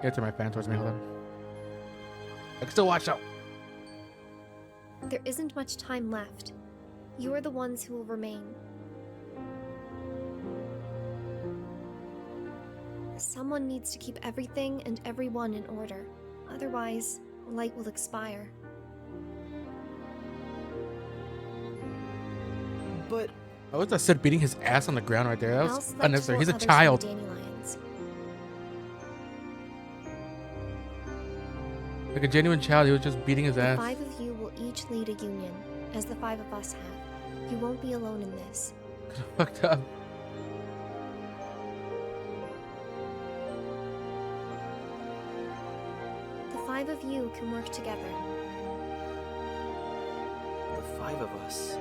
Get to my fan towards me. Hold on. I can still watch out. There isn't much time left. You are the ones who will remain. Someone needs to keep everything and everyone in order. Otherwise, light will expire. But Oh, what's that Sid beating his ass on the ground right there? That I'll was select unnecessary. 4 He's a others from child. the dandelions. Like a genuine child, he was just beating his The ass. 5 of you will each lead a union, as the 5 of us have. You won't be alone in this. Fucked up. The 5 of you can work together. the 5 of us.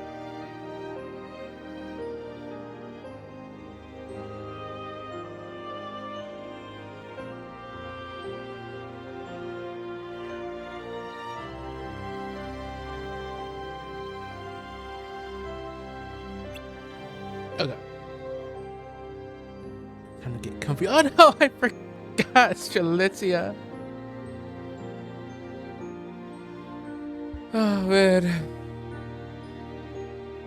Okay. Time to get comfy. Oh no, I forgot Strelitzia. Oh man.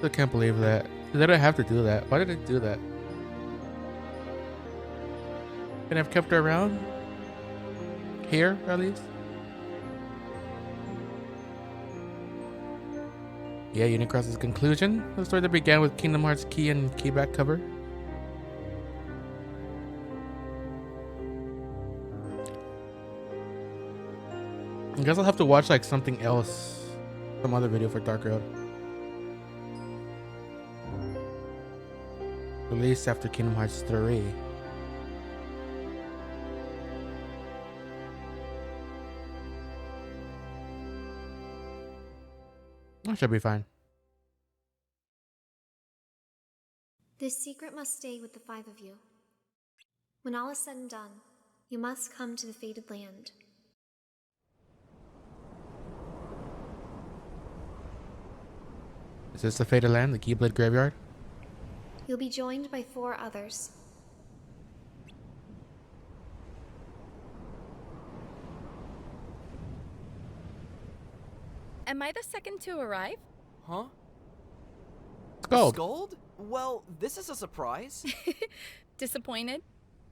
I can't believe that. They didn't have to do that. Why did they do that? Could have kept her around? Here, at least? Yeah, Unicross's conclusion. The story that began with Kingdom Hearts key and key back cover. I guess I'll have to watch like something else. Some other video for Dark Road. Released after Kingdom Hearts 3. That should be fine. This secret must stay with the 5 of you. When all is said and done, you must come to the fated land. Is this the Fated Land, the Keyblade Graveyard? You'll be joined by 4 others. Am I the second to arrive? Huh? Gold. Scold? Well, this is a surprise. Disappointed?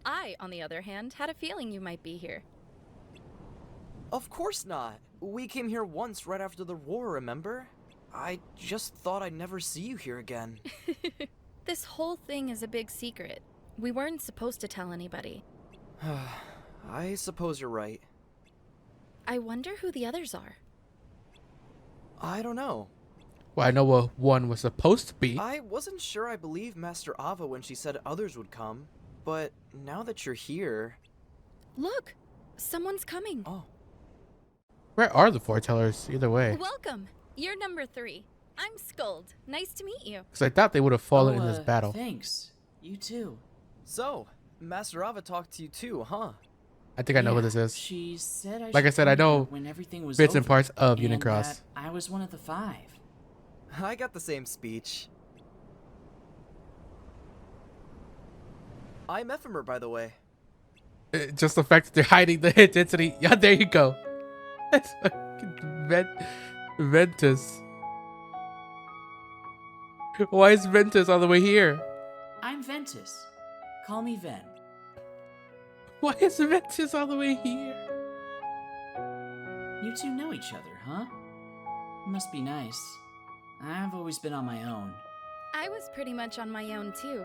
I, on the other hand, had a feeling you might be here. Of course not. We came here once right after the war, remember? I just thought I'd never see you here again. This whole thing is a big secret. We weren't supposed to tell anybody. I suppose you're right. I wonder who the others are. I don't know. Well, I know what one was supposed to be. I wasn't sure I believed Master Ava when she said others would come, but now that you're here... Look! Someone's coming. Oh. Where are the foretellers? Either way. Welcome! You're number 3. I'm Scold. Nice to meet you. Because I thought they would have fallen in this battle. Thanks. You too. So, Master Ava talked to you too, huh? I think I know who Yeah, this is. She said Like I should said, I come here know when everything was bits and over, parts of and Unicross. that I was one of the 5. I got the same speech. I'm Ephemer, by the way. Just the fact that they're hiding the identity. Yeah, there you go. That's fucking Ventus. Why is Ventus all the way here? I'm Ventus. Call me Ven. Why is Ventus all the way here? You two know each other, huh? Must be nice. I've always been on my own. I was pretty much on my own, too.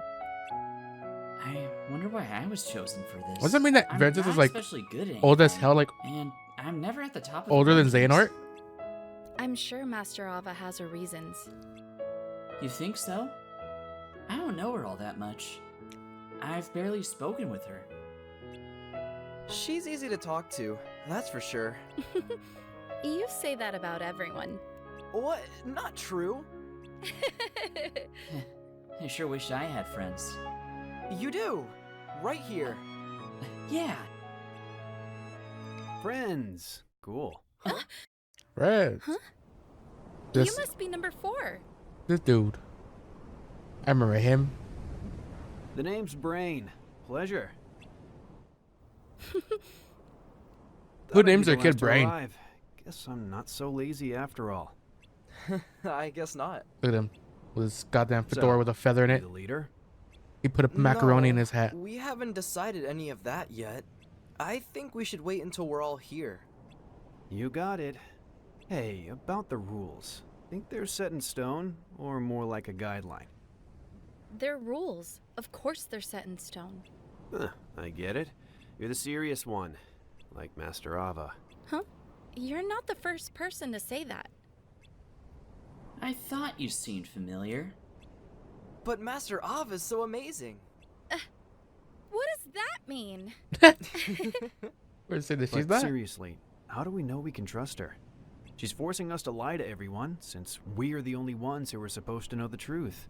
I wonder why I was chosen for this. Does that mean that I'm Ventus not is like especially good at old as anything, hell, like and I'm never at the top of older the than rankings. Xehanort? I'm sure Master Ava has her reasons. You think so? I don't know her all that much. I've barely spoken with her. She's easy to talk to, that's for sure. You say that about everyone. What? Not true. I sure wish I had friends. You do. Right here. Yeah. Friends. Cool. Right. Huh? This You must be number 4. this dude. I remember him. The name's Brain. Pleasure. Who Thought I'd names be their the kid last to Brain? arrive. Guess I'm not so lazy after all. I guess not. Look at him with his goddamn So, fedora with a feather in you it. the leader? He put a macaroni in No, his hat. we haven't decided any of that yet. I think we should wait until we're all here. You got it. Hey, about the rules. Think they're set in stone, or more like a guideline? They're rules. Of course they're set in stone. Huh, I get it. You're the serious one, like Master Ava. Huh? You're not the first person to say that. I thought you seemed familiar. But Master Av is so amazing. What does that mean? We're saying that she's But not. seriously, how do we know we can trust her? She's forcing us to lie to everyone, since we're the only ones who are supposed to know the truth.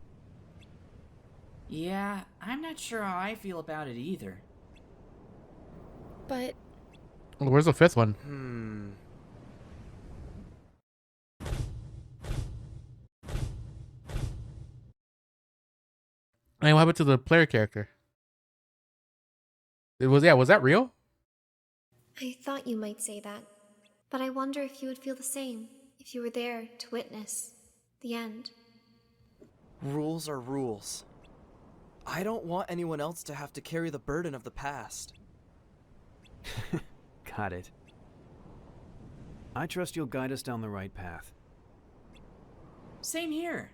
Yeah, I'm not sure how I feel about it either. But Well, where's the fifth one? I mean, what happened to the player character? Was that real? I thought you might say that, but I wonder if you would feel the same if you were there to witness the end. Rules are rules. I don't want anyone else to have to carry the burden of the past. Got it. I trust you'll guide us down the right path. Same here.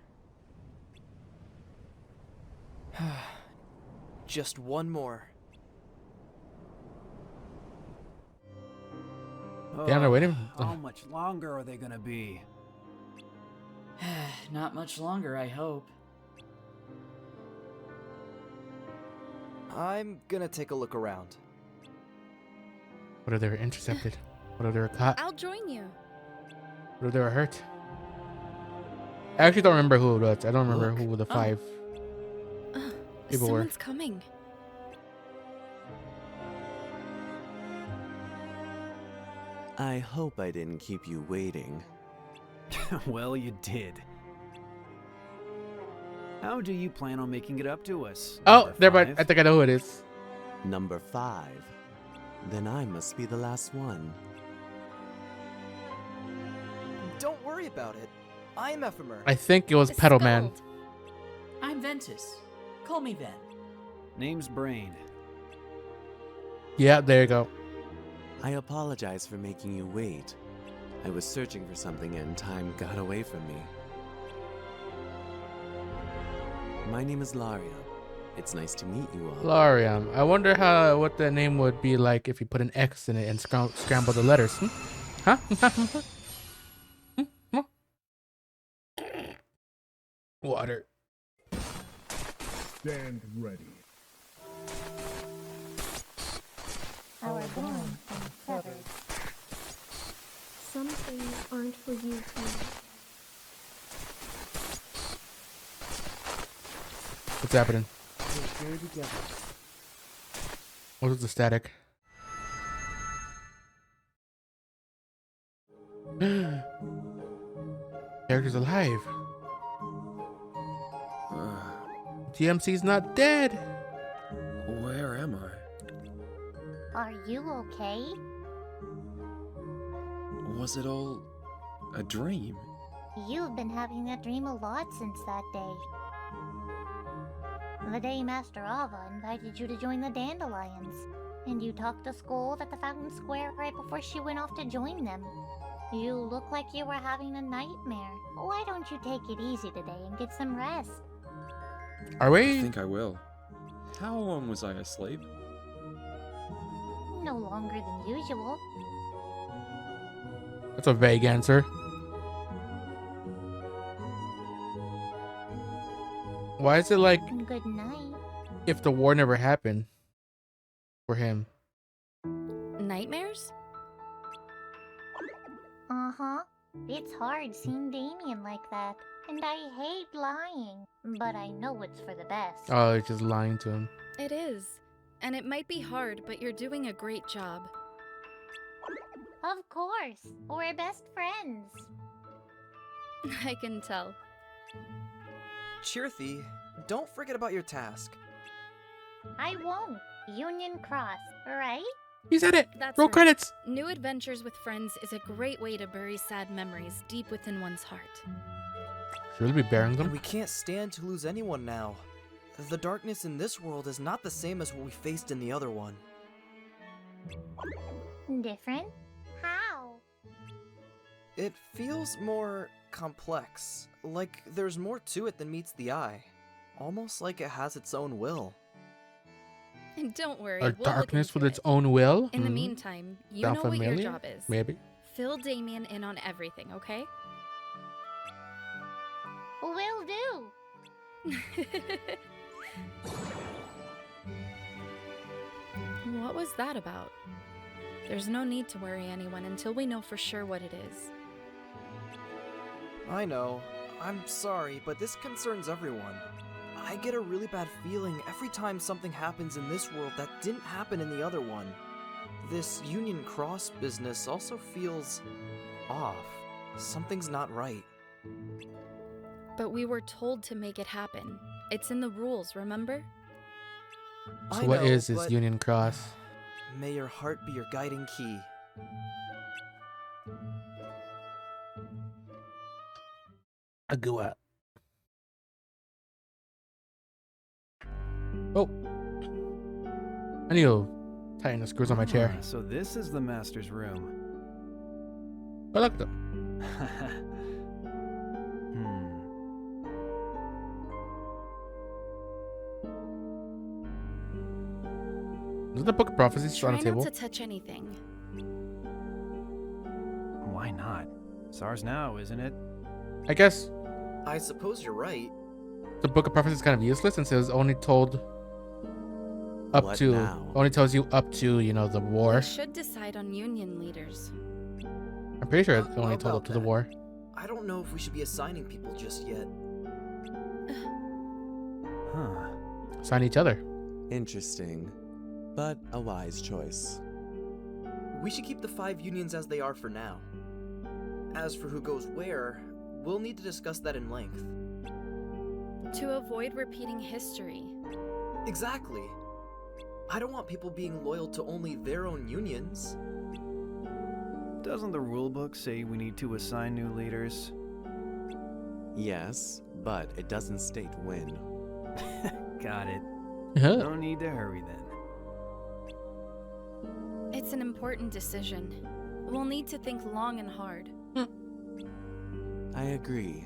Just one more. Yeah, they're waiting. How much longer are they gonna be? Not much longer, I hope. I'm gonna take a look around. What if they were intercepted? What if they were caught? I'll join you. What if they were hurt? I actually don't remember who it was. I don't remember Look. who the five people were. Someone's coming. I hope I didn't keep you waiting. Well, you did. How do you plan on making it up to us? Oh, Number never mind. five? I think I know who it is. Number 5. Then I must be the last one. Don't worry about it. I'm Ephemer. I think it was Pedal Man. Spelled. I'm Ventus. Call me Ven. Name's Brain. Yeah, there you go. I apologize for making you wait. I was searching for something and time got away from me. My name is Laria. It's nice to meet you all. Lariam. I wonder what the name would be like if you put an X in it and scramble the letters. Huh? Water. Stand ready. Our bonds and feathers. Some things aren't for you to know. What's happening? What was the static? Character's alive. TMC's not dead. Where am I? Are you okay? Was it all a dream? You've been having that dream a lot since that day. The day Master Ava invited you to join the Dandelions, and you talked to Scold at the Fountain Square right before she went off to join them. You look like you were having a nightmare. Why don't you take it easy today and get some rest? Are I we? think I will. How long was I asleep? No longer than usual. That's a vague answer. Why is it like Good night. if the war never happened for him? Nightmares? Uh-huh. It's hard seeing Damien like that. And I hate lying. But I know it's for the best. Oh, he's just lying to him. It is. And it might be hard, but you're doing a great job. Of course. We're best friends. I can tell. Chirthy, don't forget about your task. I won't. Union Cross, right? He said it. That's Roll right. credits. New adventures with friends is a great way to bury sad memories deep within one's heart. Should we be burying And them? we can't stand to lose anyone now. The darkness in this world is not the same as what we faced in the other one. Different? How? It feels more complex, like there's more to it than meets the eye. Almost like it has its own will. And don't worry, A we'll look darkness with into its it. own will? In the Hmm. meantime, you Sound know what your familiar? job is. Maybe. Fill Damien in on everything, okay? Will do. What was that about? There's no need to worry anyone until we know for sure what it is. I know. I'm sorry, but this concerns everyone. I get a really bad feeling every time something happens in this world that didn't happen in the other one. This Union Cross business also feels off. Something's not right. But we were told to make it happen. It's in the rules, remember? So I what know, is this but Union Cross? May your heart be your guiding key. A go out. Oh. I need to tighten the screws on my chair. So this is the master's room. I like them. Is the Book of Prophecies still on Try the not table? to touch anything. Why not? It's ours now, isn't it? I guess I suppose you're right. the Book of Prophecies is kind of useless since it was only told up What to now? only tells you up to, you know, the war. We should decide on union leaders. I'm pretty sure it's How only told up about to the that? war. I don't know if we should be assigning people just yet. Huh. Sign each other. Interesting, but a wise choice. We should keep the 5 unions as they are for now. As for who goes where, we'll need to discuss that in length. To avoid repeating history. Exactly. I don't want people being loyal to only their own unions. Doesn't the rulebook say we need to assign new leaders? Yes, but it doesn't state when. Got it. Huh. No need to hurry then. It's an important decision. We'll need to think long and hard. I agree.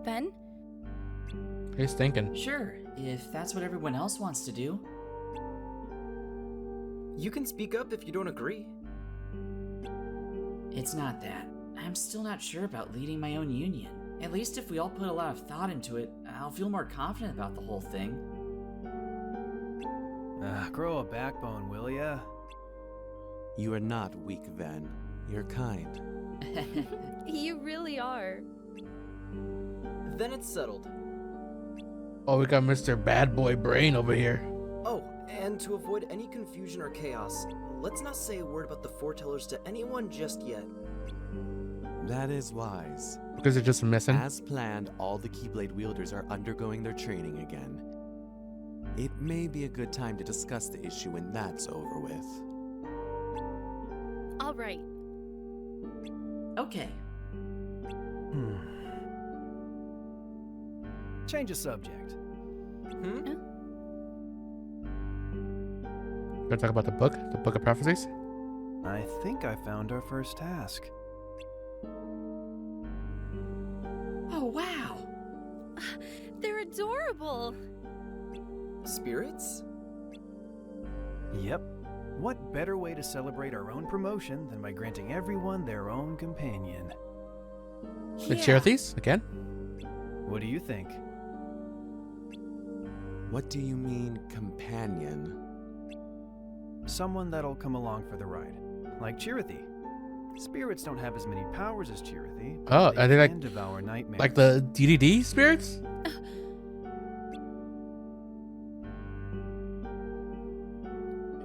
Ben? He's thinking. Sure, if that's what everyone else wants to do. You can speak up if you don't agree. It's not that. I'm still not sure about leading my own union. At least if we all put a lot of thought into it, I'll feel more confident about the whole thing. Grow a backbone, will ya? You are not weak, Ven. You're kind. You really are. Then it's settled. Oh, we got Mr. Bad Boy Brain over here. Oh, and to avoid any confusion or chaos, let's not say a word about the foretellers to anyone just yet. That is wise. Because they're just missing. As planned, all the Keyblade wielders are undergoing their training again. It may be a good time to discuss the issue when that's over with. All right. Okay. Change the subject. Gonna talk about the Book of Prophecies. I think I found our first task. Oh, wow! They're adorable. Spirits? Yep. What better way to celebrate our own promotion than by granting everyone their own companion? The Cherethies again. What do you think? What do you mean, companion? Someone that'll come along for the ride. Like Chirithy. Spirits don't have as many powers as Chirithy. Oh, but are they can devour nightmares. like the DDD spirits?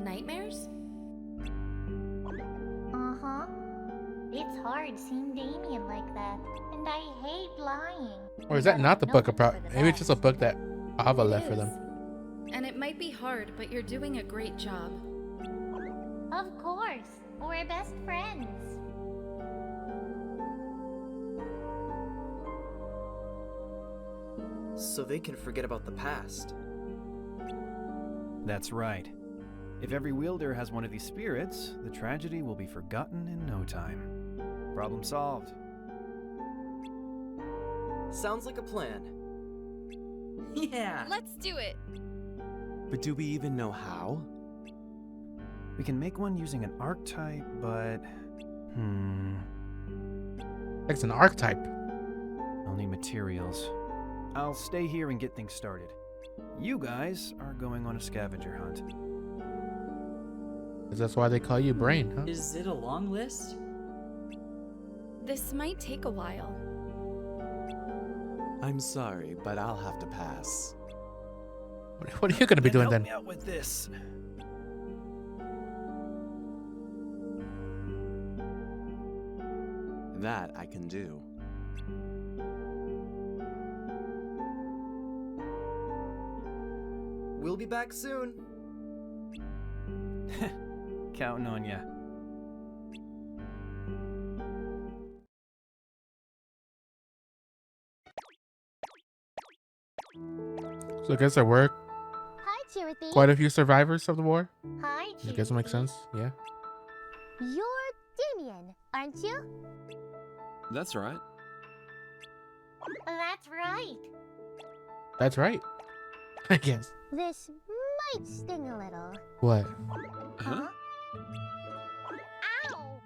Nightmares? Uh-huh. It's hard seeing Damien like that. And I hate lying. Or is that But not the I know Book of it's Prophecies? for the Maybe it's just a best. book that Ava It left for is. them. And it might be hard, but you're doing a great job. Of course. We're best friends. So they can forget about the past. That's right. If every wielder has one of these spirits, the tragedy will be forgotten in no time. Problem solved. Sounds like a plan. Yeah. Let's do it. But do we even know how? We can make one using an archetype, but... It's an archetype. I'll need materials. I'll stay here and get things started. You guys are going on a scavenger hunt. 'Cause that's why they call you Brain, huh? Is it a long list? This might take a while. I'm sorry, but I'll have to pass. What are you gonna be doing Help then? me out with this. That I can do. We'll be back soon. Counting on ya. So I guess there were Hi, Cherothy. quite a few survivors of the war. Hi, I guess it makes Cherothy. sense. Yeah. You're Damien, aren't you? That's right. That's right. That's right. I guess. This might sting a little. What? Huh? Ow!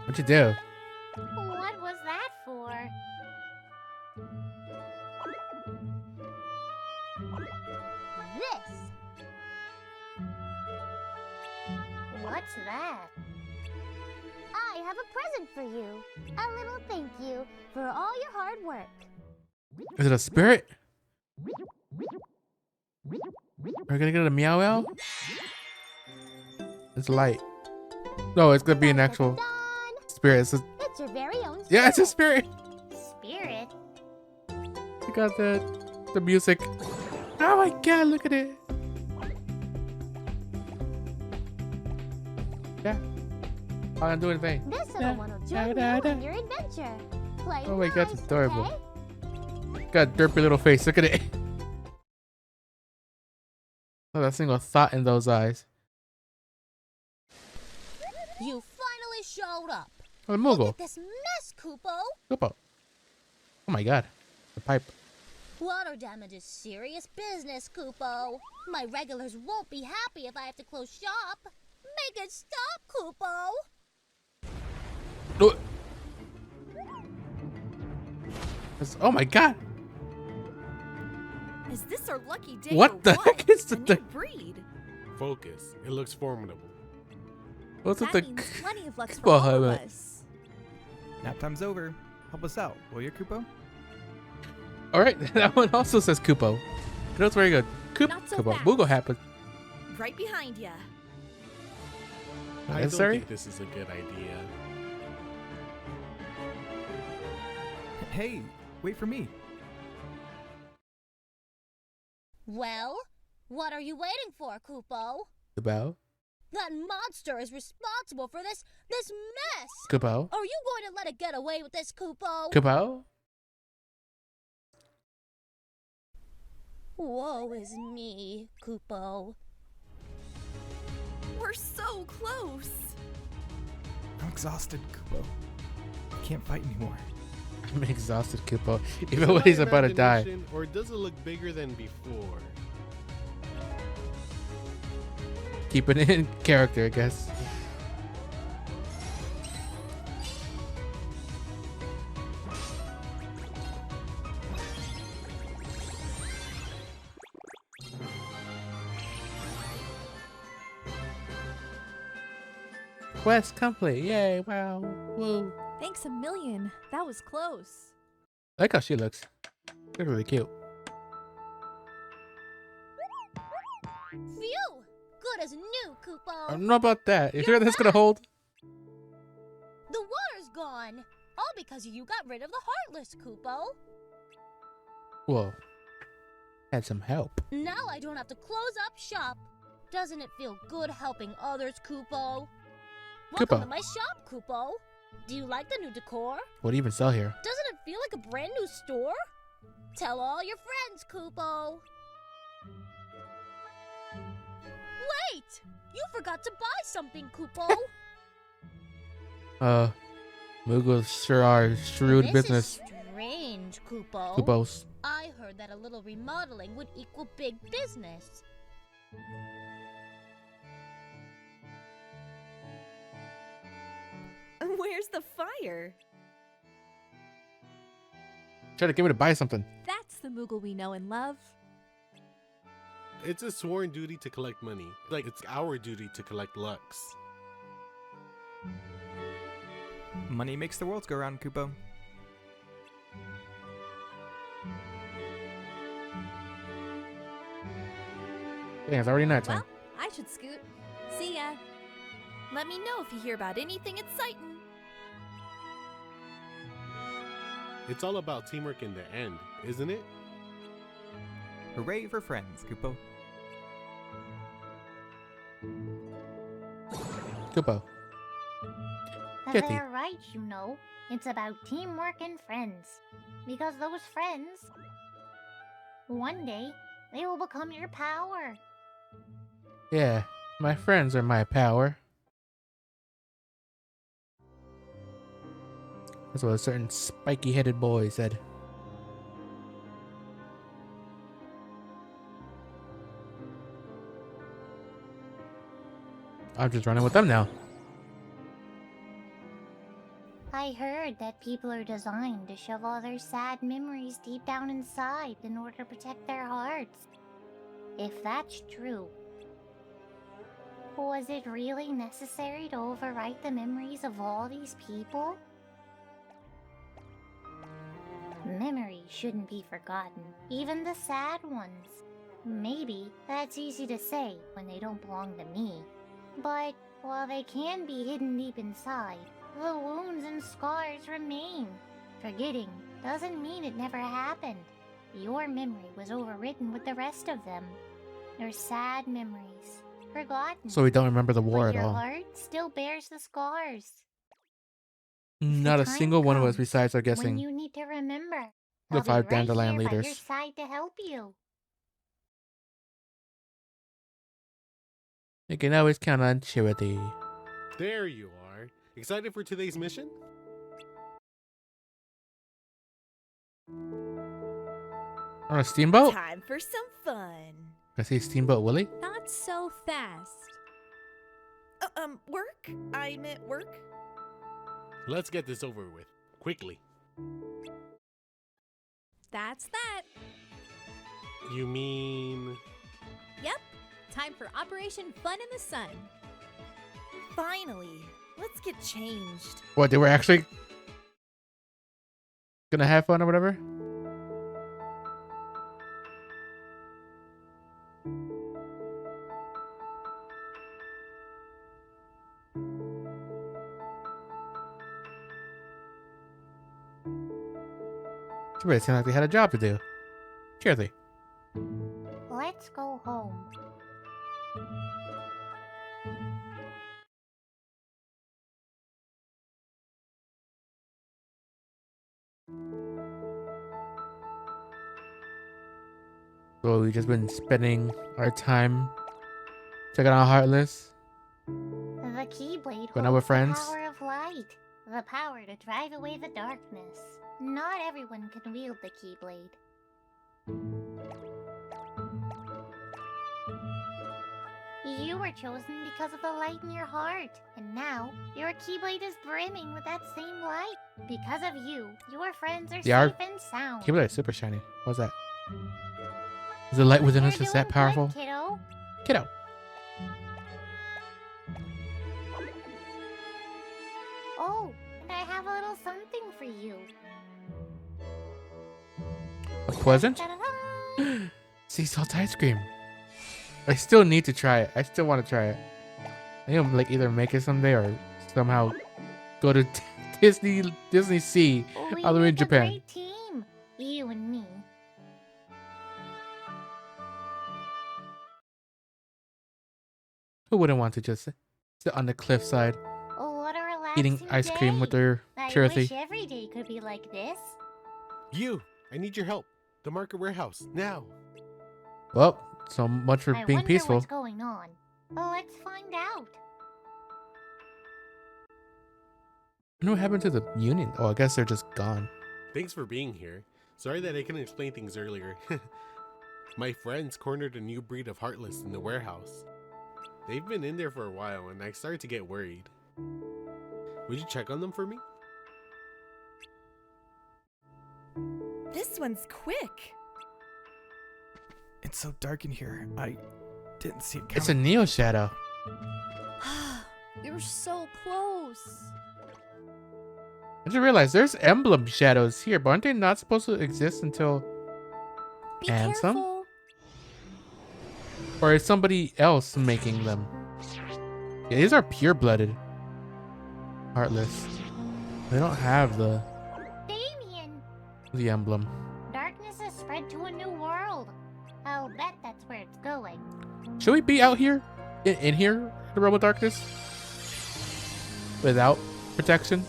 What'd you do? What was that for? This. What's that? I have a present for you. A little thank you for all your hard work. Is it a spirit? Are we gonna get a meow owl? It's light. No, it's gonna be an actual Dun-dun-dun. spirit. It's It's your very own yeah, it's a spirit. spirit. Spirit? You got the music. Oh my god, look at it. Yeah. I don't do anything. This little Yeah. one will Da, join da, you da. on your adventure. Play Oh my God, nice, it's adorable. okay? Got a derpy little face. Look at it. Oh, that single thought in those eyes. You finally showed up. Oh, the Look Moogle. at this mess, Kupo. Kupo. Oh my god. The pipe. Water damage is serious business, Kupo. My regulars won't be happy if I have to close shop. Make it stop, Kupo. Oh, oh my god. Is this our lucky day? What or the what? heck is A the new breed? Focus. It looks formidable. What's with That the means plenty of luck for Well, all of helmet. us. Nap time's over. Help us out, will you, Kupo? Alright, that one also says Kupo. That's very good. Not so Kupo. fast. Moogle happen. Right behind ya. I don't Necessary? think this is a good idea. Hey, wait for me. Well, what are you waiting for, Kupo? Kupo. That monster is responsible for this mess. Kupo. Are you going to let it get away with this, Kupo? Kupo. Woe is me, Kupo. We're so close. I'm exhausted, Kupo. I can't fight anymore. I'm exhausted, Kupo. Is Even it when my he's about to die. imagination, or does it look bigger than before? Keep it in character, I guess. Quest complete. Yay. Wow. Woo. Thanks a million. That was close. I like how she looks. She's really cute. Phew! Good as new, Kupo. I don't know about that. You sure that's gonna hold? The water's gone. All because you got rid of the Heartless, Kupo. Whoa. Had some help. Now I don't have to close up shop. Doesn't it feel good helping others, Kupo? Kupo. Welcome to my shop, Kupo. Do you like the new decor? What do you even sell here? Doesn't it feel like a brand new store? Tell all your friends, Kupo. Wait! You forgot to buy something, Kupo. Moogles sure are shrewd This business. is strange, Kupo. Kupos. I heard that a little remodeling would equal big business. Where's the fire? Try to get me to buy something. That's the Moogle we know and love. It's a sworn duty to collect money. Like, it's our duty to collect Lux. Money makes the world go round, Kupo. Dang, it's already nighttime. Well, I should scoot. See ya. Let me know if you hear about anything exciting. It's all about teamwork in the end, isn't it? Hooray for friends, Kupo. Kupo. Kitty. They're right, you know. It's about teamwork and friends. Because those friends, one day, they will become your power. Yeah, my friends are my power. That's what a certain spiky-headed boy said. I'm just running with them now. I heard that people are designed to shove all their sad memories deep down inside in order to protect their hearts. If that's true, was it really necessary to overwrite the memories of all these people? Memories shouldn't be forgotten, even the sad ones. Maybe that's easy to say when they don't belong to me. But while they can be hidden deep inside, the wounds and scars remain. Forgetting doesn't mean it never happened. Your memory was overwritten with the rest of them. Your sad memories, forgotten. So we don't remember the war But at your all. heart still bears the scars. Not a time single one of us comes besides, I'm When guessing, you need to remember, the I'll be 5 right dandelion here by your leaders. side to help you. You can always count on Charity. There you are. Excited for today's mission? On a steamboat? Time for some fun. I see Steamboat Willie. Not so fast. Work? I meant work? Let's get this over with. Quickly. That's that. You mean... Yep. Time for Operation Fun in the Sun. Finally. Let's get changed. What, they were actually gonna have fun or whatever? It really seemed like they had a job to do. Charity. Let's go home. So we've just been spending our time checking out Heartless. The Keyblade But now we're holds friends. the power of light, the power to drive away the darkness. Not everyone can wield the Keyblade. You were chosen because of the light in your heart, and now your Keyblade is brimming with that same light. Because of you, your friends are Yeah, our safe and sound. Keyblade is super shiny. What's that? Is the light within us You're just that doing powerful? good, kiddo. Kiddo. Oh, and I have a little something for you. A present? Ta-da-da! Sea salt ice cream. I still need to try it. I still want to try it. I think I'm like either make it someday or somehow go to Disney Sea We all the way in make a Japan. great team, you and me. Who wouldn't want to just sit on the cliffside What a relaxing eating ice cream with day. their I Tirothy? wish every day could be like this. You! I need your help. The market warehouse, now! Well, so much for I being wonder peaceful. what's going on. Let's find out. I know what happened to the union. Oh, I guess they're just gone. Thanks for being here. Sorry that I couldn't explain things earlier. My friends cornered a new breed of Heartless in the warehouse. They've been in there for a while and I started to get worried. Would you check on them for me? This one's quick. It's so dark in here. I didn't see it coming. It's a Neo Shadow. You're so close. I just realized there's emblem shadows here, but aren't they not supposed to exist until Be Ansem? careful. Or is somebody else making them? Yeah, these are pure-blooded. Heartless. They don't have the Damien! emblem. Darkness has spread to a new world. I'll bet that's where it's going. Should we be out here? In here? The realm of darkness? Without protection?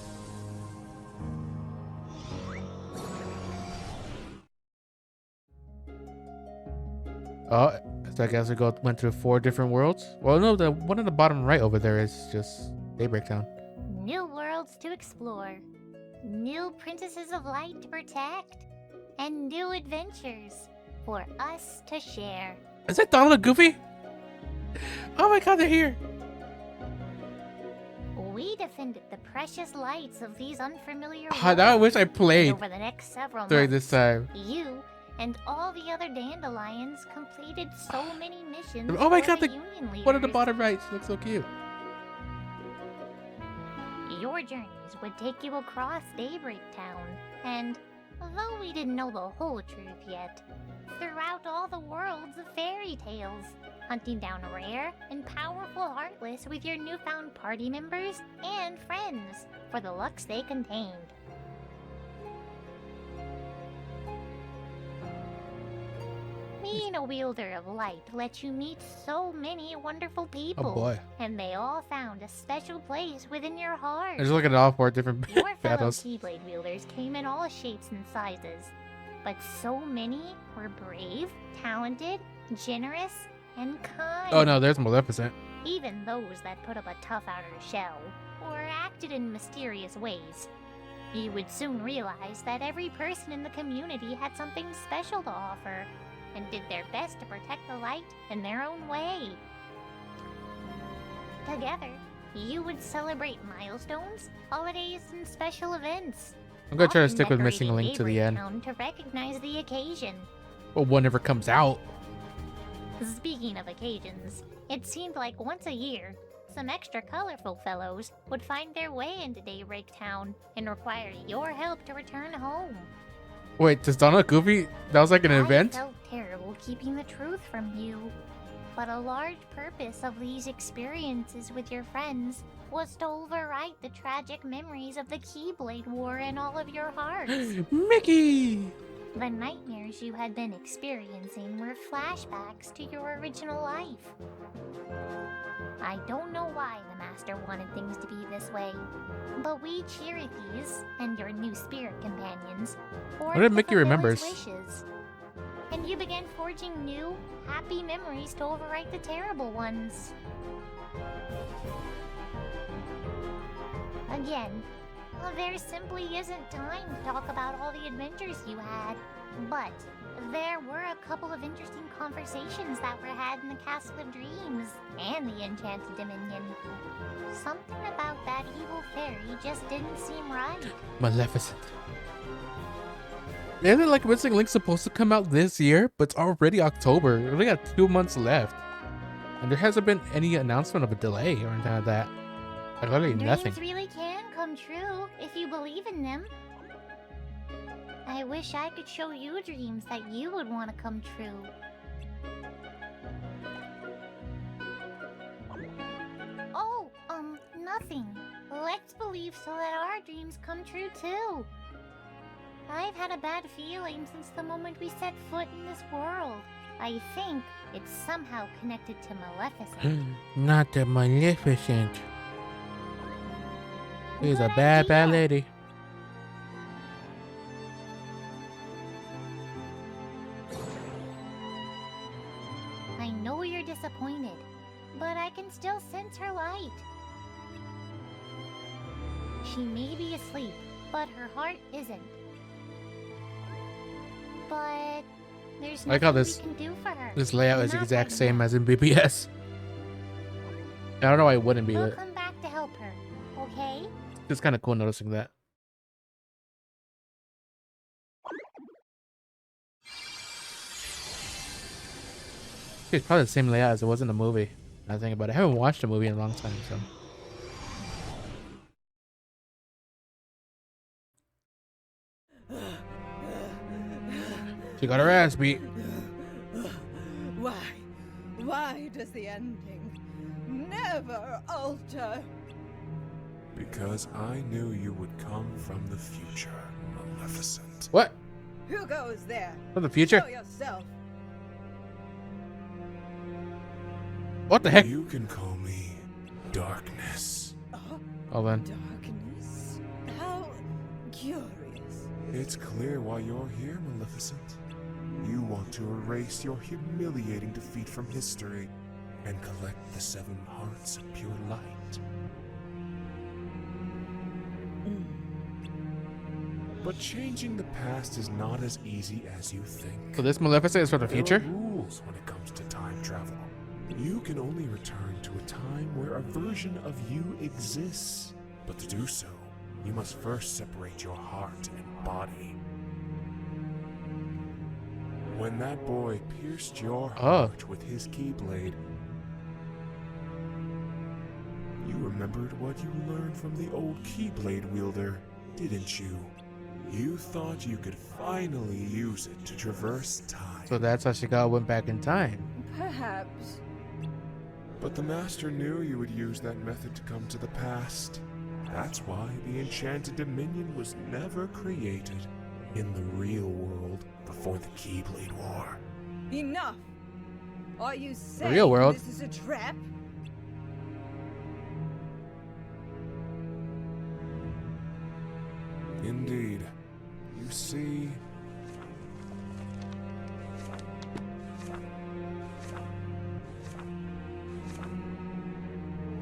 Oh, so I guess we went through 4 different worlds? Well, no, the one on the bottom right over there is just Daybreak Town. New worlds to explore. New princesses of light to protect. And new adventures for us to share. Is that Donald and Goofy? Oh my god, they're here! We defended the precious lights of these unfamiliar Ah, now I wish I worlds. played Over the next several during months, this time. You and all the other dandelions completed so many missions. Oh my for god, the the Union leaders. one at the bottom right looks so cute. Your journeys would take you across Daybreak Town, and though we didn't know the whole truth yet, throughout all the worlds of fairy tales, hunting down rare and powerful Heartless with your newfound party members and friends for the lucks they contained. Being a wielder of light lets you meet so many wonderful people. Oh boy. And they all found a special place within your heart. I'm just looking at all 4 different Your fellow battles. Keyblade wielders came in all shapes and sizes, but so many were brave, talented, generous, and kind. Oh no, there's Maleficent. Even those that put up a tough outer shell, or acted in mysterious ways. You would soon realize that every person in the community had something special to offer, and did their best to protect the light in their own way. Together, you would celebrate milestones, holidays, and special events. I'm gonna try to often stick with Missing decorating Link to the Daybreak end. Town to recognize the occasion. Well, one never comes out. Speaking of occasions, it seemed like once a year, some extra colorful fellows would find their way into Daybreak Town and require your help to return home. Wait, does Donald Goofy? That was like an event? I felt terrible keeping the truth from you, but a large purpose of these experiences with your friends was to overwrite the tragic memories of the Keyblade War in all of your hearts. Mickey! The nightmares you had been experiencing were flashbacks to your original life. I don't know why the Master wanted things to be this way, but we Cherokees and your new spirit companions What if Mickey remembers? wishes. And you began forging new, happy memories to overwrite the terrible ones. Again, there simply isn't time to talk about all the adventures you had, but there were a couple of interesting conversations that were had in the Castle of Dreams and the Enchanted Dominion. Something about that evil fairy just didn't seem right. Maleficent. Isn't like Missing Link supposed to come out this year? But it's already October. We only got 2 months left. And there hasn't been any announcement of a delay or anything like that. Like literally nothing. Dreams really can come true if you believe in them. I wish I could show you dreams that you would want to come true. Oh, nothing. Let's believe so that our dreams come true too. I've had a bad feeling since the moment we set foot in this world. I think it's somehow connected to Maleficent. Not the Maleficent. She's a Good bad, bad idea. lady. I know you're disappointed, but I can still sense her light. She may be asleep, but her heart isn't. But there's I like how nothing we can do for her. this layout is the Not exact right same now. as in BBS. I don't know why it wouldn't be. We'll But come back to help her, okay? it's kind of cool noticing that. It's probably the same layout as it was in the movie. I think about it. I haven't watched the movie in a long time, so. She got her ass beat. Why does the ending never alter? Because I knew you would come from the future, Maleficent. What? Who goes there? From the future? Show yourself. What the heck? You can call me Darkness. Oh, then. Darkness? How curious. It's clear why you're here, Maleficent. You want to erase your humiliating defeat from history and collect the 7 hearts of pure light. But changing the past is not as easy as you think. So this Maleficent is for the future? There are rules when it comes to time travel. You can only return to a time where a version of you exists. But to do so, you must first separate your heart and body. When that boy pierced your heart with his keyblade, you remembered what you learned from the old keyblade wielder, didn't you? You thought you could finally use it to traverse time. So that's how Shigawa went back in time. Perhaps. But the master knew you would use that method to come to the past. That's why the Enchanted Dominion was never created in the real world before the Keyblade War. Enough! Are you saying real world. this is a trap? Indeed. You see...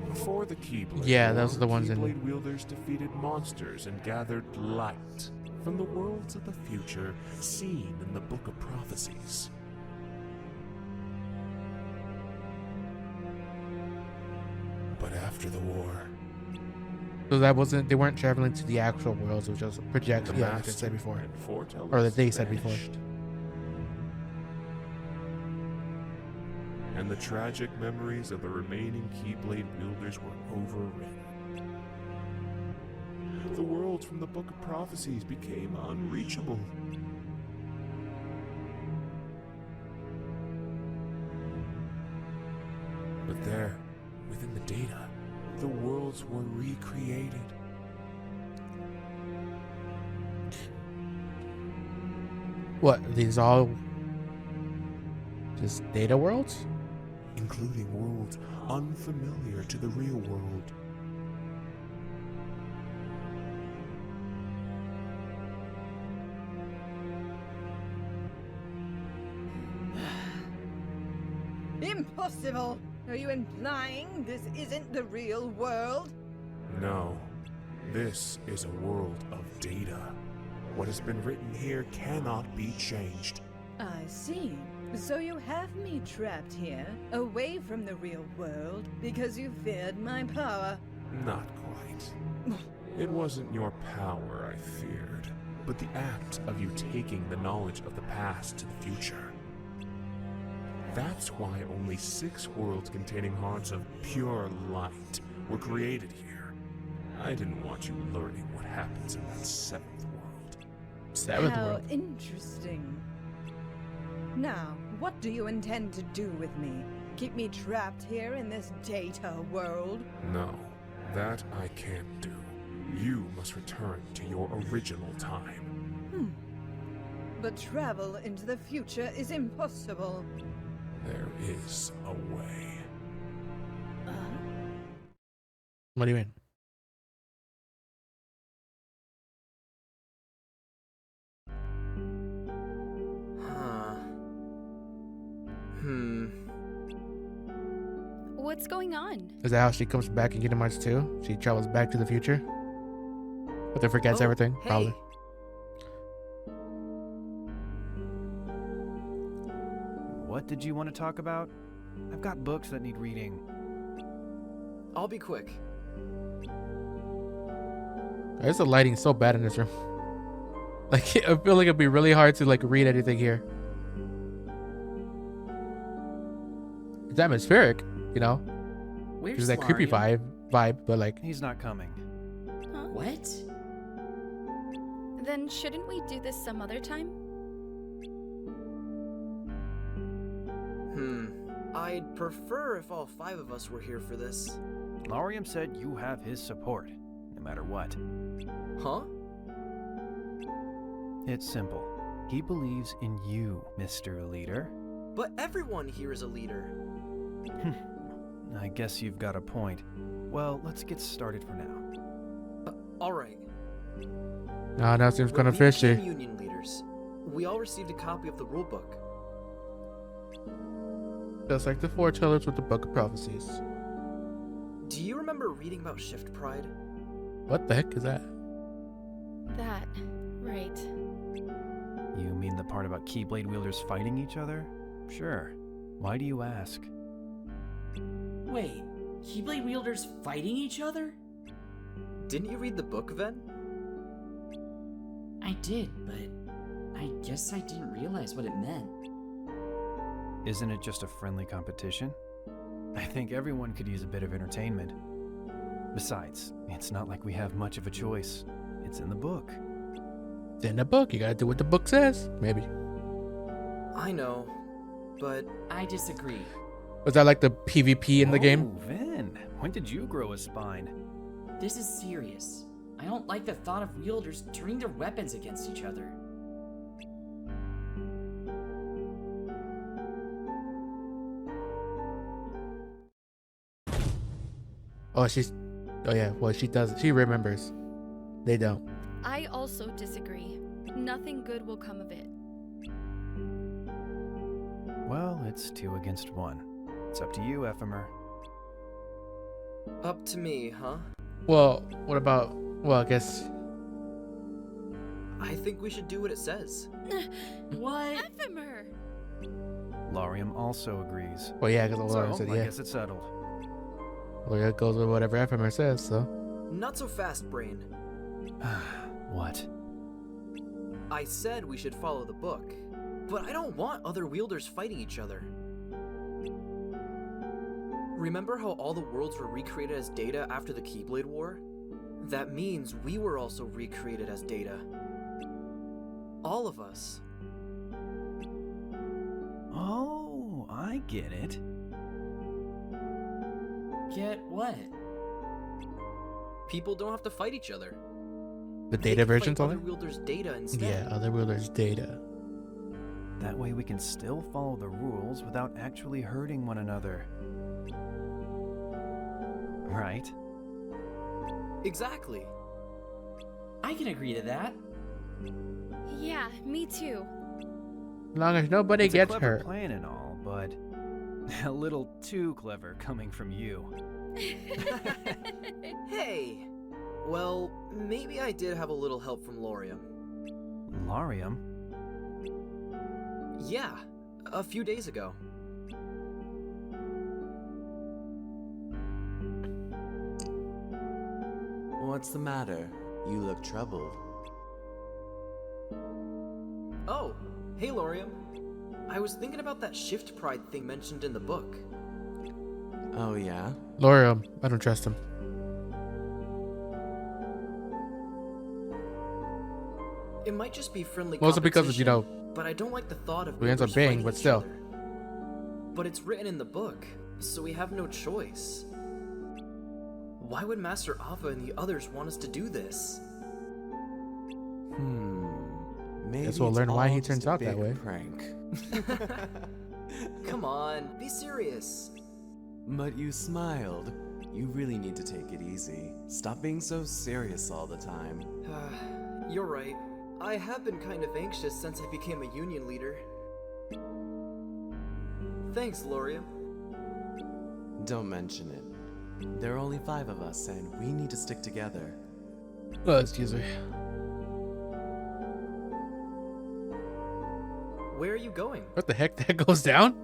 Before the Keyblade Yeah, War, those are the ones in- Keyblade wielders defeated monsters and gathered light from the worlds of the future seen in the Book of Prophecies. But after the war, So that wasn't, they weren't traveling to the actual worlds, it was just projection. the Yeah, like I master said before. and foretellers Or that they said before. vanished. And the tragic memories of the remaining Keyblade wielders were overwritten. The worlds from the Book of Prophecies became unreachable. But there, within the data, the worlds were recreated. What, these all just data worlds? Including worlds unfamiliar to the real world. Impossible! Are you implying this isn't the real world? No, this is a world of data. What has been written here cannot be changed. I see. So you have me trapped here, away from the real world, because you feared my power. Not quite. It wasn't your power I feared, but the act of you taking the knowledge of the past to the future. That's why only 6 worlds containing hearts of pure light were created here. I didn't want you learning what happens in that 7th world. 7th How world? interesting. Now, what do you intend to do with me? Keep me trapped here in this data world? No, that I can't do. You must return to your original time. but travel into the future is impossible. There is a way. What do you mean? What's going on? Is that how she comes back in Kingdom Hearts 2? She travels back to the future? But then forgets everything, hey. probably. What did you want to talk about? I've got books that need reading. I'll be quick. Why is the lighting so bad in this room? Like, I feel like it'd be really hard to like read anything here. It's atmospheric, you know? Where's There's that creepy Larian? vibe, but like... He's not coming. Huh? What? Then shouldn't we do this some other time? I'd prefer if all 5 of us were here for this. Lariam said you have his support, no matter what. Huh? It's simple. He believes in you, Mr. Leader. But everyone here is a leader. I guess you've got a point. Well, let's get started for now. Alright. Nah, that seems kind When of we fishy. became Union leaders, we all received a copy of the rulebook. Just like the foretellers with the Book of Prophecies. Do you remember reading about Shift Pride? What the heck is that? That, right. You mean the part about Keyblade wielders fighting each other? Sure. Why do you ask? Wait, Keyblade wielders fighting each other? Didn't you read the book, Ven? I did, but I guess I didn't realize what it meant. Isn't it just a friendly competition? I think everyone could use a bit of entertainment. Besides, it's not like we have much of a choice. It's in the book. It's in the book. You gotta do what the book says. Maybe. I know, but... I disagree. Was that like the PvP in the game? Ven, when did you grow a spine? This is serious. I don't like the thought of wielders turning their weapons against each other. Oh, oh yeah, well she does. She remembers. They don't. I also disagree. Nothing good will come of it. Well, it's 2 against 1. It's up to you, Ephemer. Up to me, huh? Well, what about... Well, I guess... I think we should do what it says. What? Ephemer! Lariam also agrees. Well, yeah, because Lariam said I yeah. guess it's settled. Well, it goes with whatever Ephemer says, so... Not so fast, Brain. What? I said we should follow the book, but I don't want other wielders fighting each other. Remember how all the worlds were recreated as Data after the Keyblade War? That means we were also recreated as Data. All of us. Oh, I get it. Get what? People don't have to fight each other. The They data can fight versions of other it? wielders' data instead. Yeah, other wielders' data. That way we can still follow the rules without actually hurting one another. Right? Exactly. I can agree to that. Yeah, me too. As long as nobody It's gets a clever hurt. plan and all, but a little too clever coming from you. Hey! Well, maybe I did have a little help from Lorium. Lariam? Yeah, a few days ago. What's the matter? You look troubled. Oh, hey Lorium. I was thinking about that Shift Pride thing mentioned in the book. Oh yeah? Lorium, I don't trust him. It might just be friendly Mostly because, you know, competition, but I don't like the thought of we ends up wielders being, fighting but each still. other. But it's written in the book, so we have no choice. Why would Master Ava and the others want us to do this? Maybe Guess we'll it's learn why he all just turns a out that big way. Prank. Come on, be serious. But you smiled. You really need to take it easy. Stop being so serious all the time. You're right. I have been kind of anxious since I became a union leader. Thanks, Lorium. Don't mention it. There are only 5 of us, and we need to stick together. Oh, excuse me. Where are you going? What the heck? That goes down?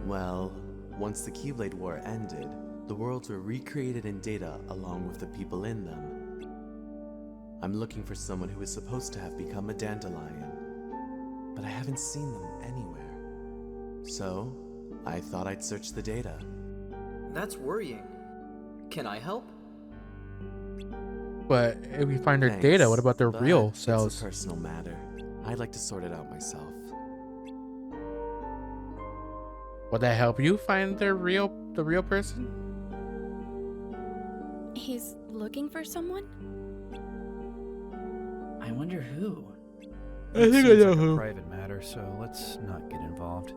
Well, once the Keyblade War ended, the worlds were recreated in data along with the people in them. I'm looking for someone who is supposed to have become a dandelion, but I haven't seen them anywhere. So, I thought I'd search the data. That's worrying. Can I help? But if we find their Thanks, data, what about their but real it's selves? a personal matter. I'd like to sort it out myself. Would that help you find the real person? He's looking for someone? I wonder who. I think I Seems know like a who. private matter, so let's not get involved.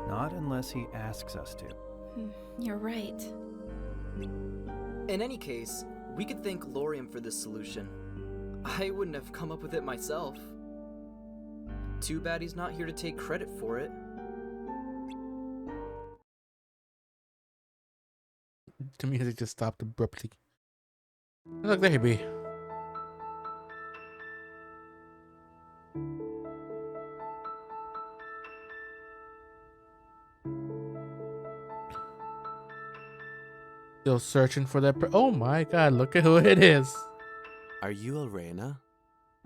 Not unless he asks us to. You're right. In any case, we could thank Lorium for this solution. I wouldn't have come up with it myself. Too bad he's not here to take credit for it. The music just stopped abruptly. Look, there he be. Still searching for that. Oh my god, look at who it is. Are you Elena?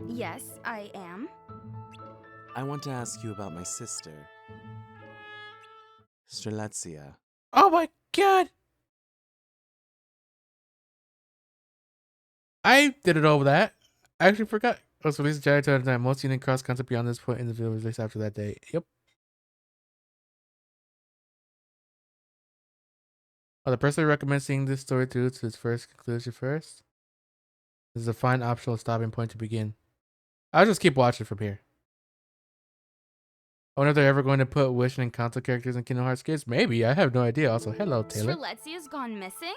Yes, I am. I want to ask you about my sister, Strelitzia. Oh my god. I did it over that. I actually forgot. Oh, so these Jedi at a time. Most unique cross concept beyond this point in the video was released after that date. Yep. Oh, the person recommends seeing this story through to its first conclusion first. This is a fine optional stopping point to begin. I'll just keep watching from here. I wonder if they're ever going to put Wish and Encanto characters in Kingdom Hearts games. Maybe. I have no idea. Also, hello, Taylor. Strelitzia's gone missing?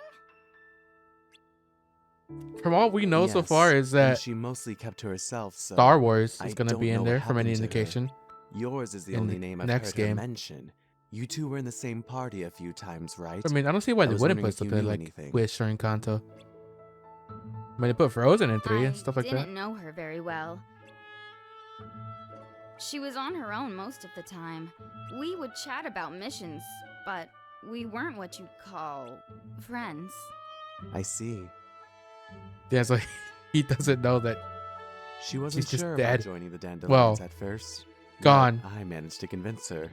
From all we know so Yes, far is and that she mostly kept to herself, so Star Wars I is going to don't be in know there what from any happened to her. indication. Yours is the in only the name I've next heard her game. mention. You two were in the same party a few times, right? I mean, I don't see why I they was wouldn't wondering put if you something knew like anything. Wish or Encanto. I mean, they put Frozen in 3 and stuff like that. I didn't know her very well. She was on her own most of the time. We would chat about missions, but we weren't what you'd call friends. I see. Yeah, so he doesn't know that She wasn't she's just sure dead. about joining the Dandelions Well, at first. but gone. I managed to convince her.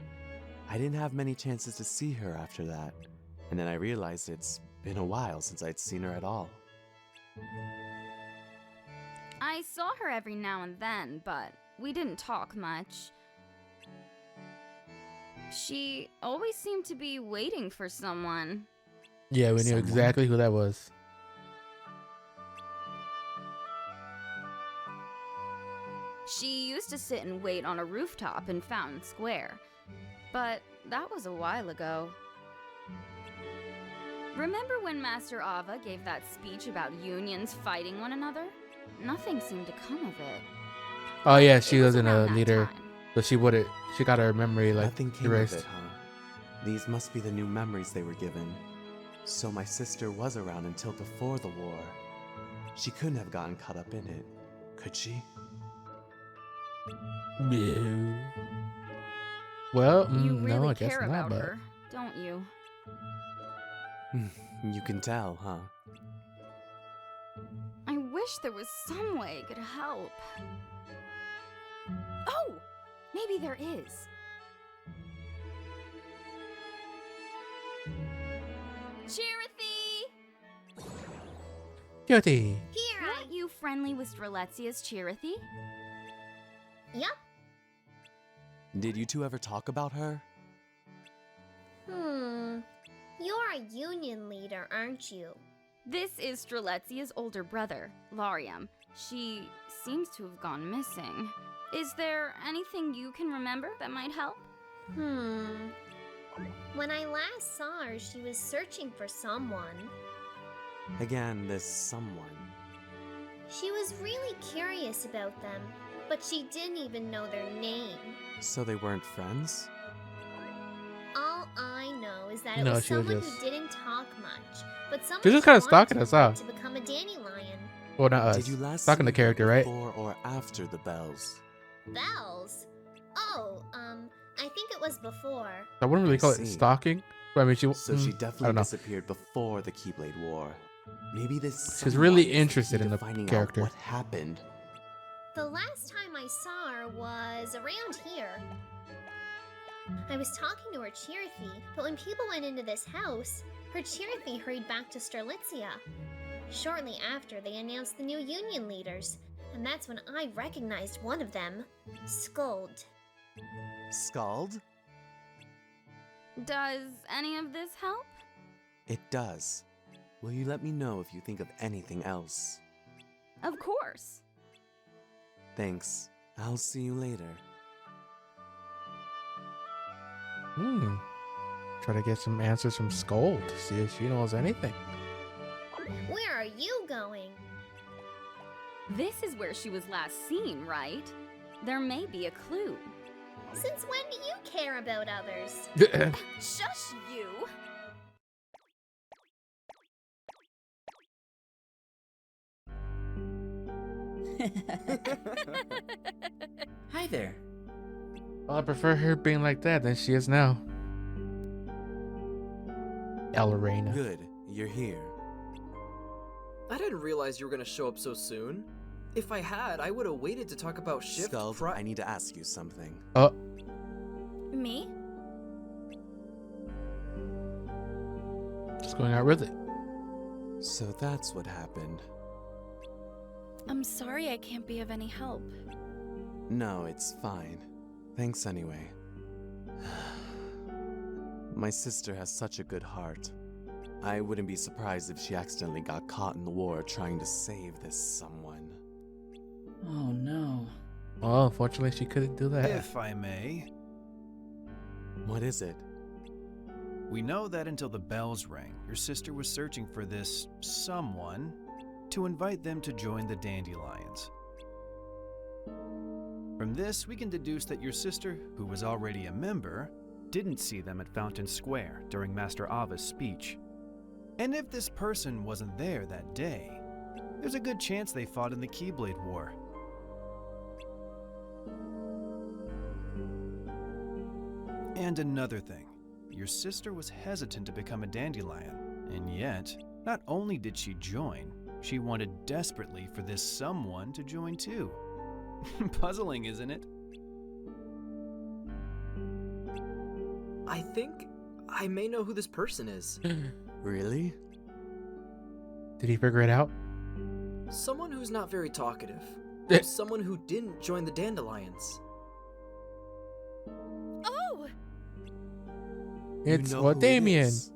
I didn't have many chances to see her after that. And then I realized it's been a while since I'd seen her at all. I saw her every now and then, but we didn't talk much. She always seemed to be waiting for someone. Yeah, we knew Someone? exactly who that was. She used to sit and wait on a rooftop in Fountain Square, but that was a while ago. Remember when Master Ava gave that speech about unions fighting one another? Nothing seemed to come of it. Oh yeah, she It was wasn't a around that leader, time. so she got her memory like Nothing came erased. of it, huh? These must be the new memories they were given. So my sister was around until before the war. She couldn't have gotten caught up in it, could she? No. Well, You no, really I guess care not. about But her, don't you? You can tell, huh? I wish there was some way I could help. Oh! Maybe there is. Chirithy! Guilty. Here, Weren't you friendly with Strelitzia's Chirithy? Yup. Did you two ever talk about her? You're a union leader, aren't you? This is Strelitzia's older brother, Larium. She seems to have gone missing. Is there anything you can remember that might help? When I last saw her, she was searching for someone. Again, this someone. She was really curious about them, but she didn't even know their name. So they weren't friends? All I know is that it No, was she was someone just- who didn't talk much, but someone She's just she kind of wanted stalking to us, huh? to become a dandelion. Well, not us. Did you last Stalking the see her character, right? before or after the bells? Bells? Oh, I think it was before. I wouldn't really call it see. stalking. But I mean, she. So she I definitely don't know. disappeared before the Keyblade War. Maybe this. She's really someone is interested key in to the finding character. Out what happened? The last time I saw her was around here. I was talking to her Chirithy, but when people went into this house, her Chirithy hurried back to Strelitzia. Shortly after, they announced the new union leaders, and that's when I recognized one of them, Skuld. Scald? Does any of this help? It does. Will you let me know if you think of anything else? Of course. Thanks. I'll see you later. Try to get some answers from Scold to see if she knows anything. Where are you going? This is where she was last seen, right? There may be a clue. Since when do you care about others? Shush you! Hi there. Well, I prefer her being like that than she is now. Elrena. Good, you're here. I didn't realize you were gonna show up so soon. If I had, I would have waited to talk about shift. Scald, I need to ask you something. Me? Just going out with it. So that's what happened. I'm sorry I can't be of any help. No, it's fine. Thanks anyway. My sister has such a good heart. I wouldn't be surprised if she accidentally got caught in the war trying to save this someone. Oh no. Well, unfortunately, she couldn't do that. If I may. What is it? We know that until the bells rang, your sister was searching for this someone to invite them to join the Dandelions. From this, we can deduce that your sister, who was already a member, didn't see them at Fountain Square during Master Ava's speech. And if this person wasn't there that day, there's a good chance they fought in the Keyblade War. And another thing, your sister was hesitant to become a dandelion, and yet, not only did she join, she wanted desperately for this someone to join too. Puzzling, isn't it? I think I may know who this person is. Really? Did he figure it out? Someone who's not very talkative. Someone who didn't join the Dandelions. Oh! It's You know who it Damien. is.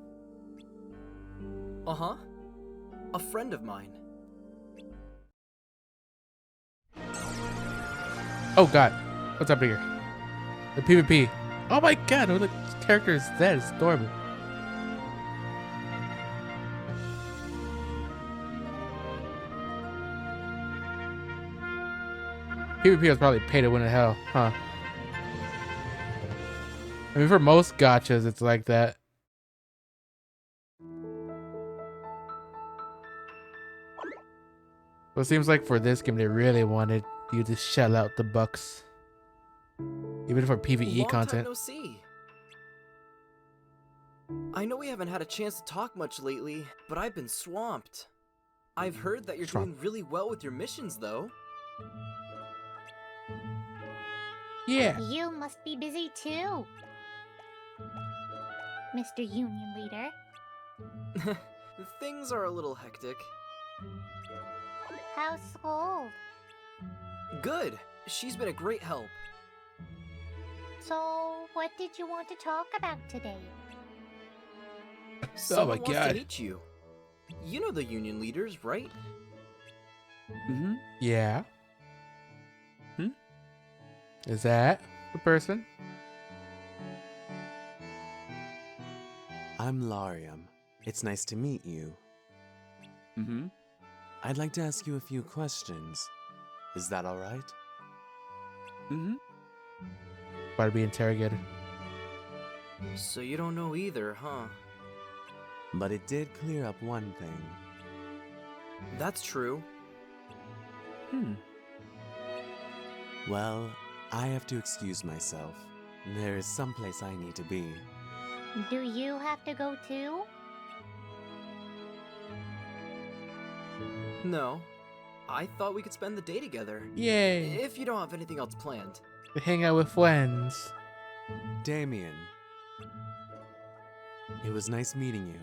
Uh-huh. A friend of mine. Oh god. What's up here? The PvP. Oh my god, oh, the character is dead. It's adorable. PvP was probably pay to win in hell, huh? I mean, for most gachas, it's like that. But it seems like for this game, they really wanted you to shell out the bucks. Even for PvE Long content. time no see. I know we haven't had a chance to talk much lately, but I've been swamped. I've heard that you're doing really well with your missions, though. Yeah. You must be busy too, Mr. Union Leader. Things are a little hectic. How's Scold? Good. She's been a great help. So, what did you want to talk about today? Someone my wants God. to meet you. You know the union leaders, right? Mm-hmm. Yeah. Is that the person? I'm Lariam. It's nice to meet you. Mm-hmm. I'd like to ask you a few questions. Is that alright? Mm-hmm. About to be interrogated. So you don't know either, huh? But it did clear up one thing. That's true. Well, I have to excuse myself. There is someplace I need to be. Do you have to go too? No. I thought we could spend the day together. Yay! If you don't have anything else planned. We hang out with friends. Damien. It was nice meeting you.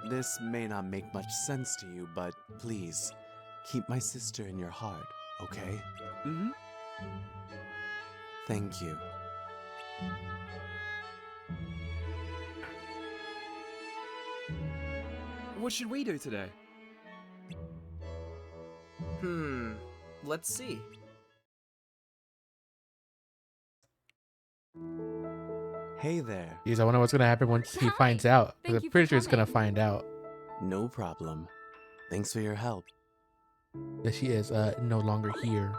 This may not make much sense to you, but please, keep my sister in your heart, okay? Mm-hmm. Thank you. What should we do today? Let's see. Hey there. Jeez, I wonder what's gonna happen once he finds out. 'Cause I'm pretty sure he's gonna find out No problem. Thanks for your help. that she is no longer here.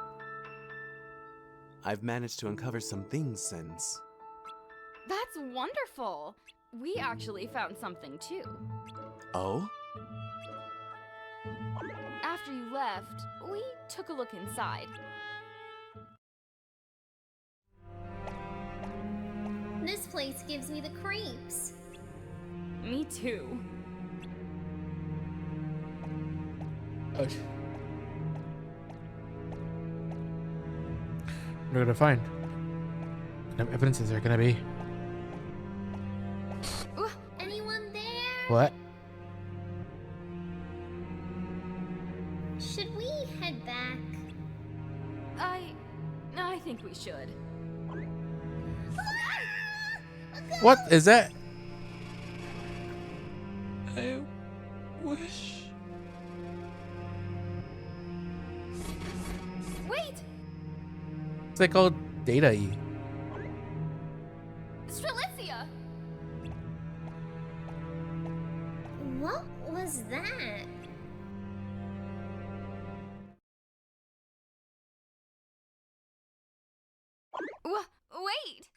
I've managed to uncover some things since. That's wonderful. We actually found something too. Oh? After you left, we took a look inside. This place gives me the creeps. Me too. Oh, we're gonna find. What kind of evidence is there gonna be? Anyone there? What? Should we head back? I think we should. What is that? I wish. Wait! It's like all data-y. Strelitzia! What was that? Wait!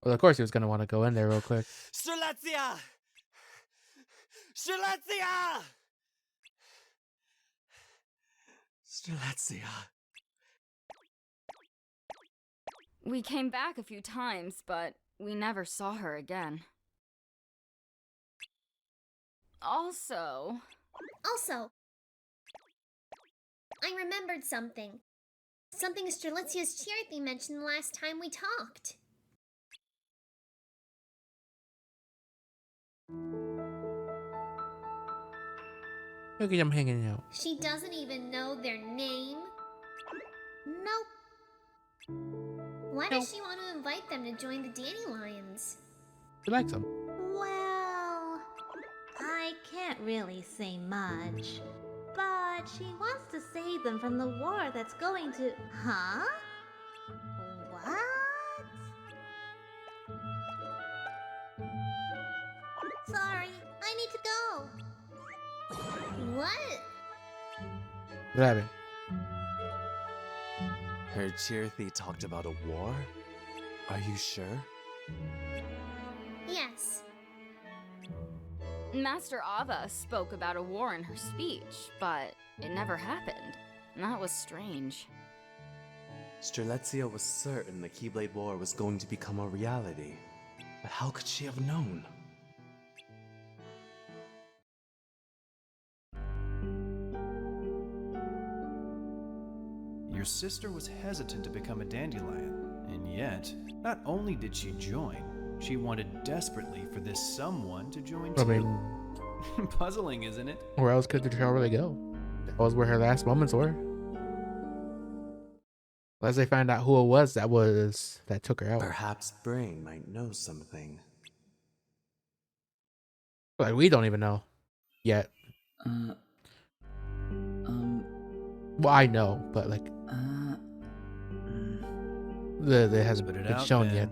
Well, of course he was gonna want to go in there real quick. Strelitzia! Strelitzia! Strelitzia. We came back a few times, but we never saw her again. Also, I remembered something. Something Strelitzia's Chirithy mentioned the last time we talked. Look at them hanging out. She doesn't even know their name. Nope. Why does she want to invite them to join the Dandelions? She likes them. Well, I can't really say much. But she wants to save them from the war that's going to... Huh? What? Sorry, I need to go. What? What happened? Her Chirithy talked about a war? Are you sure? Yes. Master Ava spoke about a war in her speech, but it never happened. And that was strange. Strelitzia was certain the Keyblade War was going to become a reality. But how could she have known? Your sister was hesitant to become a dandelion, and yet, not only did she join, she wanted desperately for this someone to join I too. mean, Puzzling, isn't it? where else could the trail really go? That was where her last moments were. Unless they find out who it was that took her out. Perhaps Brain might know something. Like, we don't even know yet. Well, I know, but like, That hasn't Spit it been out, shown then.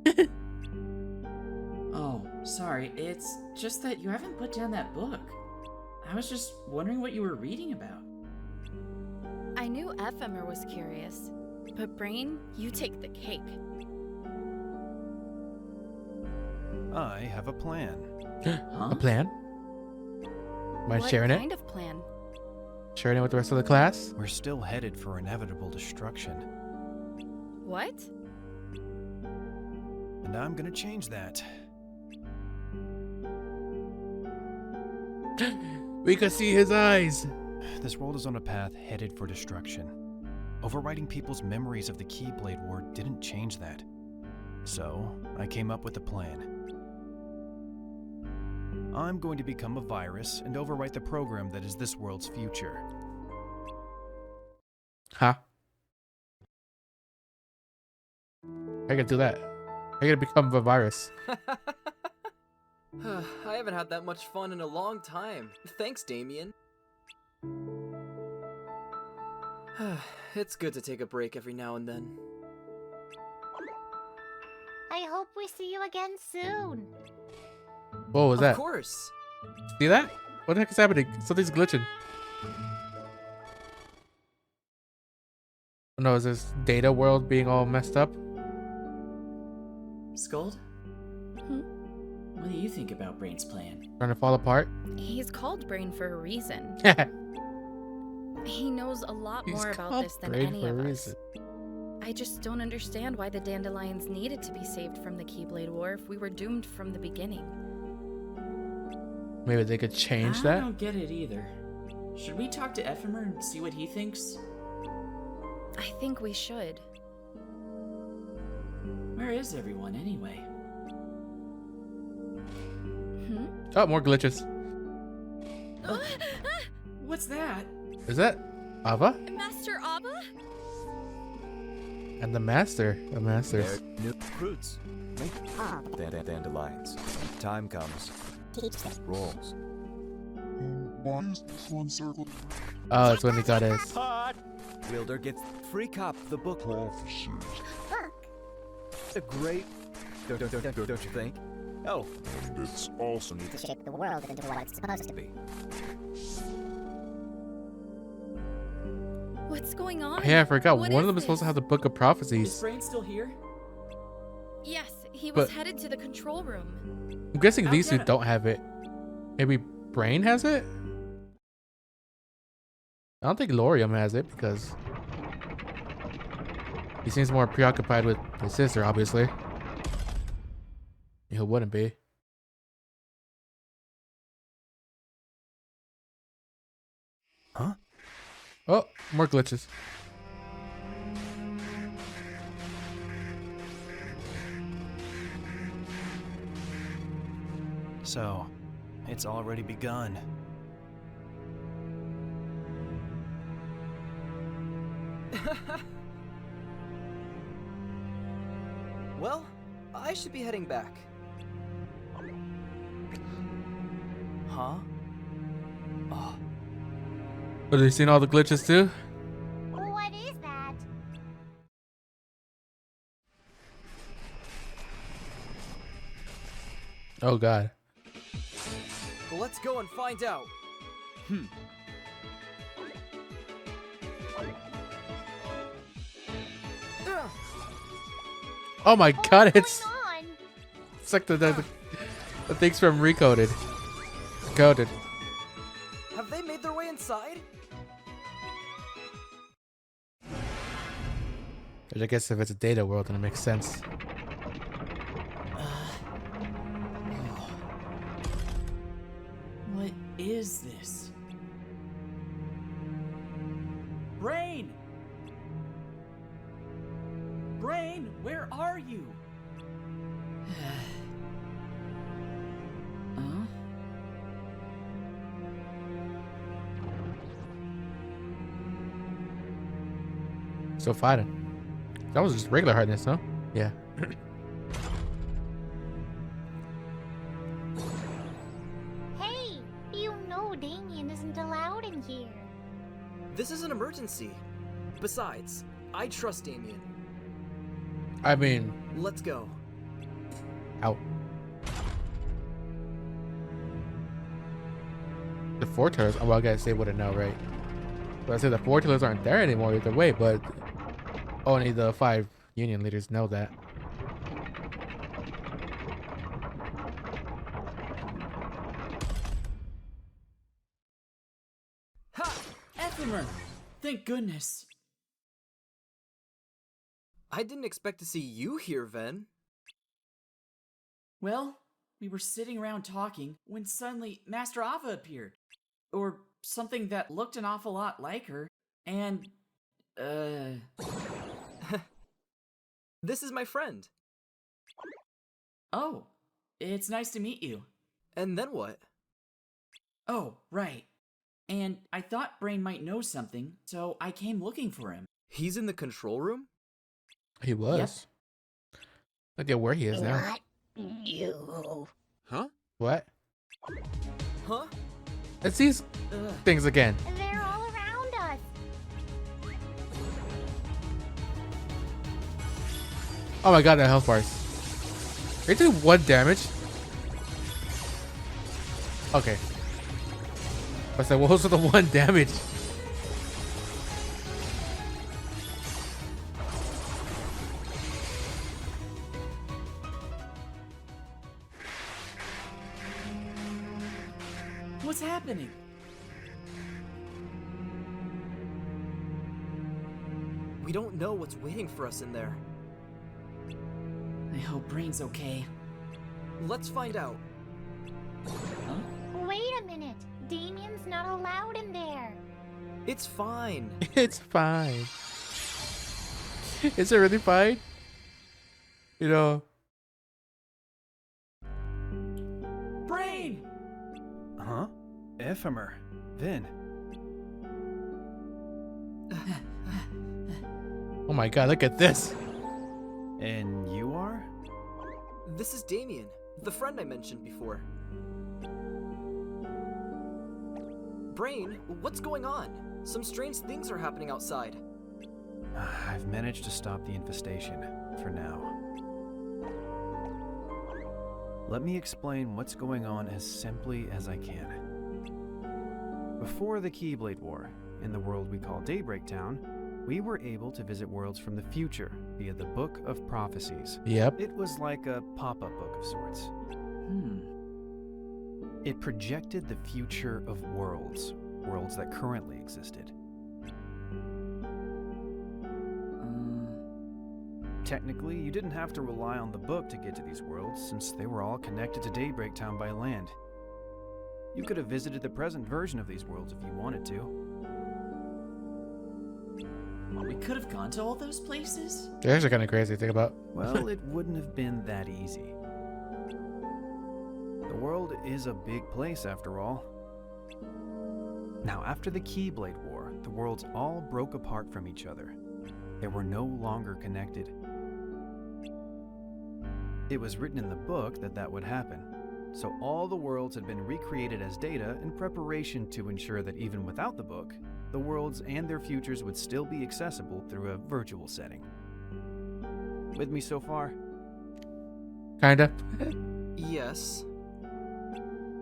yet. Oh, sorry. It's just that you haven't put down that book. I was just wondering what you were reading about. I knew Ephemer was curious, but Brain, you take the cake. I have a plan. A plan? Am I What sharing it? kind of plan? Sharing it with the rest of the class? We're still headed for inevitable destruction. What? And I'm gonna change that. We could see his eyes. This world is on a path headed for destruction. Overwriting people's memories of the Keyblade War didn't change that. So, I came up with a plan. I'm going to become a virus and overwrite the program that is this world's future. Huh? I can do that. I gotta become a virus. I haven't had that much fun in a long time. Thanks, Damien. It's good to take a break every now and then. I hope we see you again soon. What was that? Of course. See that? What the heck is happening? Something's glitching. Oh, no, is this data world being all messed up? Scold? What do you think about Brain's plan? Trying to fall apart? He's called Brain for a reason. He knows a lot He's more about called this than Brain any for a of us. reason. I just don't understand why the Dandelions needed to be saved from the Keyblade War if we were doomed from the beginning. Maybe they could change I that? don't get it either. Should we talk to Ephemer and see what he thinks? I think we should. Where is everyone anyway? Oh, more glitches. What's that? Is that Ava? Master Abba? And the master. The masters. New fruits. Make dandelions. When time comes. Rolls. Why is this one circled? Oh, that's when he got his. Wielder gets free cop the book. A great. Don't you think? Oh. And it's also To shape the world into what it's supposed to be. What's going on? Yeah, I forgot. What One is of them is supposed to have the Book of Is Prophecies. Brain still here? Yes, he was But- headed to the control room. I'm guessing I'll these two get it. don't have it. Maybe Brain has it? I don't think Lorium has it because he seems more preoccupied with his sister, obviously. He wouldn't be. Huh? Oh, more glitches. So, it's already begun. Well, I should be heading back. Huh? Oh, But have you seen all the glitches too? What is that? Oh god. well, let's go and find out. Ugh. Oh my god, it's On. it's like the things from Recoded. Coded. Have they made their way inside? Which I guess if it's a data world, then it makes sense. What is this? Brain! Brain, where are you? Huh? Still fighting. That was just regular hardness, no? Yeah. Hey, you know Damien isn't allowed in here. This is an emergency. Besides, I trust Damien. I mean, Let's go. out. The four turtles. Well, I guess they wouldn't know, right? But I say the four turtles aren't there anymore either way. But only the 5 union leaders know that. Ha! Ephemer! Thank goodness. I didn't expect to see you here, Ven. Well, we were sitting around talking when suddenly Master Ava appeared. Or something that looked an awful lot like her. And, This is my friend. Oh, it's nice to meet you. And then what? Oh, right. And I thought Brain might know something, so I came looking for him. He's in the control room? He was. Look at where he is now. Not you. Huh? What? Huh? It's these things again. They're all around us. Oh my god, the health bars. They do 1 damage. Okay. I said, what was the 1 damage? What's happening? We don't know what's waiting for us in there. I hope Brain's okay. Let's find out. Huh? Wait a minute. Damien's not allowed in there. It's fine. It's fine. Is it really fine? You know. Brain! Huh? Ephemer. Vin. Oh my god, look at this. And you are? This is Damien, the friend I mentioned before. Brain, what's going on? Some strange things are happening outside. I've managed to stop the infestation, for now. Let me explain what's going on as simply as I can. Before the Keyblade War, in the world we call Daybreak Town, we were able to visit worlds from the future via the Book of Prophecies. Yep. It was like a pop-up book of sorts. It projected the future of worlds that currently existed. Technically, you didn't have to rely on the book to get to these worlds, since they were all connected to Daybreak Town by land. You could have visited the present version of these worlds if you wanted to. We could have gone to all those places? They're actually kind of crazy to think about. Well, it wouldn't have been that easy. The world is a big place, after all. Now, after the Keyblade War, the worlds all broke apart from each other. They were no longer connected. It was written in the book that that would happen, so all the worlds had been recreated as data in preparation to ensure that even without the book, the worlds and their futures would still be accessible through a virtual setting. With me so far? Kinda. Yes.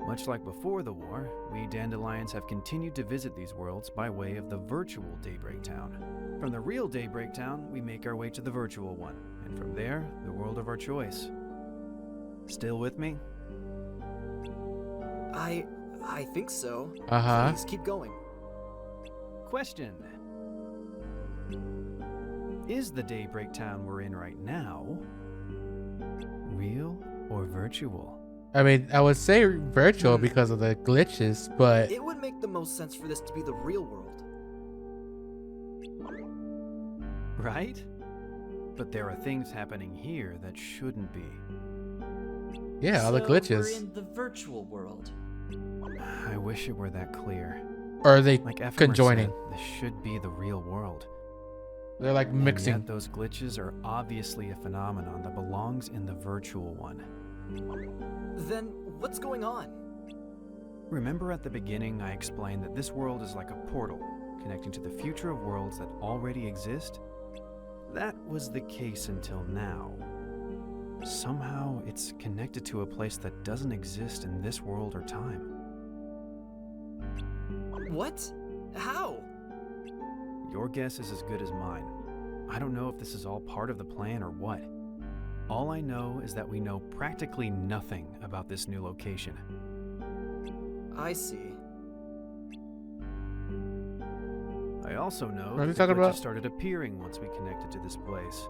Much like before the war, we Dandelions have continued to visit these worlds by way of the virtual Daybreak Town. From the real Daybreak Town, we make our way to the virtual one, and from there, the world of our choice. Still with me? I think so. Uh-huh. Please keep going. Question. Is the Daybreak Town we're in right now real or virtual? I mean, I would say virtual because of the glitches, but It would make the most sense for this to be the real world. Right? But there are things happening here that shouldn't be. yeah, all the So glitches. we're in the virtual world. I wish it were that clear. Or are they Like Ephemer conjoining? said, this should be the real world. They're like And mixing. yet those glitches are obviously a phenomenon that belongs in the virtual one. Then what's going on? Remember at the beginning I explained that this world is like a portal connecting to the future of worlds that already exist? That was the case until now. Somehow, it's connected to a place that doesn't exist in this world or time. What? How? Your guess is as good as mine. I don't know if this is all part of the plan or what. All I know is that we know practically nothing about this new location. I see. I also know What are you that the talking glitches about? started appearing once we connected to this place.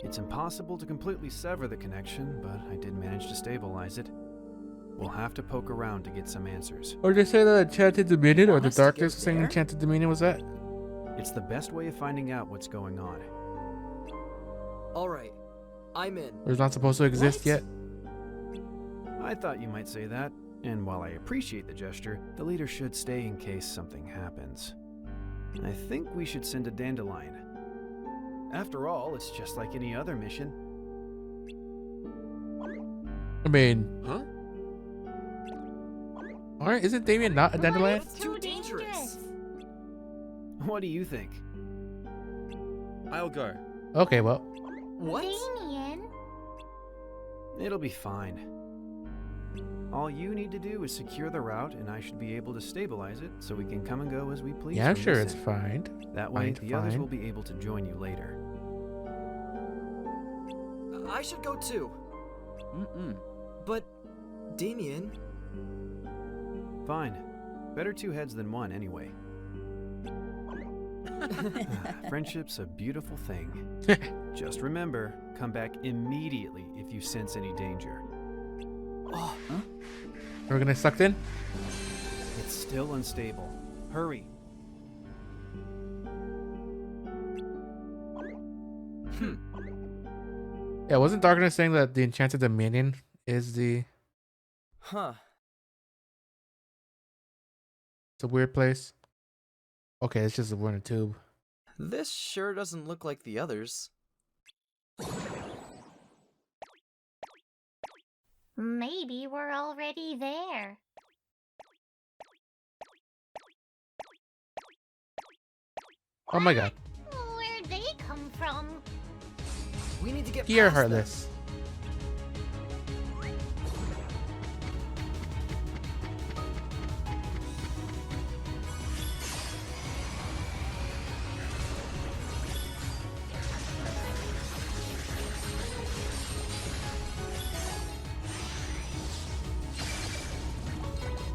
It's impossible to completely sever the connection, but I did manage to stabilize it. We'll have to poke around to get some answers. Or did they say that Enchanted Dominion or Want the us to go Darkness saying there? Enchanted Dominion was that? It's the best way of finding out what's going on. Alright, I'm in. Or it's not supposed to exist What? yet? I thought you might say that, and while I appreciate the gesture, the leader should stay in case something happens. I think we should send a dandelion. After all, it's just like any other mission. I mean, Huh? isn't Damien not a dandelion? It's too dangerous. What do you think? I'll go. Okay, well, What? Damien. It'll be fine. All you need to do is secure the route, and I should be able to stabilize it so we can come and go as we please. yeah, I'm from sure this it's end. fine. That way, Fine, the others fine. will be able to join you later. I should go too. Mm-mm. But, Damien, Fine. Better two heads than one, anyway. Friendship's a beautiful thing. Just remember, come back immediately if you sense any danger. oh, We're gonna sucked in? It's still unstable. Hurry. Yeah, wasn't Darkness saying that the Enchanted Dominion is the... huh. It's a weird place? Okay, it's just a we're in a tube. This sure doesn't look like the others. Maybe we're already there. Oh my god. Where'd they come from? We need to get Here, past them. Heartless.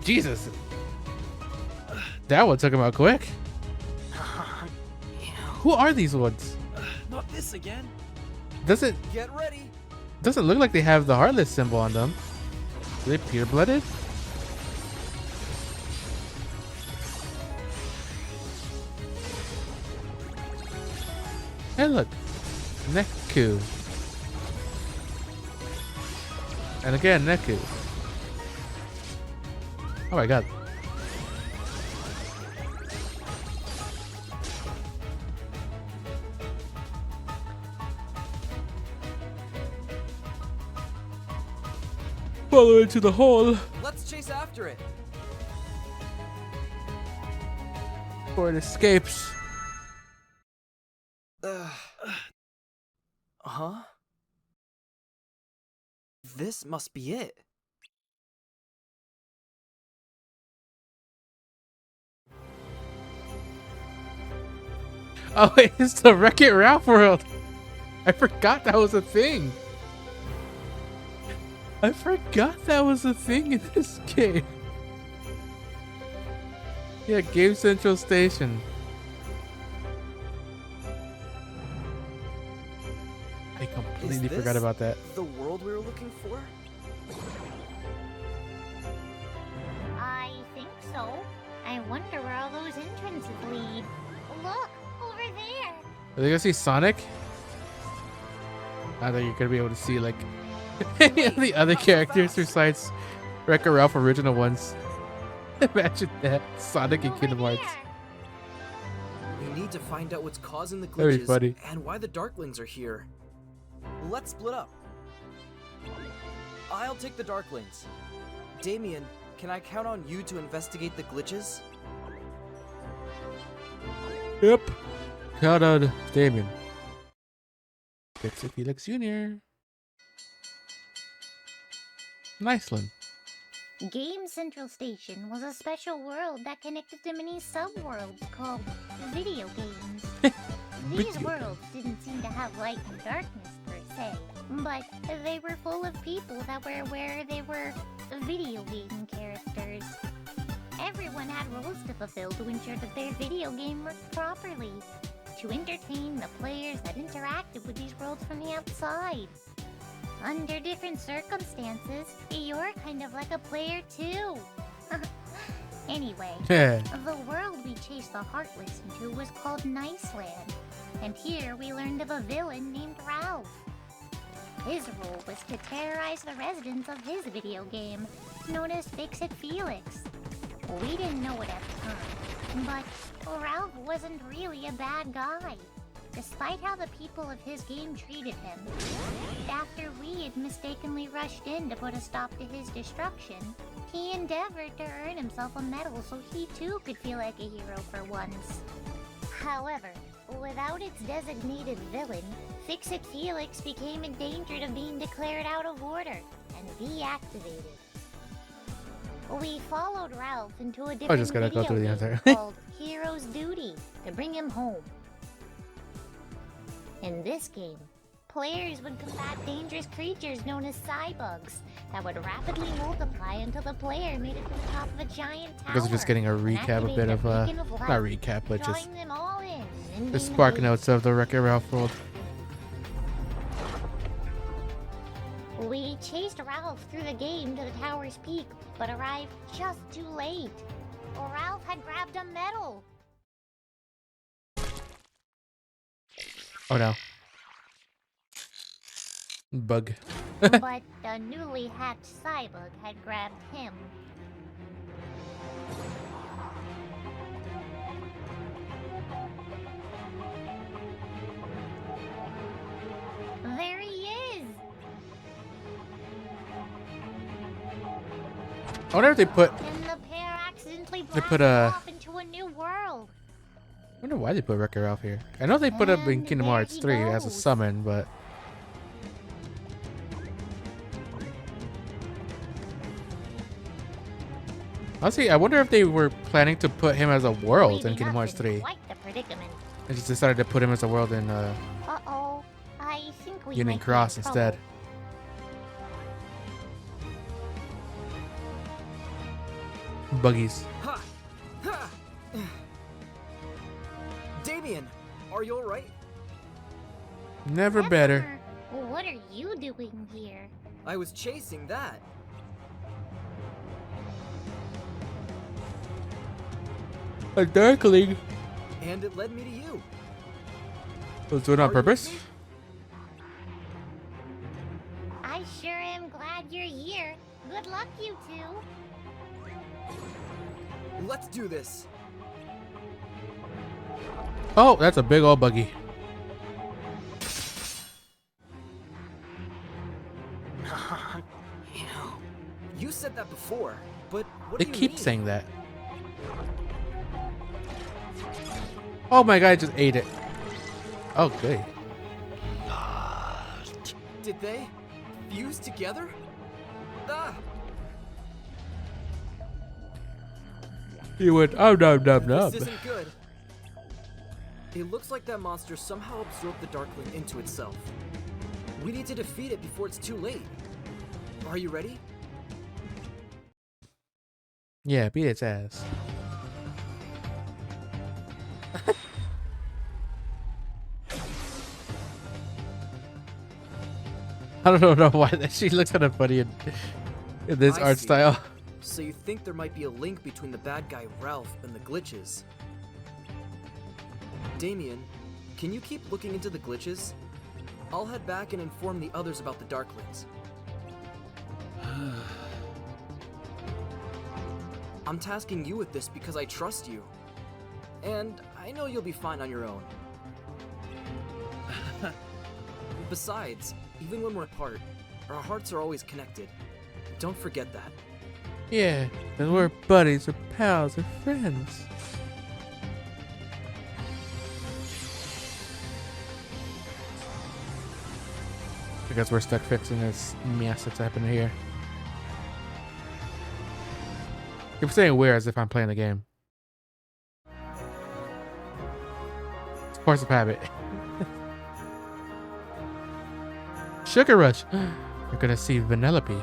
Jesus. That one took him out quick. Who are these ones? Not this again. Doesn't Get ready. doesn't look like they have the Heartless symbol on them. Are they pure-blooded? Hey, look, Neku. And again, Neku. Oh my god. Follow into the hole Let's chase after it. before it escapes. Huh? This must be it. Oh, wait, it's the Wreck-It Ralph world. I forgot that was a thing. I forgot that was a thing in this game. Yeah, Game Central Station. I completely Is forgot this about that. The world we were looking for? I think so. I wonder where all those entrances lead. Look, over there. Are they gonna see Sonic? I thought you're gonna be able to see like any of the other characters besides Wreck-It Ralph original ones. Imagine that. Sonic and Kingdom Hearts. We need to find out what's causing the That'd be glitches funny. and why the Darklings are here. Let's split up. I'll take the Darklings. Damien, can I count on you to investigate the glitches? Yep. Shout out to Damien. Dixie Felix Jr. Niceland. Game Central Station was a special world that connected to many subworlds called video games. These worlds didn't seem to have light and darkness per se, but they were full of people that were aware they were video game characters. Everyone had roles to fulfill to ensure that their video game worked properly, to entertain the players that interacted with these worlds from the outside. Under different circumstances, you're kind of like a player too. Anyway, the world we chased the Heartless into was called Niceland, and here we learned of a villain named Ralph. His role was to terrorize the residents of his video game, known as Fix-It Felix. We didn't know it at the time, but Ralph wasn't really a bad guy, despite how the people of his game treated him. After we had mistakenly rushed in to put a stop to his destruction, he endeavored to earn himself a medal so he too could feel like a hero for once. However, without its designated villain, Fix-It Felix became endangered of being declared out of order and deactivated. We followed Ralph into a different just gotta go through the video answer. game called Hero's Duty to bring him home. In this game, players would combat dangerous creatures known as cybugs that would rapidly multiply until the player made it to the top of a giant tower. I guess we're just getting a and recap, a bit activated of a beacon of not light, recap, but just drawing them all in and ending the the spark maze. notes of the Wreck-It Ralph world. We chased Ralph through the game to the tower's peak, but arrived just too late. Ralph had grabbed a medal. Oh no. Bug. But the newly hatched cybug had grabbed him. There he is! I wonder if they put. And the pair accidentally They put blasted a. off into a new world. I wonder why they put Wreck-It Ralph here. I know they put up in Kingdom there Hearts he 3 as a goes. summon, but honestly, I wonder if they were planning to put him as a world in Leaving Kingdom us Hearts in 3. quite the predicament. They just decided to put him as a world in Uh-oh. I think we Union might be in Cross trouble. instead. Buggies. Ha! Ha! Damien, are you alright? Never better. What are you doing here? I was chasing that. A Darkling. And it led me to you. Was doing it on purpose? I sure am glad you're here. Good luck, you two. Let's do this. Oh, that's a big old buggy. You said that before, but what They do you keep mean? saying that. Oh my god, I just ate it. Oh, good. Did they fuse together? Ah! You went, oh, no. This isn't good. It looks like that monster somehow absorbed the Darkling into itself. We need to defeat it before it's too late. Are you ready? Yeah, beat its ass. I don't know why that she looks kind of funny in this I art see. style. So you think there might be a link between the bad guy Ralph and the glitches? Damien, can you keep looking into the glitches? I'll head back and inform the others about the Darklings. I'm tasking you with this because I trust you. And I know you'll be fine on your own. Besides, even when we're apart, our hearts are always connected. Don't forget that. Yeah, and we're buddies or pals or friends. guess we're stuck fixing this mess that's happening here. Keep saying we're as if I'm playing the game. It's force of habit. Sugar Rush. You're gonna see Vanellope.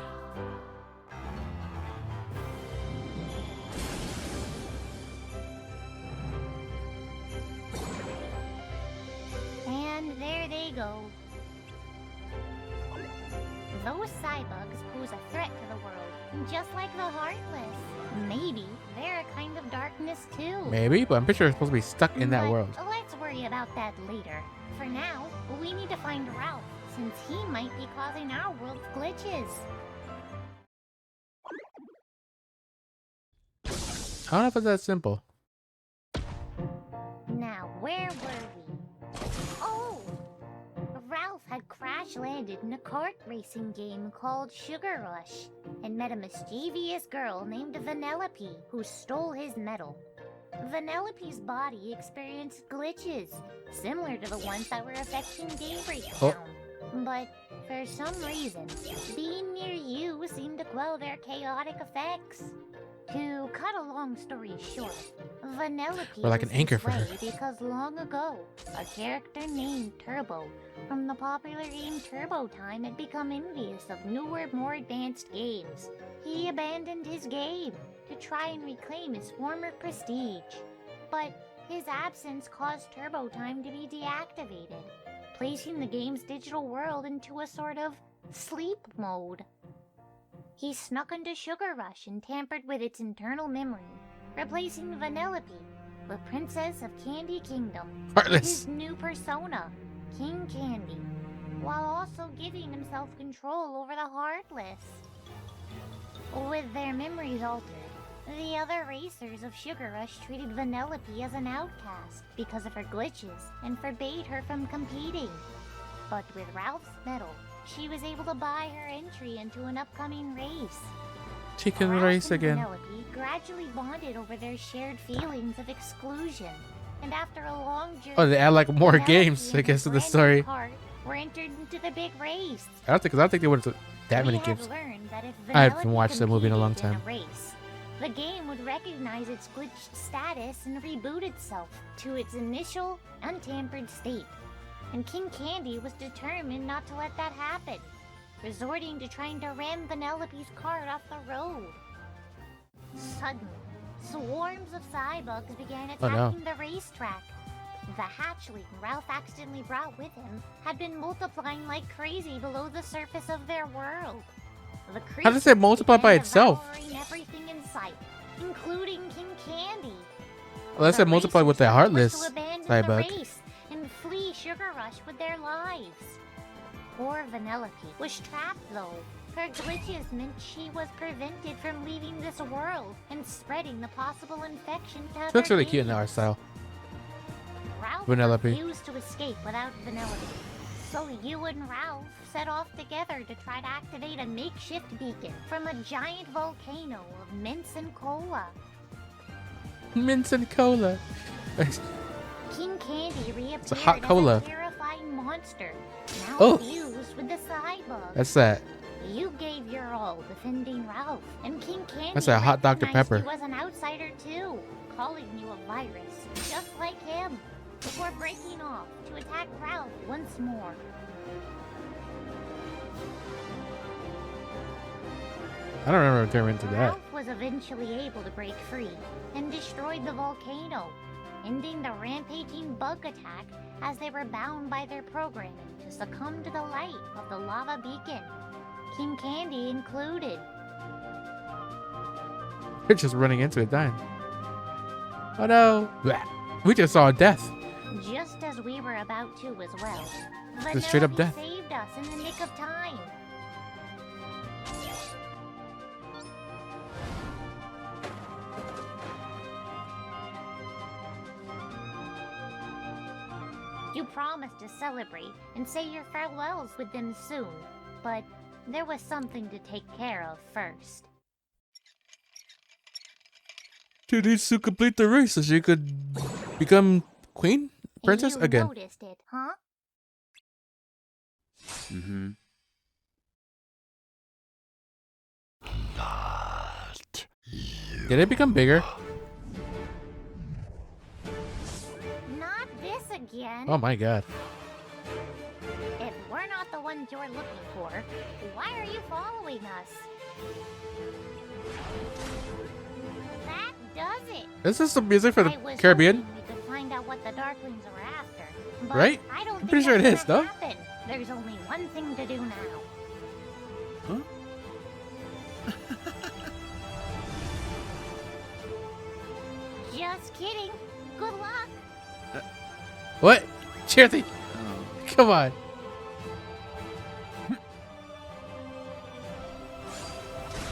And there they go. Those cybugs pose a threat to the world, just like the Heartless. Maybe they're a kind of darkness too. Maybe, but I'm pretty sure we're supposed to be stuck in that But world. let's worry about that later. For now, we need to find Ralph, since he might be causing our world's glitches. I don't know if it's that simple. Now, where were we? Oh! Ralph had crash landed in a kart racing game called Sugar Rush and met a mischievous girl named Vanellope who stole his medal. Vanellope's body experienced glitches, similar to the ones that were affecting Daybreak Town. But for some reason, being near you seemed to quell their chaotic effects. To cut a long story short, Vanellope We're like an was anchor this for her. way because long ago, a character named Turbo from the popular game Turbo Time had become envious of newer, more advanced games. He abandoned his game to try and reclaim his former prestige. But his absence caused Turbo Time to be deactivated, placing the game's digital world into a sort of sleep mode. He snuck into Sugar Rush and tampered with its internal memory, replacing Vanellope, the Princess of Candy Kingdom, with Heartless. his new persona, King Candy, while also giving himself control over the Heartless. With their memories altered, the other racers of Sugar Rush treated Vanellope as an outcast because of her glitches and forbade her from competing. But with Ralph's medal, she was able to buy her entry into an upcoming race. Chicken Ralph race and again. Vanellope gradually bonded over their shared feelings of exclusion, and after a long journey, Oh, they add like more Vanellope games, I and her guess, to the brand new story. cart were entered into the big race. I don't think they would have that many We games. had learned that if I haven't Vanellope watched the movie in a long competed time. in a race, the game would recognize its glitched status and reboot itself to its initial, untampered state. And King Candy was determined not to let that happen, resorting to trying to ram Vanellope's cart off the road. Suddenly, swarms of cybugs began Oh, no. attacking the racetrack. The hatchling Ralph accidentally brought with him had been multiplying like crazy below the surface of their world. The How does it multiply by began itself? devouring everything in sight, including King Candy. Unless The it multiplied with the racers were Heartless forced to abandon Cybug. the race and flee Sugar Rush with their lives. Poor Vanellope was trapped though. Her glitches meant she was prevented from leaving this world and spreading the possible infection to She other looks really cute in the art games. style. Ralph Vanellope. refused to escape without Vanellope. So you and Ralph set off together to try to activate a makeshift beacon from a giant volcano of mints and cola. Mints and cola. King Candy reappeared It's a hot as cola. a terrifying monster, now Oh. fused with the Cybug. That's that. You gave your all defending Ralph, and King Candy That's a hot Dr. recognized Pepper. he was an outsider too, calling you a virus, just like him, before breaking off to attack Ralph once more. I don't remember turning into that. Ralph was eventually able to break free and destroyed the volcano, ending the rampaging bug attack as they were bound by their programming to succumb to the light of the lava beacon, King Candy included. We're just running into it, dying. Oh no! Blah. We just saw death. Just as we were about to as well, Just straight up Vanellope death. saved us in the nick of time. You promised to celebrate and say your farewells with them soon, but there was something to take care of first. She needs to complete the race so she could become queen? Princess You again. noticed it, huh? Mm-hmm. Did it become bigger? Not this again. Oh my god. If we're not the ones you're looking for, why are you following us? That does it. This is some music for the I was Caribbean, hoping we could find out what the Darklings are after, but right? I don't I'm think pretty sure it that's is, gonna no? happen. There's only one thing to do now. Huh? Just kidding. Good luck. What? Charity. Come on.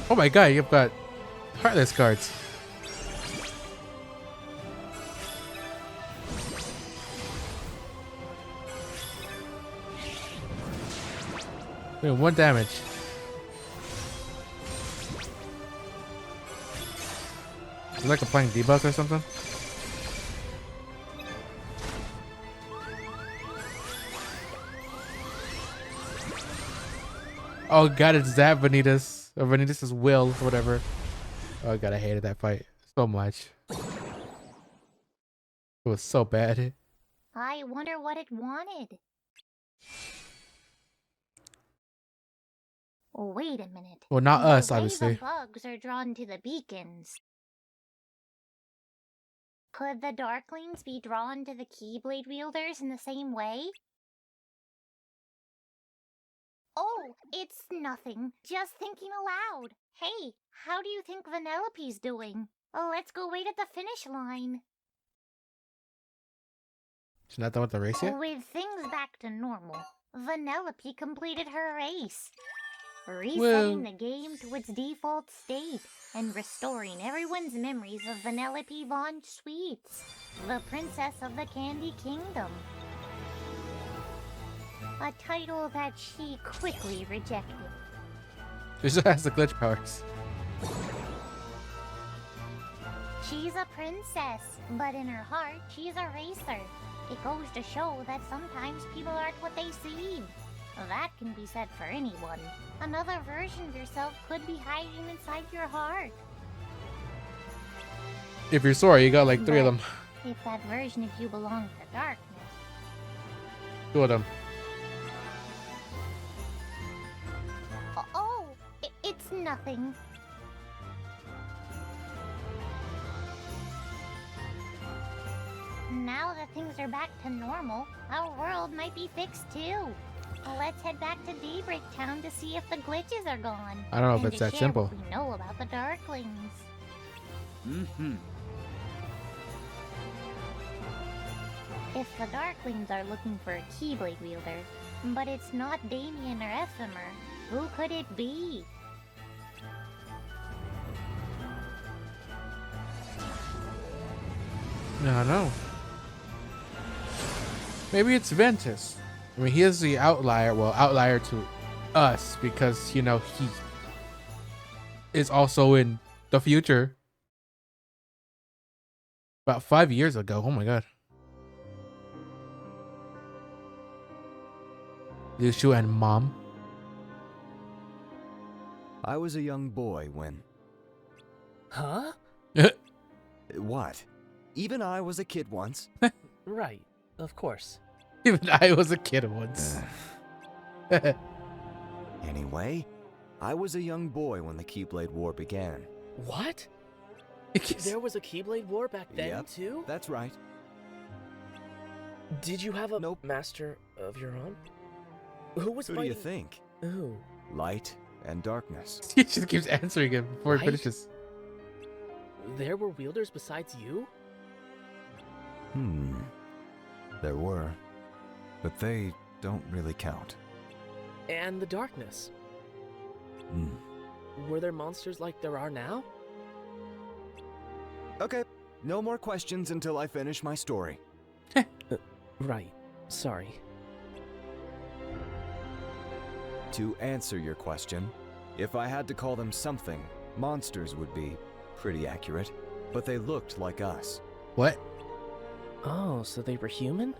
Oh my god, you've got Heartless cards. Doing 1 damage. Is it like applying debuff or something? Oh god, it's that Vanitas. Or Vanitas' will, or whatever. Oh god, I hated that fight so much. It was so bad. I wonder what it wanted. Wait a minute. Well, not The us, way obviously. The bugs are drawn to the beacons. Could the Darklings be drawn to the Keyblade wielders in the same way? Oh, it's nothing. Just thinking aloud. Hey, how do you think Vanellope's doing? Oh, let's go wait at the finish line. She's not done with the race yet? With things back to normal, Vanellope completed her race, resetting Well- the game to its default state and restoring everyone's memories of Vanellope Von Sweets, the princess of the Candy Kingdom. A title that she quickly rejected. She still has the glitch powers. She's a princess, but in her heart, she's a racer. It goes to show that sometimes people aren't what they seem. That can be said for anyone. Another version of yourself could be hiding inside your heart. If you're sorry, you got like 3 of them. If that version of you belongs to darkness, 2 of them. oh, it's nothing. Now that things are back to normal, our world might be fixed too. Let's head back to Daybreak Town to see if the glitches are gone. I don't know if and it's to that share simple. What we know about the Darklings. Mm-hmm. If the Darklings are looking for a Keyblade wielder, but it's not Damien or Ephemer, who could it be? No, no. Maybe it's Ventus. I mean, he is the outlier. Well, outlier to us because, you know, he is also in the future. About 5 years ago. Oh my god. Yushu and Mom. I was a young boy when... Huh? What? Even I was a kid once. Right, of course. Even I was a kid once. Anyway, I was a young boy when the Keyblade War began. What? There was a Keyblade War back then, Yep, too? that's right. Did you have a master of your own? Who was Who do you think? Who? Light and darkness. He just keeps answering him before he Right? finishes. There were wielders besides you? There were. But they don't really count. And the darkness? Were there monsters like there are now? Okay, no more questions until I finish my story. Right. Sorry. To answer your question, if I had to call them something, monsters would be pretty accurate, but they looked like us. What? Oh, so they were human?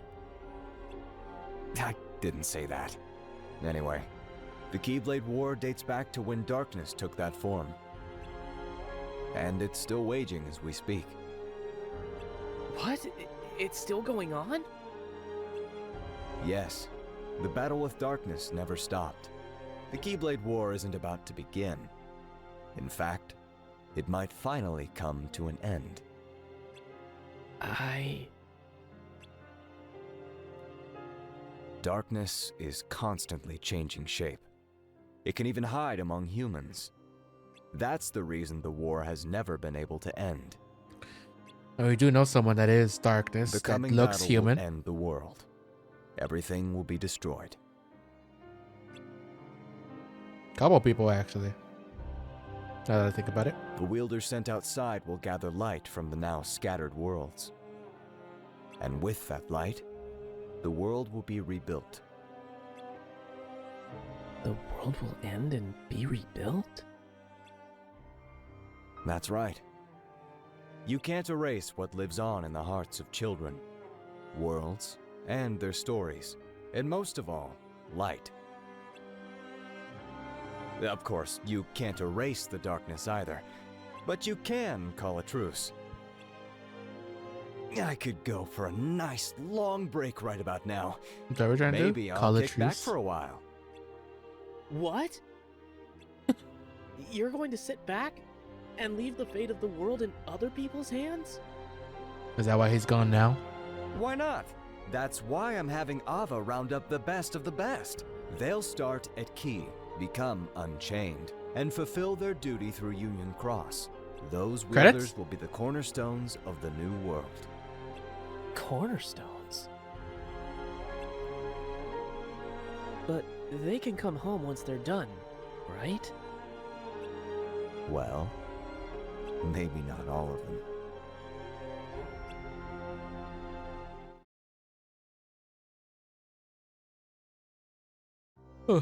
I didn't say that. Anyway, the Keyblade War dates back to when darkness took that form. and it's still waging as we speak. What? It's still going on? Yes, the battle with darkness never stopped. The Keyblade War isn't about to begin. In fact, it might finally come to an end. Darkness is constantly changing shape. It can even hide among humans. That's the reason the war has never been able to end. And we do know someone that is darkness, The that coming looks battle human. will end the world. Everything will be destroyed. Couple people, actually. Now that I think about it. The wielders sent outside will gather light from the now scattered worlds. And with that light, the world will be rebuilt. The world will end and be rebuilt? That's right. You can't erase what lives on in the hearts of children, worlds, and their stories, and most of all, light. Of course, you can't erase the darkness either, but you can call a truce. I could go for a nice long break right about now. Is that what we're trying to do? Maybe Call I'll a kick back truce? for a while. What? You're going to sit back and leave the fate of the world in other people's hands? Is that why he's gone now? Why not? That's why I'm having Ava round up the best of the best. They'll start at Key, become Unchained, and fulfill their duty through Union Cross. Those Credits? wielders will be the cornerstones of the new world. Cornerstones? But they can come home once they're done, right? Well, maybe not all of them. Huh.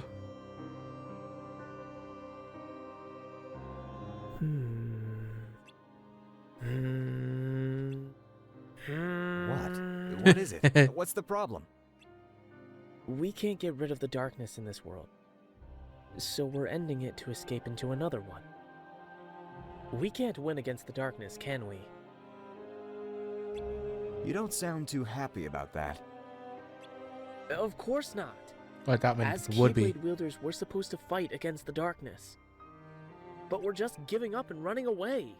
What? What is it? What's the problem? We can't get rid of the darkness in this world, so we're ending it to escape into another one. We can't win against the darkness, can we? You don't sound too happy about that. Of course not. Well, that meant As it would be. Keyblade wielders, we're supposed to fight against the darkness. But we're just giving up and running away.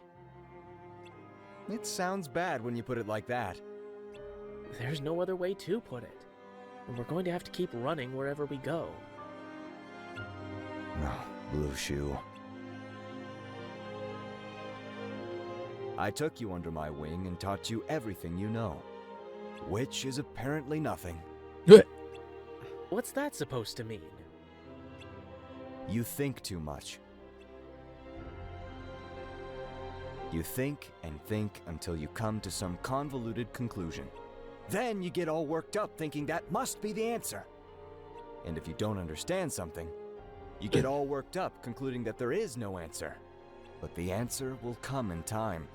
It sounds bad when you put it like that. There's no other way to put it. And we're going to have to keep running wherever we go. No, Blue Shoe. I took you under my wing and taught you everything you know. Which is apparently nothing. What's that supposed to mean? You think too much. You think and think until you come to some convoluted conclusion. Then you get all worked up thinking that must be the answer. And if you don't understand something, you get all worked up concluding that there is no answer. But the answer will come in time.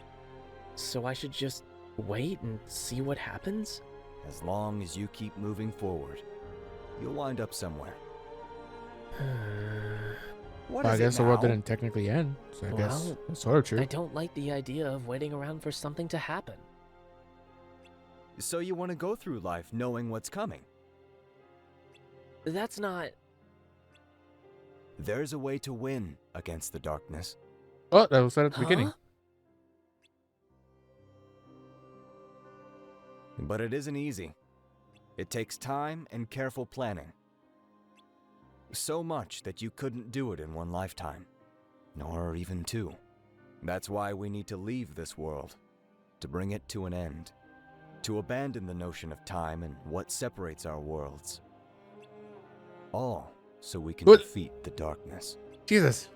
So I should just wait and see what happens? As long as you keep moving forward, you'll wind up somewhere. What Well, I is guess it the world now? didn't technically end, so I guess Well, it's sort of true. I don't like the idea of waiting around for something to happen. So you want to go through life knowing what's coming? That's not... There's a way to win against the darkness. Oh, that was said at the beginning. But it isn't easy. It takes time and careful planning. So much that you couldn't do it in one lifetime. Nor even two. That's why we need to leave this world. To bring it to an end. To abandon the notion of time and what separates our worlds. All so we can defeat the darkness. Jesus.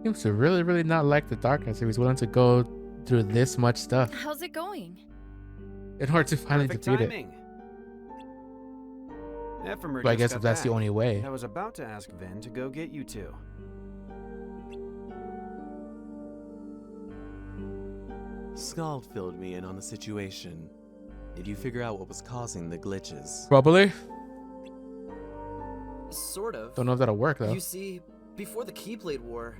Seems to really, really not like the darkness if he's willing to go through this much stuff How's it going? in order to finally Perfect defeat timing. Ephemer But I just guess got if that's the back. only way. I was about to ask Vin to go get you two. Scald filled me in on the situation. Did you figure out what was causing the glitches? Probably. Sort of. Don't know if that'll work though. You see, before the Keyblade War,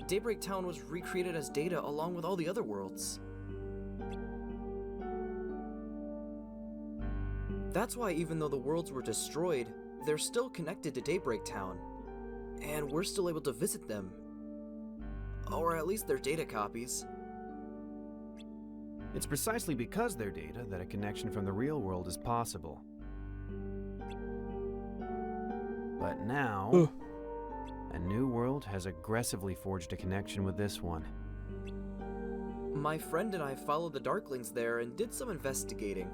Daybreak Town was recreated as Data along with all the other worlds. That's why even though the worlds were destroyed, they're still connected to Daybreak Town. And we're still able to visit them. Or at least their data copies. It's precisely because they're data that a connection from the real world is possible. But now, a new world has aggressively forged a connection with this one. My friend and I followed the Darklings there and did some investigating.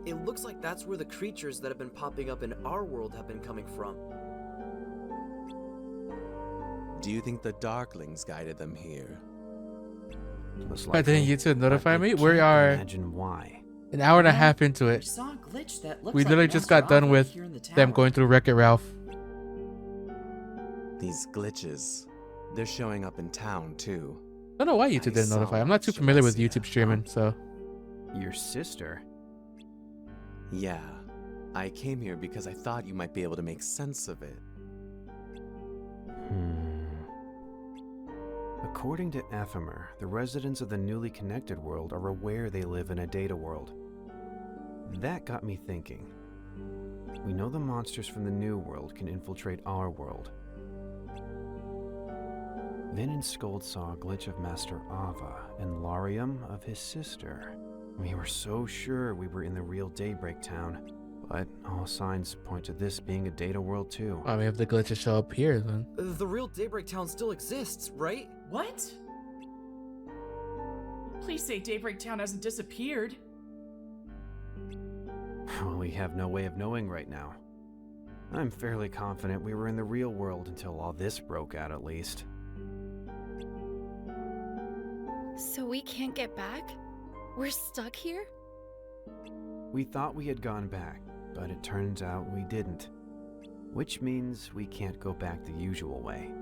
It looks like that's where the creatures that have been popping up in our world have been coming from. Do you think the Darklings guided them here? Why didn't YouTube notify me? We are imagine why. an hour and a half into I it. saw a glitch that looks We like literally just Master got done Alpha with here in the them tower. going through Wreck-It Ralph. These glitches, they're showing up in town too. I don't know why YouTube didn't notify. I'm not too familiar with YouTube streaming, so. Your sister? Yeah. I came here because I thought you might be able to make sense of it. According to Ephemer, the residents of the newly connected world are aware they live in a data world. That got me thinking. We know the monsters from the new world can infiltrate our world. Vin and Scold saw a glitch of Master Ava and Larium of his sister. We were so sure we were in the real Daybreak Town, but all signs point to this being a data world too. I mean, if the glitches show up here, then. The real Daybreak Town still exists, right? What? Please say Daybreak Town hasn't disappeared. Well, we have no way of knowing right now. I'm fairly confident we were in the real world until all this broke out, at least. So we can't get back? We're stuck here? We thought we had gone back, but it turns out we didn't. Which means we can't go back the usual way.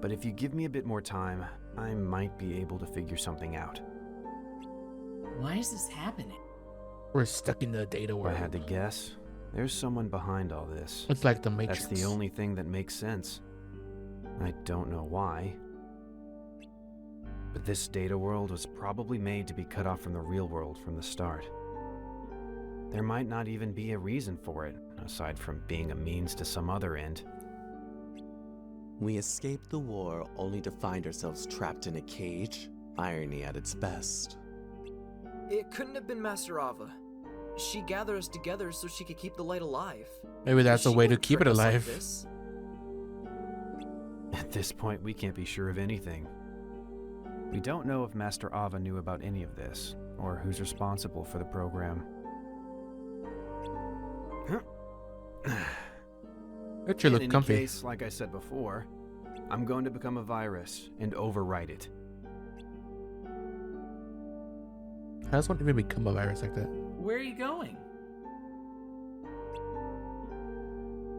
But if you give me a bit more time, I might be able to figure something out. Why is this happening? We're stuck in the data If I world. had to guess, there's someone behind all this. It's like the Matrix. That's the only thing that makes sense. I don't know why. But this data world was probably made to be cut off from the real world from the start. There might not even be a reason for it, aside from being a means to some other end. We escaped the war only to find ourselves trapped in a cage. Irony at its best. It couldn't have been Master Ava. She gathered us together so she could keep the light alive. Maybe that's a She way to wouldn't keep it trick us like alive. this. At this point, we can't be sure of anything. We don't know if Master Ava knew about any of this, or who's responsible for the program. That you look In any comfy. case, like I said before, I'm going to become a virus and overwrite it. How does one even become a virus like that? Where are you going?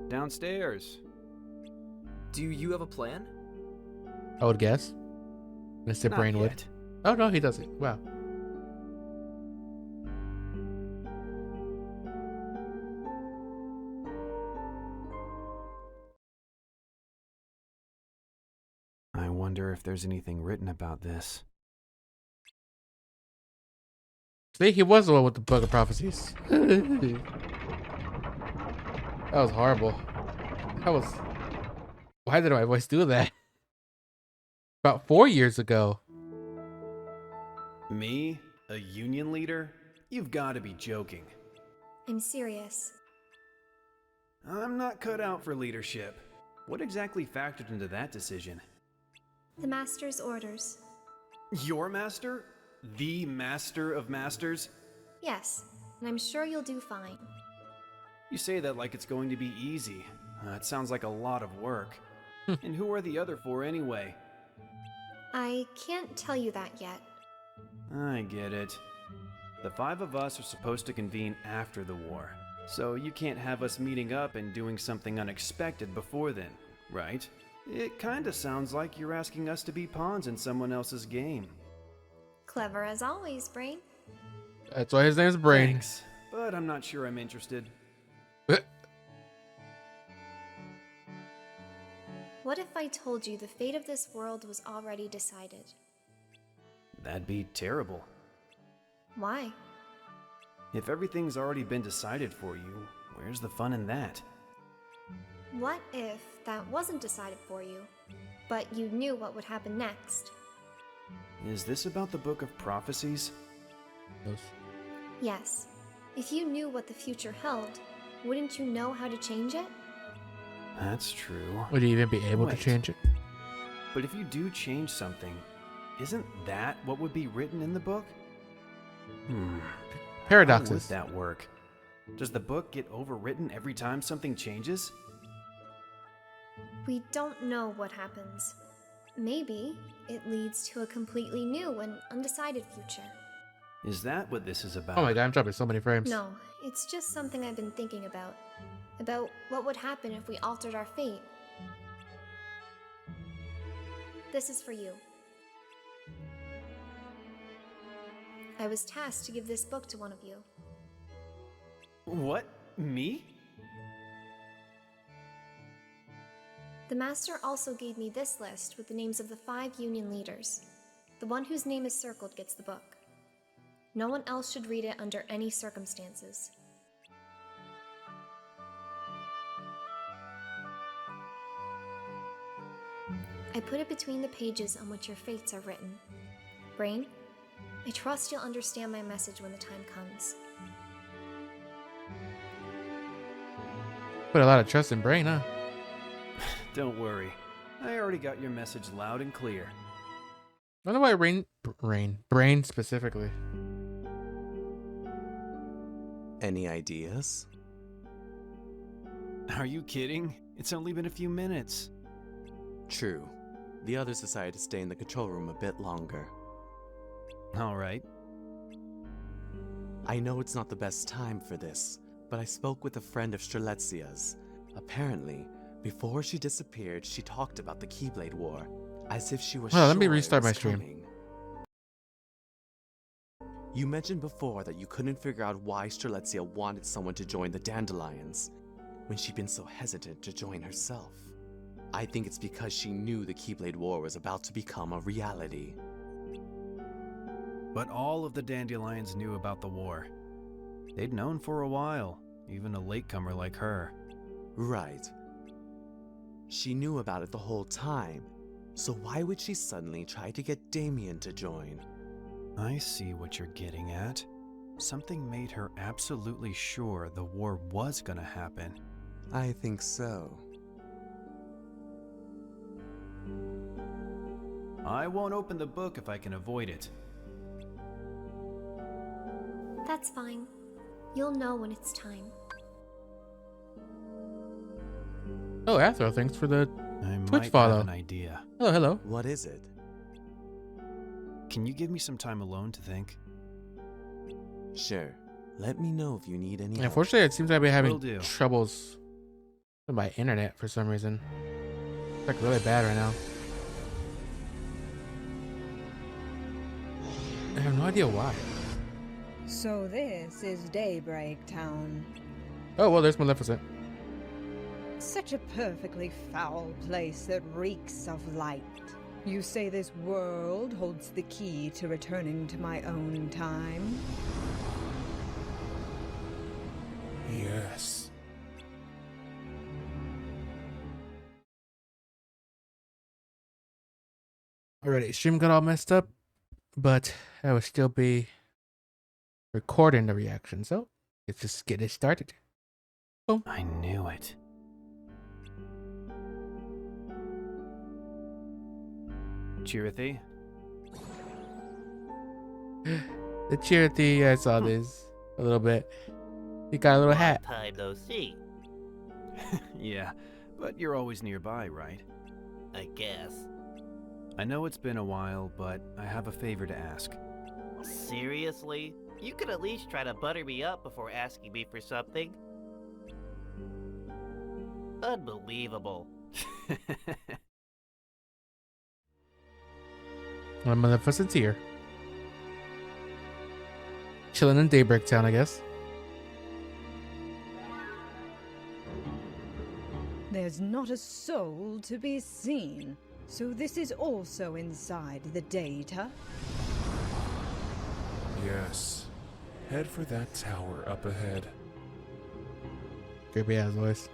Downstairs. Do you have a plan? I would guess. Mr. Not Brainwood. yet. Oh no, he doesn't. Wow. I wonder if there's anything written about this. See, he was the one with the Book of Prophecies. That was horrible. That was. Why did my voice do that? About 4 years ago. Me? A union leader? You've got to be joking. I'm serious. I'm not cut out for leadership. What exactly factored into that decision? The Master's orders. Your master? The master of masters? Yes, and I'm sure you'll do fine. You say that like it's going to be easy. It sounds like a lot of work. And who are the other four anyway? I can't tell you that yet. I get it. The 5 of us are supposed to convene after the war. So you can't have us meeting up and doing something unexpected before then, right? It kinda sounds like you're asking us to be pawns in someone else's game. Clever as always, Brain. That's why his name's Brain. Thanks. but I'm not sure I'm interested. What if I told you the fate of this world was already decided? That'd be terrible. Why? If everything's already been decided for you, where's the fun in that? What if that wasn't decided for you, but you knew what would happen next? Is this about the Book of Prophecies? Yes. If you knew what the future held, wouldn't you know how to change it? That's true. Would you even be able to Wait. change it? But if you do change something, isn't that what would be written in the book? Paradoxes. How would that work? Does the book get overwritten every time something changes? We don't know what happens. Maybe it leads to a completely new and undecided future. Is that what this is about? Oh my god, I'm dropping so many frames. No, it's just something I've been thinking about. About what would happen if we altered our fate. This is for you. I was tasked to give this book to one of you. What? Me? The master also gave me this list with the names of the 5 union leaders. The one whose name is circled gets the book. No one else should read it under any circumstances. I put it between the pages on which your fates are written. Brain, I trust you'll understand my message when the time comes. Put a lot of trust in Brain, huh? Don't worry. I already got your message loud and clear. I wonder why Brain specifically. Any ideas? Are you kidding? It's only been a few minutes. True. The others decided to stay in the control room a bit longer. All right. I know it's not the best time for this, but I spoke with a friend of Strelitzia's. Apparently, before she disappeared, she talked about the Keyblade War, as if she was Hold on, let me sure it restart my was stream. coming. You mentioned before that you couldn't figure out why Strelitzia wanted someone to join the Dandelions, when she'd been so hesitant to join herself. I think it's because she knew the Keyblade War was about to become a reality. But all of the Dandelions knew about the war. They'd known for a while, even a latecomer like her. Right. She knew about it the whole time, so why would she suddenly try to get Damien to join? I see what you're getting at. Something made her absolutely sure the war was gonna happen. I think so. I won't open the book if I can avoid it. That's fine. You'll know when it's time. Oh, Athro, thanks for the I Twitch might follow. have an idea. Hello, hello. What is it? Can you give me some time alone to think? Sure. Let me know if you need any help. Unfortunately, it seems like we're having Will do. troubles with my internet for some reason. It's like really bad right now. I have no idea why. So this is Daybreak Town. Oh, well, there's Maleficent. Such a perfectly foul place that reeks of light. You say this world holds the key to returning to my own time? Yes. Alrighty, stream got all messed up, but I will still be recording the reaction, so let's just get it started. Boom. I knew it. Chirithy? The Charity, I saw this a little bit. He got a little hat. Time no see, Yeah, but you're always nearby, right? I guess. I know it's been a while, but I have a favor to ask. Seriously? You could at least try to butter me up before asking me for something. Unbelievable. Well, Maleficent's here. Chilling in Daybreak Town, I guess. There's not a soul to be seen. So this is also inside the data? Yes. Head for that tower up ahead. Creepy ass voice.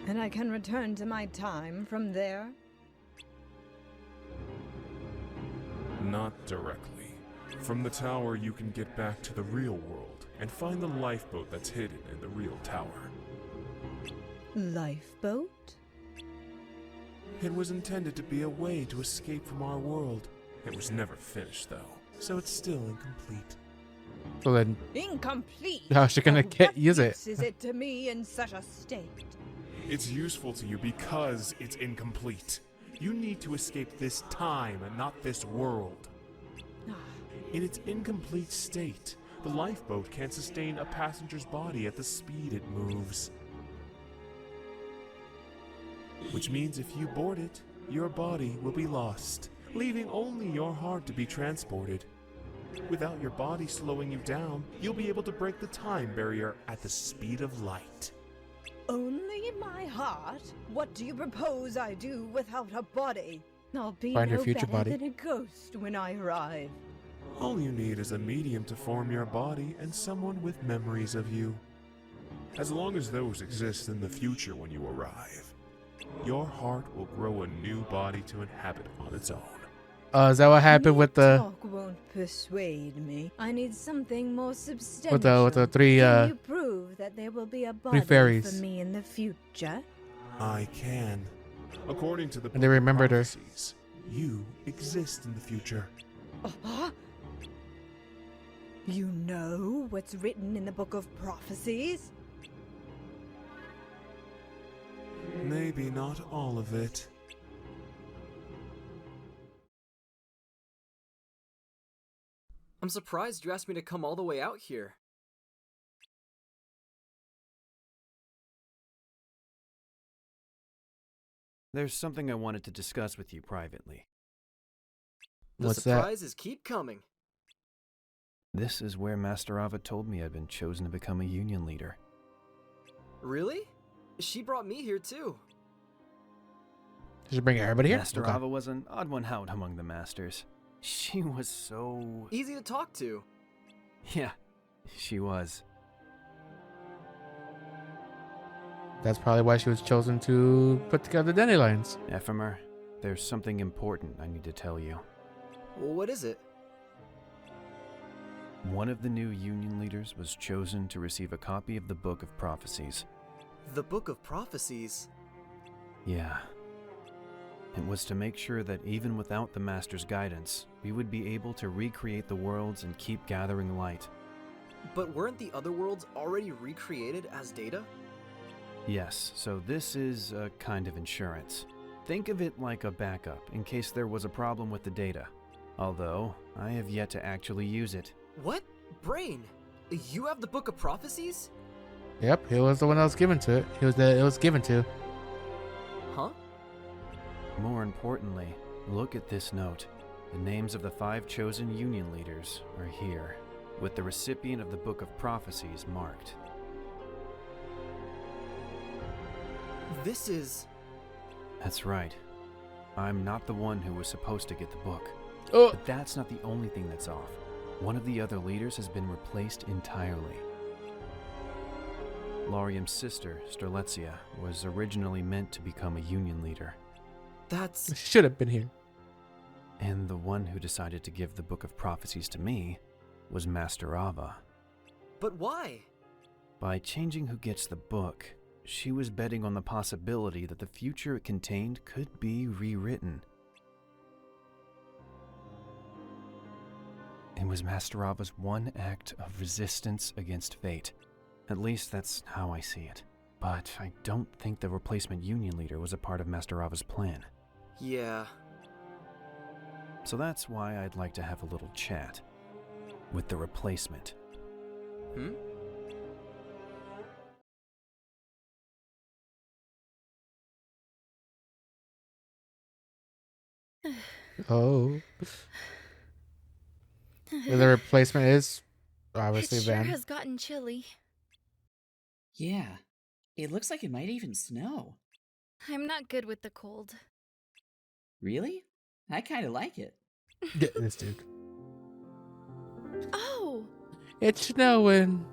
And I can return to my time from there? Not directly. From the tower, you can get back to the real world and find the lifeboat that's hidden in the real tower. Lifeboat? It was intended to be a way to escape from our world. It was never finished, though, so it's still incomplete. So then, Incomplete? how's she gonna use it? What use is it to me in such a state? It's useful to you because it's incomplete. You need to escape this time and not this world. In its incomplete state, the lifeboat can't sustain a passenger's body at the speed it moves. Which means if you board it, your body will be lost, leaving only your heart to be transported. Without your body slowing you down, you'll be able to break the time barrier at the speed of light. Only my heart? What do you propose I do without a body? I'll be Find her no future better body. than a ghost when I arrive. All you need is a medium to form your body and someone with memories of you. As long as those exist in the future when you arrive, your heart will grow a new body to inhabit on its own. Is that what happened with the Talk won't persuade me. I need something more substantial. with the three Can you prove that there will be a body fairies? for me in the future? I can. According to the And they remembered her. prophecies, you exist in the future. You know what's written in the Book of Prophecies? Maybe not all of it. I'm surprised you asked me to come all the way out here. There's something I wanted to discuss with you privately. The What's that? surprises keep coming. This is where Master Ava told me I'd been chosen to become a union leader. Really? She brought me here too. Did you bring everybody here? Master Okay. Ava was an odd one out among the masters. She was so... Easy to talk to. Yeah, she was. That's probably why she was chosen to put together the dandelions. Ephemer, there's something important I need to tell you. Well, what is it? One of the new union leaders was chosen to receive a copy of the Book of Prophecies. The Book of Prophecies? Yeah. It was to make sure that even without the Master's guidance, we would be able to recreate the worlds and keep gathering light. But weren't the other worlds already recreated as data? Yes, so this is a kind of insurance. Think of it like a backup in case there was a problem with the data. Although, I have yet to actually use it. What? Brain? You have the Book of Prophecies? Yep, he was the one that was given to it. It was given to. Huh? More importantly, look at this note. The names of the 5 chosen union leaders are here, with the recipient of the Book of Prophecies marked. This is... That's right. I'm not the one who was supposed to get the book. Oh. But that's not the only thing that's off. One of the other leaders has been replaced entirely. Laurium's sister, Strelitzia, was originally meant to become a union leader. That's... She should have been here. And the one who decided to give the Book of Prophecies to me was Master Ava. But why? By changing who gets the book, she was betting on the possibility that the future it contained could be rewritten. It was Master Ava's one act of resistance against fate. At least that's how I see it. But I don't think the replacement union leader was a part of Master Ava's plan. Yeah. So that's why I'd like to have a little chat with the replacement. Hmm? The replacement is obviously It sure Van. has gotten chilly. Yeah, it looks like it might even snow. I'm not good with the cold. Really? I kind of like it. Yeah, this dude. Oh! It's snowing.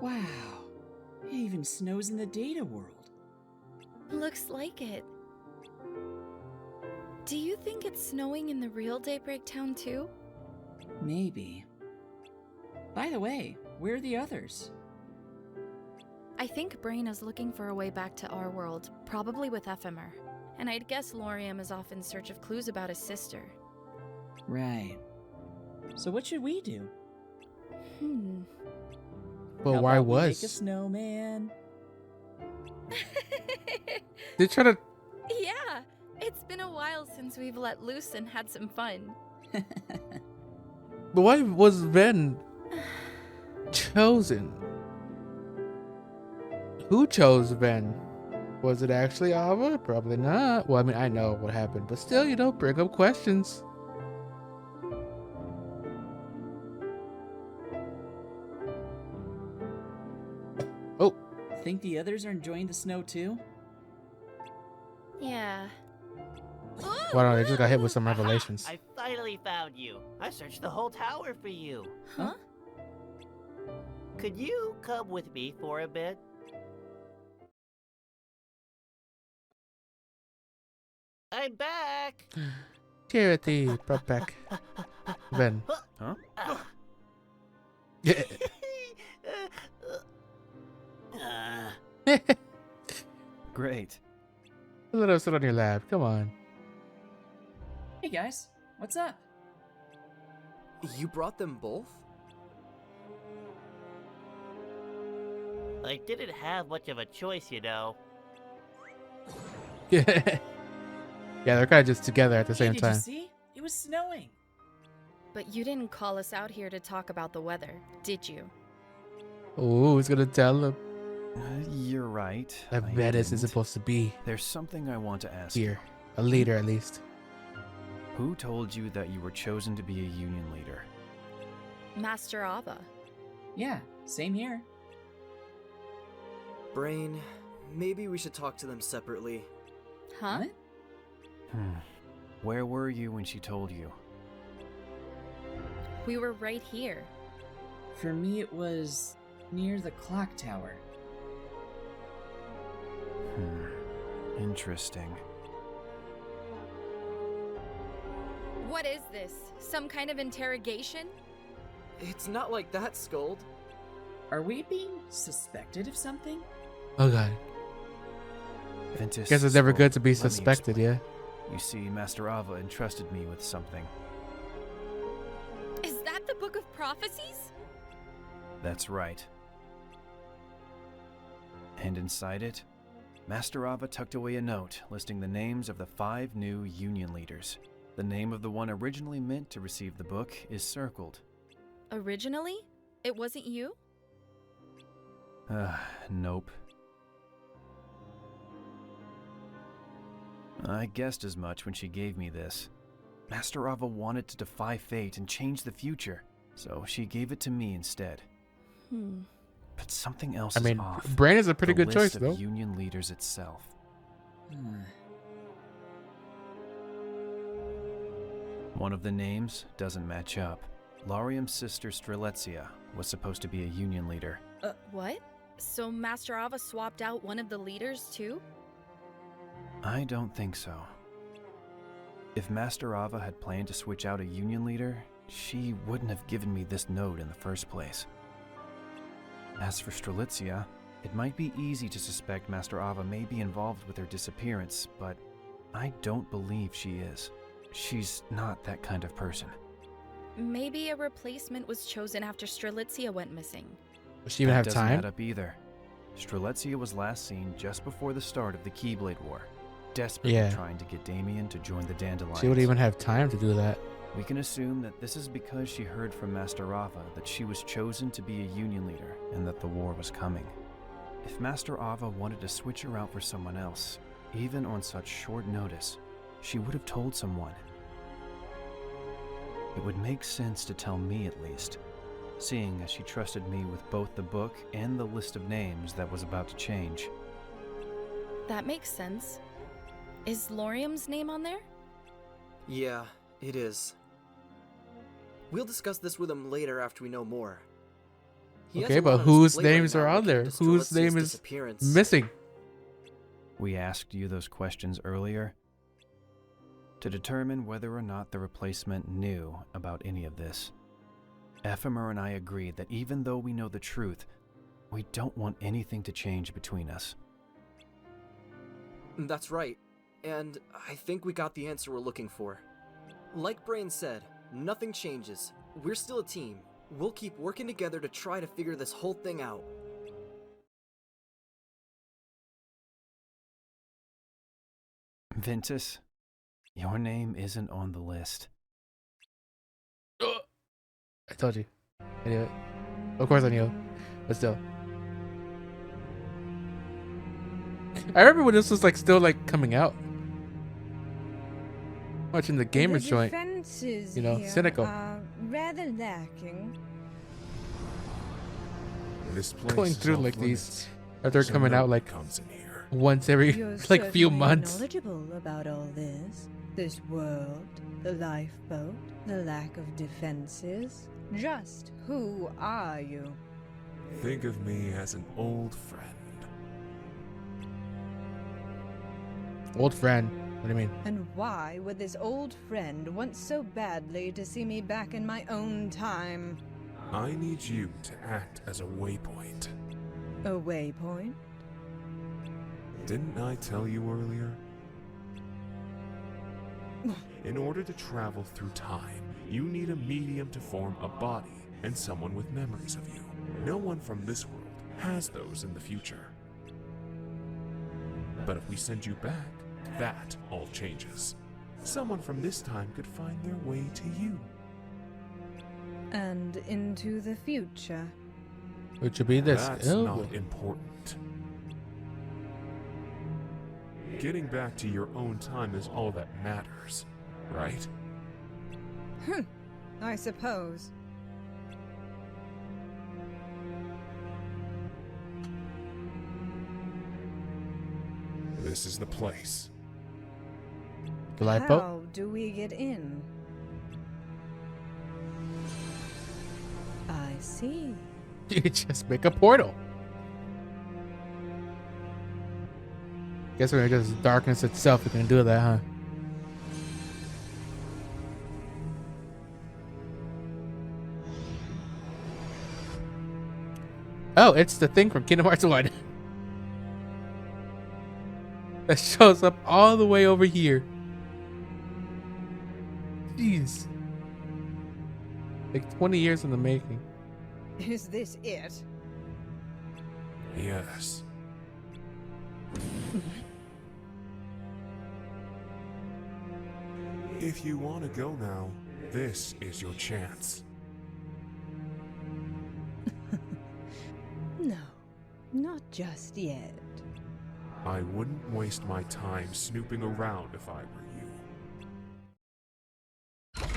Wow. It even snows in the data world. Looks like it. Do you think it's snowing in the real Daybreak Town too? Maybe. By the way, where are the others? I think Brain is looking for a way back to our world, probably with Ephemer. And I'd guess Lorium is off in search of clues about his sister. Right. So what should we do? Well, How why about we was? make a snowman? They try to. Yeah, it's been a while since we've let loose and had some fun. But why was Ben chosen? Who chose Ben? Was it actually Ava? Probably not. Well, I mean, I know what happened, but still, you know, bring up questions. Oh. Think the others are enjoying the snow too? Yeah. Why don't they just got hit with some revelations? I finally found you. I searched the whole tower for you. Huh? Could you come with me for a bit? I'm back. Charity, brought back. Ben. Huh? Yeah. Great. Let us sit on your lap. Come on. Hey guys, what's up? You brought them both? I didn't have much of a choice, you know. Yeah, they're kind of just together at the Hey, same did time. you see? It was snowing. But you didn't call us out here to talk about the weather, did you? Oh, who's gonna tell them? You're right. I bet this is didn't. supposed to be There's something I want to ask here. A leader, at least. you. Who told you that you were chosen to be a union leader? Master Ava. Yeah, same here. Brain, maybe we should talk to them separately. Huh? Where were you when she told you? We were right here. For me, it was near the clock tower. Interesting. What is this? Some kind of interrogation? It's not like that, Scold. Are we being suspected of something? Oh god. Ventus, Guess it's never good to be let me suspected, yeah. You see, Master Ava entrusted me with something. Is that the Book of Prophecies? That's right. And inside it, Master Ava tucked away a note listing the names of the 5 new union leaders. The name of the one originally meant to receive the book is circled. Originally? It wasn't you? Nope. I guessed as much when she gave me this. Master Ava wanted to defy fate and change the future, so she gave it to me instead. But something else I mean, is off. Brain is a pretty The good list choice, of though. union leaders itself. One of the names doesn't match up. Larium's sister Strelitzia was supposed to be a union leader. What? So Master Ava swapped out one of the leaders too? I don't think so. If Master Ava had planned to switch out a union leader, she wouldn't have given me this note in the first place. As for Strelitzia, it might be easy to suspect Master Ava may be involved with her disappearance, but I don't believe she is. She's not that kind of person. Maybe a replacement was chosen after Strelitzia went missing. Does she even That have doesn't time? add up either. Strelitzia was last seen just before the start of the Keyblade War, desperately Yeah. trying to get Damien to join the Dandelions. She would even have time to do that. We can assume that this is because she heard from Master Ava that she was chosen to be a union leader and that the war was coming. If Master Ava wanted to switch her out for someone else, even on such short notice, she would have told someone. It would make sense to tell me at least, seeing as she trusted me with both the book and the list of names that was about to change. That makes sense. Is Laurium's name on there? Yeah, it is. We'll discuss this with him later after we know more. He has Okay, a lot but on his whose plate right names now are on looking there? into Whose Strelitzia's name is disappearance. missing? We asked you those questions earlier to determine whether or not the replacement knew about any of this. Ephemer and I agreed that even though we know the truth, we don't want anything to change between us. That's right. And I think we got the answer we're looking for. Like Brain said, nothing changes. We're still a team. We'll keep working together to try to figure this whole thing out. Ventus, your name isn't on the list. I told you. I knew it. Of course I knew. But still. I remember when this was like still like coming out. Watching the gamers joint. Defenses You know, here cynical. are rather lacking. This place Going is through off like limits, these. Or they're so coming no out one like comes in here. once every You're like few certainly months. knowledgeable about all this. This world, the lifeboat, the lack of defenses. Just who are you? Think of me as an old friend. Old friend. What do you mean? And why would this old friend want so badly to see me back in my own time? I need you to act as a waypoint. A waypoint? Didn't I tell you earlier? In order to travel through time, you need a medium to form a body and someone with memories of you. No one from this world has those in the future. But if we send you back, that all changes. Someone from this time could find their way to you. And into the future. Which would be this. That's Oh. not important. Getting back to your own time is all that matters, right? I suppose. This is the place. The lifeboat? How do we get in? I see. You could just make a portal. Guess we're gonna just darkness itself. We can do that, huh? Oh, it's the thing from Kingdom Hearts 1. That shows up all the way over here. Jeez. Like 20 years in the making. Is this it? Yes. If you want to go now, this is your chance. No, not just yet. I wouldn't waste my time snooping around if I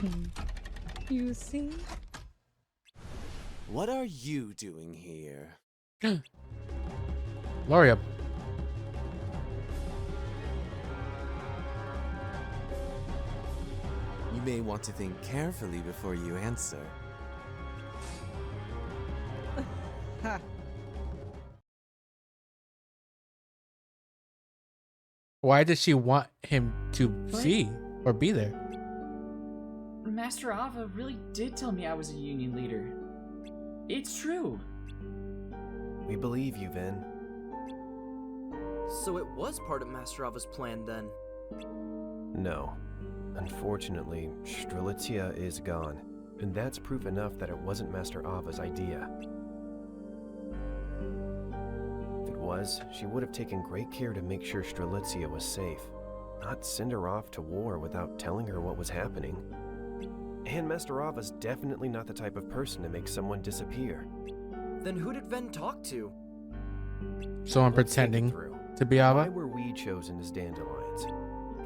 were you. You see? What are you doing here? Laurium. You may want to think carefully before you answer. Ha. Why does she want him to see or be there? Master Ava really did tell me I was a union leader. It's true. We believe you, Vin. So it was part of Master Ava's plan then? No. Unfortunately, Strelitzia is gone, and that's proof enough that it wasn't Master Ava's idea. If it was, she would have taken great care to make sure Strelitzia was safe, not send her off to war without telling her what was happening. And Master Ava's definitely not the type of person to make someone disappear. Then who did Ven talk to? Someone Let's think it pretending through. to be Why Ava? were we chosen as dandelions?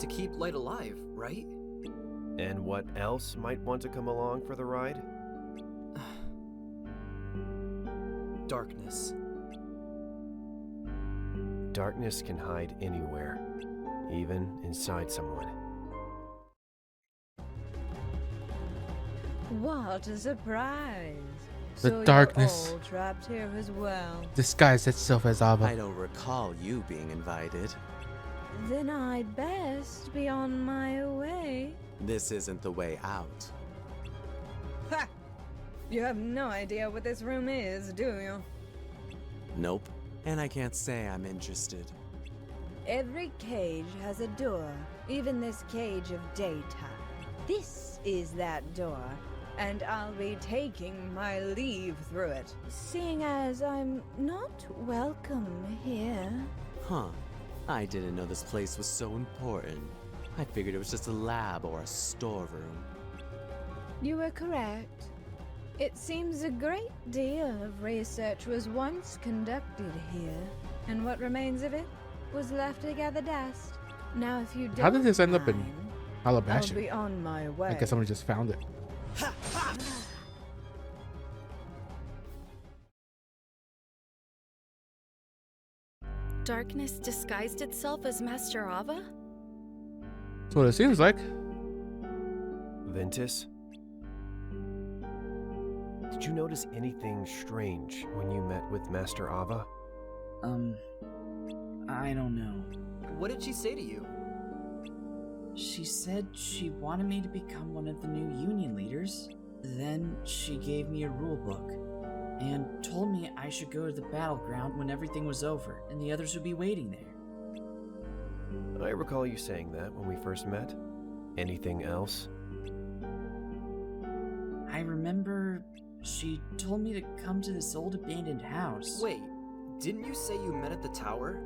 To keep Light alive, right? And what else might want to come along for the ride? Darkness. Darkness can hide anywhere, even inside someone. What a surprise! The So darkness you're all trapped here as well. disguised itself as Ava. I don't recall you being invited. Then I'd best be on my way. This isn't the way out. Ha! You have no idea what this room is, do you? Nope. And I can't say I'm interested. Every cage has a door, even this cage of daytime. This is that door, and I'll be taking my leave through it, seeing as I'm not welcome here. Huh. I didn't know this place was so important. I figured it was just a lab or a storeroom. You were correct. It seems a great deal of research was once conducted here, and what remains of it was left to gather dust. Now, if you don't How did this end up in mind, Alabama? I'll be on my way. I guess somebody just found it. Darkness disguised itself as Master Ava? That's what it seems like. Ventus? Did you notice anything strange when you met with Master Ava? I don't know. What did she say to you? She said she wanted me to become one of the new union leaders. Then she gave me a rule book and told me I should go to the battleground when everything was over and the others would be waiting there. I recall you saying that when we first met. Anything else? I remember she told me to come to this old abandoned house. Wait, didn't you say you met at the tower?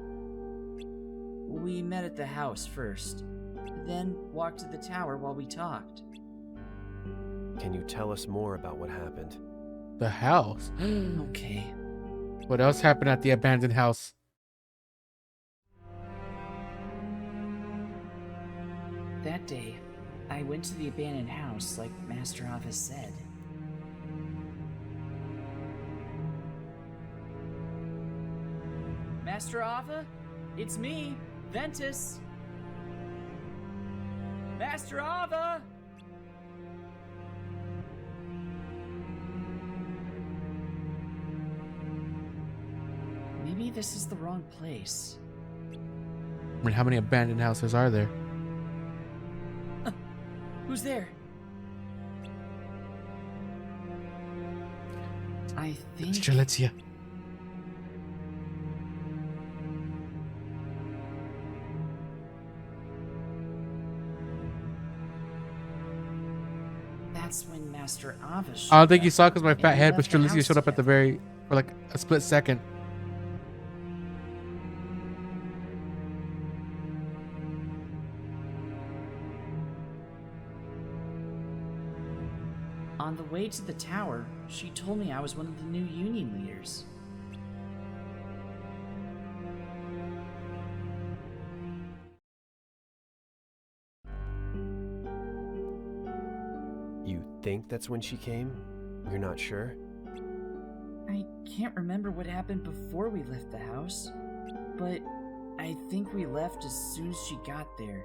We met at the house first, then walked to the tower while we talked. Can you tell us more about what happened? The house. Okay. What else happened at the abandoned house? That day, I went to the abandoned house like Master Ava said. Master Ava? It's me, Ventus. Master Ava! Maybe this is the wrong place. I mean, how many abandoned houses are there? Who's there? I think... Strelitzia. That's when Master Ava I don't think you saw because my and fat we head, but left the Strelitzia house showed up at the very, for like a split second. On the way to the tower, she told me I was one of the new union leaders. You think that's when she came? You're not sure? I can't remember what happened before we left the house, but I think we left as soon as she got there.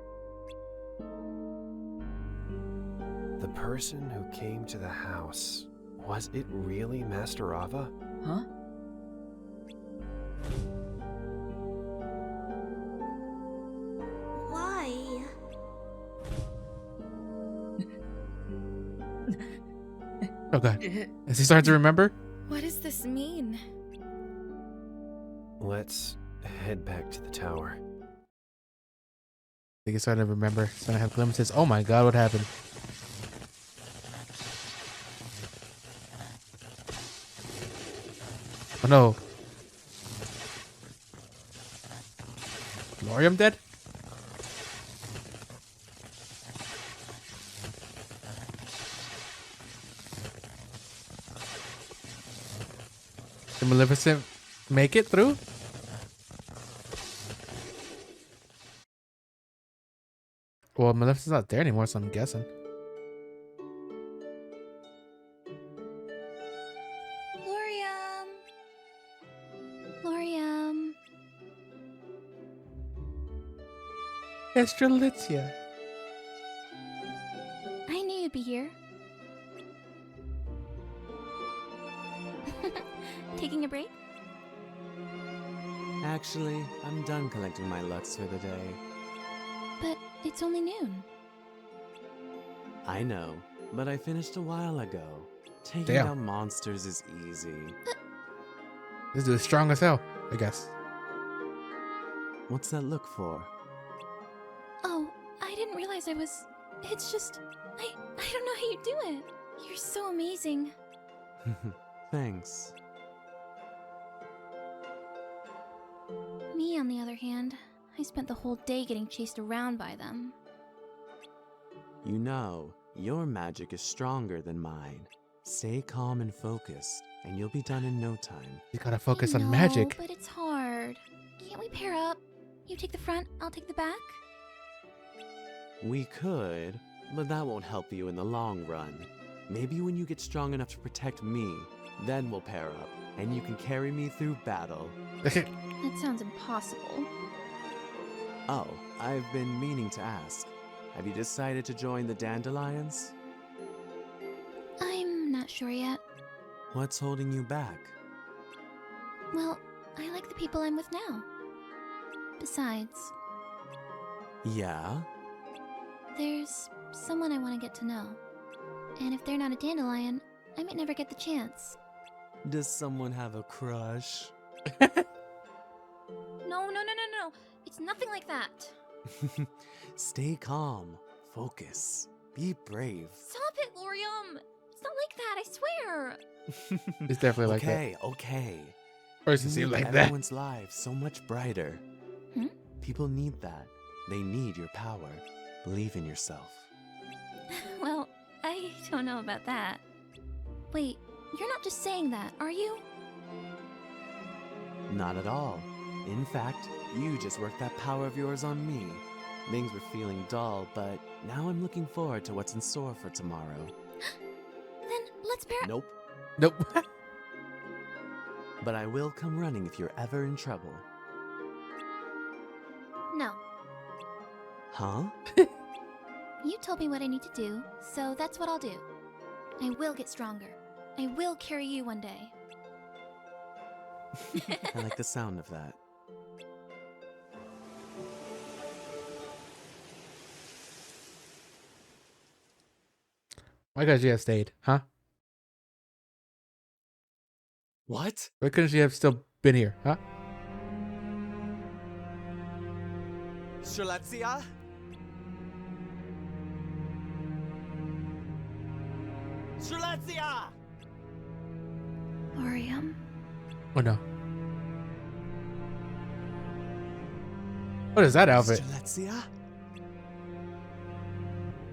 The person who came to the house, was it really Master Ava? Huh? Why? Oh god. Is he starting to remember? What does this mean? Let's head back to the tower. I think he's starting to remember. He's starting to have glimpses. Oh my god, what happened? Oh no. Lorium dead? Did Maleficent make it through? Well, Maleficent's not there anymore, so I'm guessing. Lorium! Lorium! Estrelitzia. I knew you'd be here. Taking a break? Actually, I'm done collecting my Lux for the day. But it's only noon. I know, but I finished a while ago. Taking Damn. down monsters is easy. This dude is strong as hell, I guess. What's that look for? Oh, I didn't realize I was... It's just... I don't know how you do it. You're so amazing. Thanks. Me, on the other hand, I spent the whole day getting chased around by them. You know, your magic is stronger than mine. Stay calm and focused, and you'll be done in no time. You gotta focus I on know, magic. But it's hard. Can't we pair up? You take the front, I'll take the back? We could, but that won't help you in the long run. Maybe when you get strong enough to protect me, then we'll pair up, and you can carry me through battle. That sounds impossible. Oh, I've been meaning to ask. Have you decided to join the Dandelions? I'm not sure yet. What's holding you back? Well, I like the people I'm with now. Besides, Yeah? there's someone I want to get to know. And if they're not a dandelion, I might never get the chance. Does someone have a crush? No. It's nothing like that. Stay calm. Focus. Be brave. Stop it, Lorium! It's not like that, I swear! It's definitely like that. Okay, okay. First it You seemed make like that. everyone's lives so much brighter. Hmm? People need that. They need your power. Believe in yourself. Well, I don't know about that. Wait, you're not just saying that, are you? Not at all. In fact, you just worked that power of yours on me. Things were feeling dull, but now I'm looking forward to what's in store for tomorrow. Then let's pair up. Nope. Nope. But I will come running if you're ever in trouble. No. Huh? You told me what I need to do, so that's what I'll do. I will get stronger. I will carry you one day. I like the sound of that. Why couldn't she have stayed, huh? What? Why couldn't she have still been here, huh? Strelitzia? Strelitzia! Lorium. Oh no. What is that outfit? Strelitzia?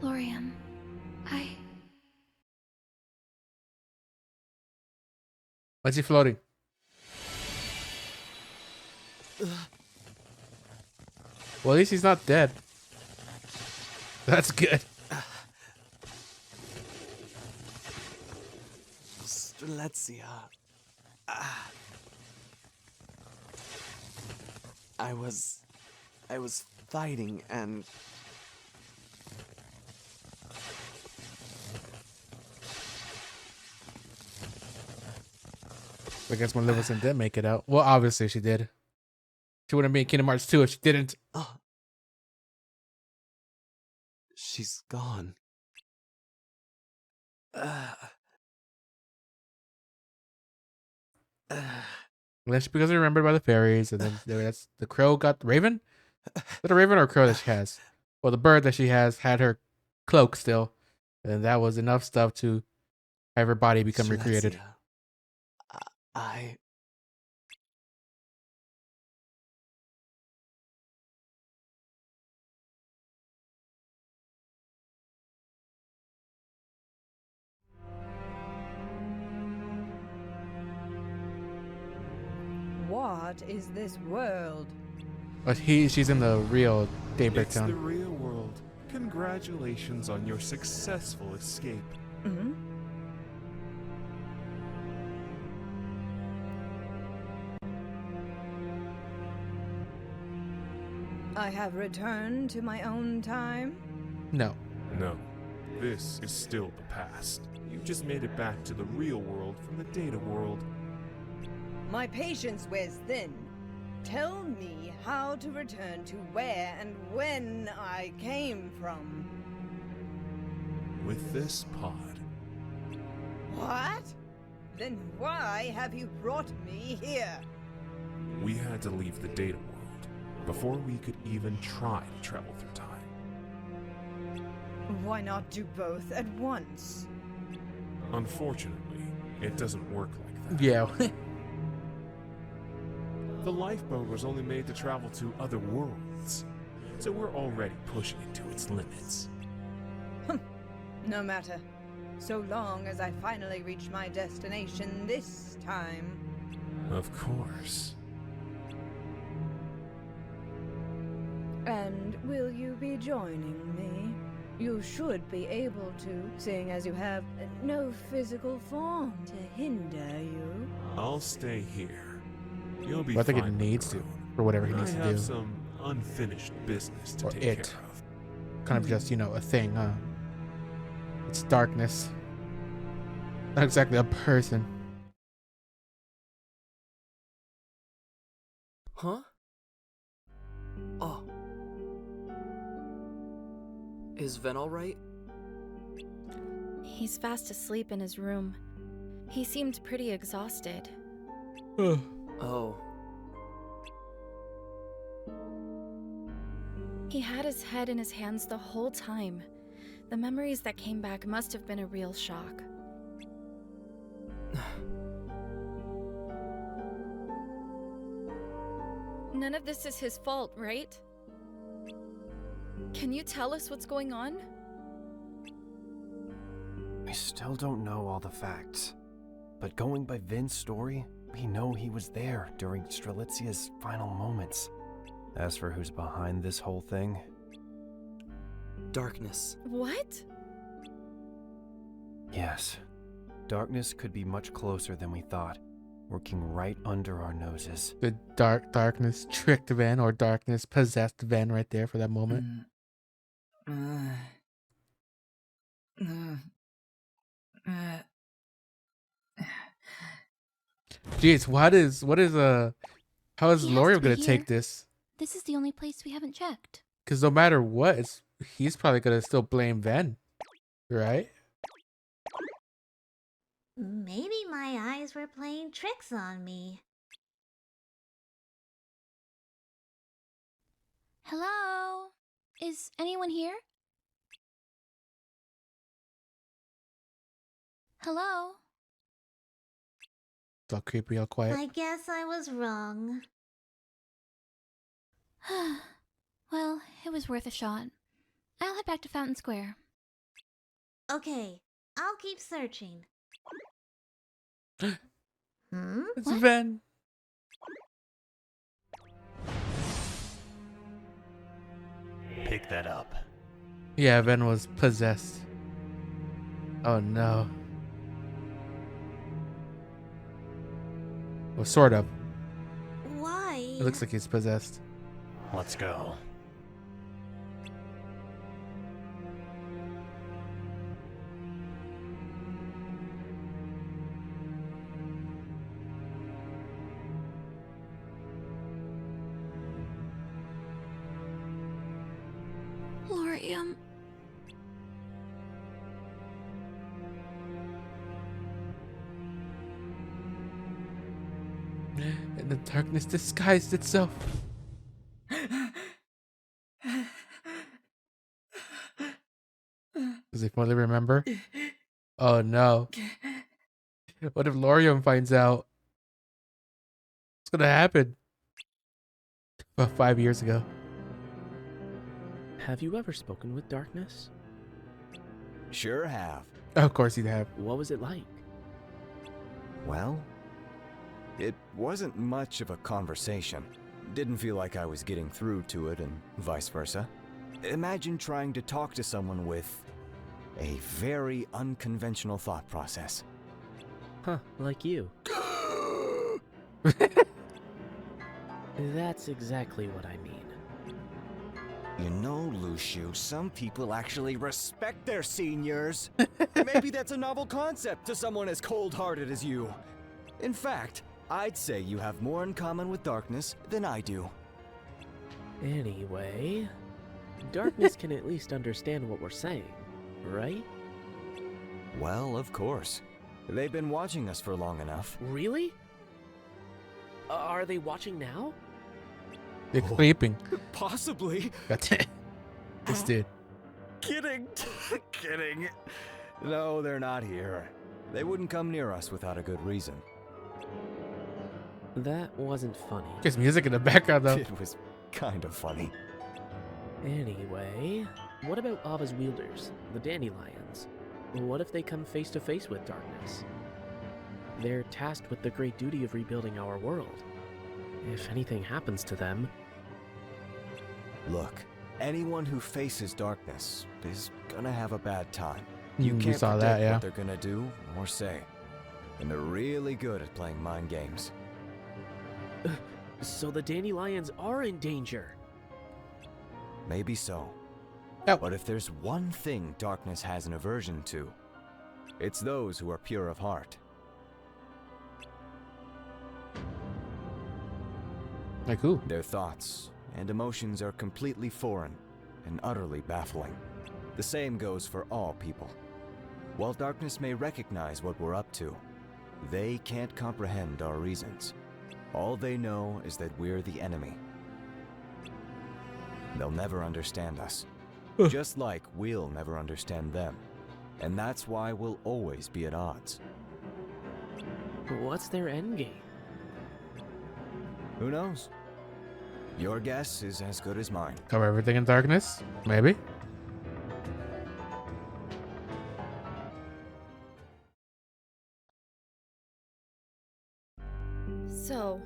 Lorium. Why's he floating? Well, at least he's not dead. That's good. Strelitzia. I was fighting and... I guess Maleficent did make it out. Well, obviously she did. She wouldn't be in Kingdom Hearts 2 if she didn't. She's gone. That's because they're remembered by the fairies, and then that's the crow got the raven. Is it a raven or a crow that she has? Well, the bird that she has had her cloak still, and that was enough stuff to have her body become recreated. Strelitzia. What is this world? But she's in the real Daybreak It's the Town. real world. Congratulations on your successful escape. I have returned to my own time? No. No. This is still the past. You just made it back to the real world from the data world. My patience wears thin. Tell me how to return to where and when I came from. With this pod. What? Then why have you brought me here? We had to leave the data world before we could even try to travel through time. Why not do both at once? Unfortunately, it doesn't work like that. Yeah. The lifeboat was only made to travel to other worlds, so we're already pushing it to its limits. No matter. So long as I finally reach my destination this time. Of course. And will you be joining me? You should be able to, seeing as you have no physical form to hinder you. I'll stay here. You'll be Well, I think fine it on needs your to, own. for whatever he I needs to have do. some unfinished business to Or take it. care of. Kind of just, a thing, huh? It's darkness. Not exactly a person. Huh? Oh. Is Ven alright? He's fast asleep in his room. He seemed pretty exhausted. Oh. He had his head in his hands the whole time. The memories that came back must have been a real shock. None of this is his fault, right? Can you tell us what's going on? We still don't know all the facts. But going by Vin's story, we know he was there during Strelitzia's final moments. As for who's behind this whole thing... Darkness. What? Yes. Darkness could be much closer than we thought, working right under our noses. The darkness tricked Ven, or darkness possessed Ven right there for that moment. Jeez, how is He has Lorium to be gonna here. take this? This is the only place we haven't checked. Because no matter what, he's probably gonna still blame Ven, right? Maybe my eyes were playing tricks on me. Hello? Is anyone here? Hello? It's all creepy, all quiet. I guess I was wrong. Well, it was worth a shot. I'll head back to Fountain Square. Okay, I'll keep searching. It's Ven. Pick that up. Yeah, Ven was possessed. Oh no. Well, sort of. Why? It looks like he's possessed. Let's go. Lorium. And the darkness disguised itself. Does he finally remember? Oh no. What if Lorium finds out? What's gonna happen? About 5 years ago. Have you ever spoken with darkness? Sure have. Of course he'd have. What was it like? Well, it wasn't much of a conversation. Didn't feel like I was getting through to it, and vice versa. Imagine trying to talk to someone with a very unconventional thought process. Huh, like you. That's exactly what I mean. You know, Luciu, some people actually respect their seniors. Maybe that's a novel concept to someone as cold-hearted as you. In fact, I'd say you have more in common with Darkness than I do. Anyway, Darkness can at least understand what we're saying, right? Well, of course. They've been watching us for long enough. Really? Are they watching now? They're sleeping. Possibly. That's it. This dude. Kidding. Kidding. No, they're not here. They wouldn't come near us without a good reason. That wasn't funny. There's music in the background, though. It was kind of funny. Anyway, what about Ava's wielders, the dandelions? What if they come face to face with Darkness? They're tasked with the great duty of rebuilding our world. If anything happens to them... Look, anyone who faces Darkness is gonna have a bad time. We You can't saw predict that, yeah. what they're gonna do or say. And they're really good at playing mind games. So the dandelions are in danger. Maybe so. But if there's one thing Darkness has an aversion to, it's those who are pure of heart. Like who? Their thoughts and emotions are completely foreign and utterly baffling. The same goes for all people. While Darkness may recognize what we're up to, they can't comprehend our reasons. All they know is that we're the enemy. They'll never understand us. Just like we'll never understand them. And that's why we'll always be at odds. What's their endgame? Who knows? Your guess is as good as mine. Cover everything in darkness? Maybe. So,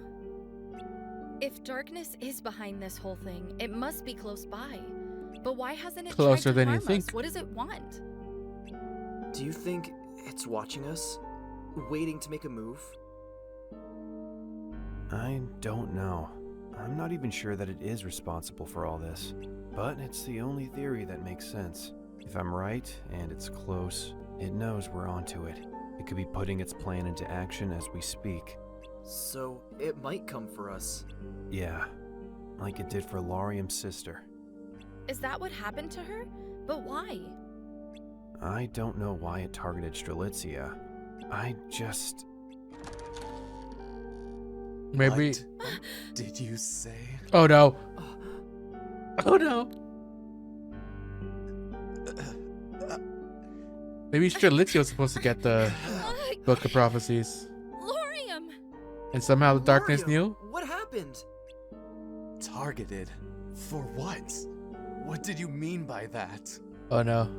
if Darkness is behind this whole thing, it must be close by. But why hasn't it Closer tried to than you harm us? think. What does it want? Do you think it's watching us? Waiting to make a move? I don't know. I'm not even sure that it is responsible for all this. But it's the only theory that makes sense. If I'm right, and it's close, it knows we're onto it. It could be putting its plan into action as we speak. So, it might come for us. Yeah, like it did for Laurium's sister. Is that what happened to her? But why? I don't know why it targeted Strelitzia. I just... Maybe. What did you say? Oh no. Oh no. Maybe Strelitzia was supposed to get the Book of Prophecies. Laurium! And somehow the darkness Laurium, knew? What happened? Targeted? For what? What did you mean by that? Oh no.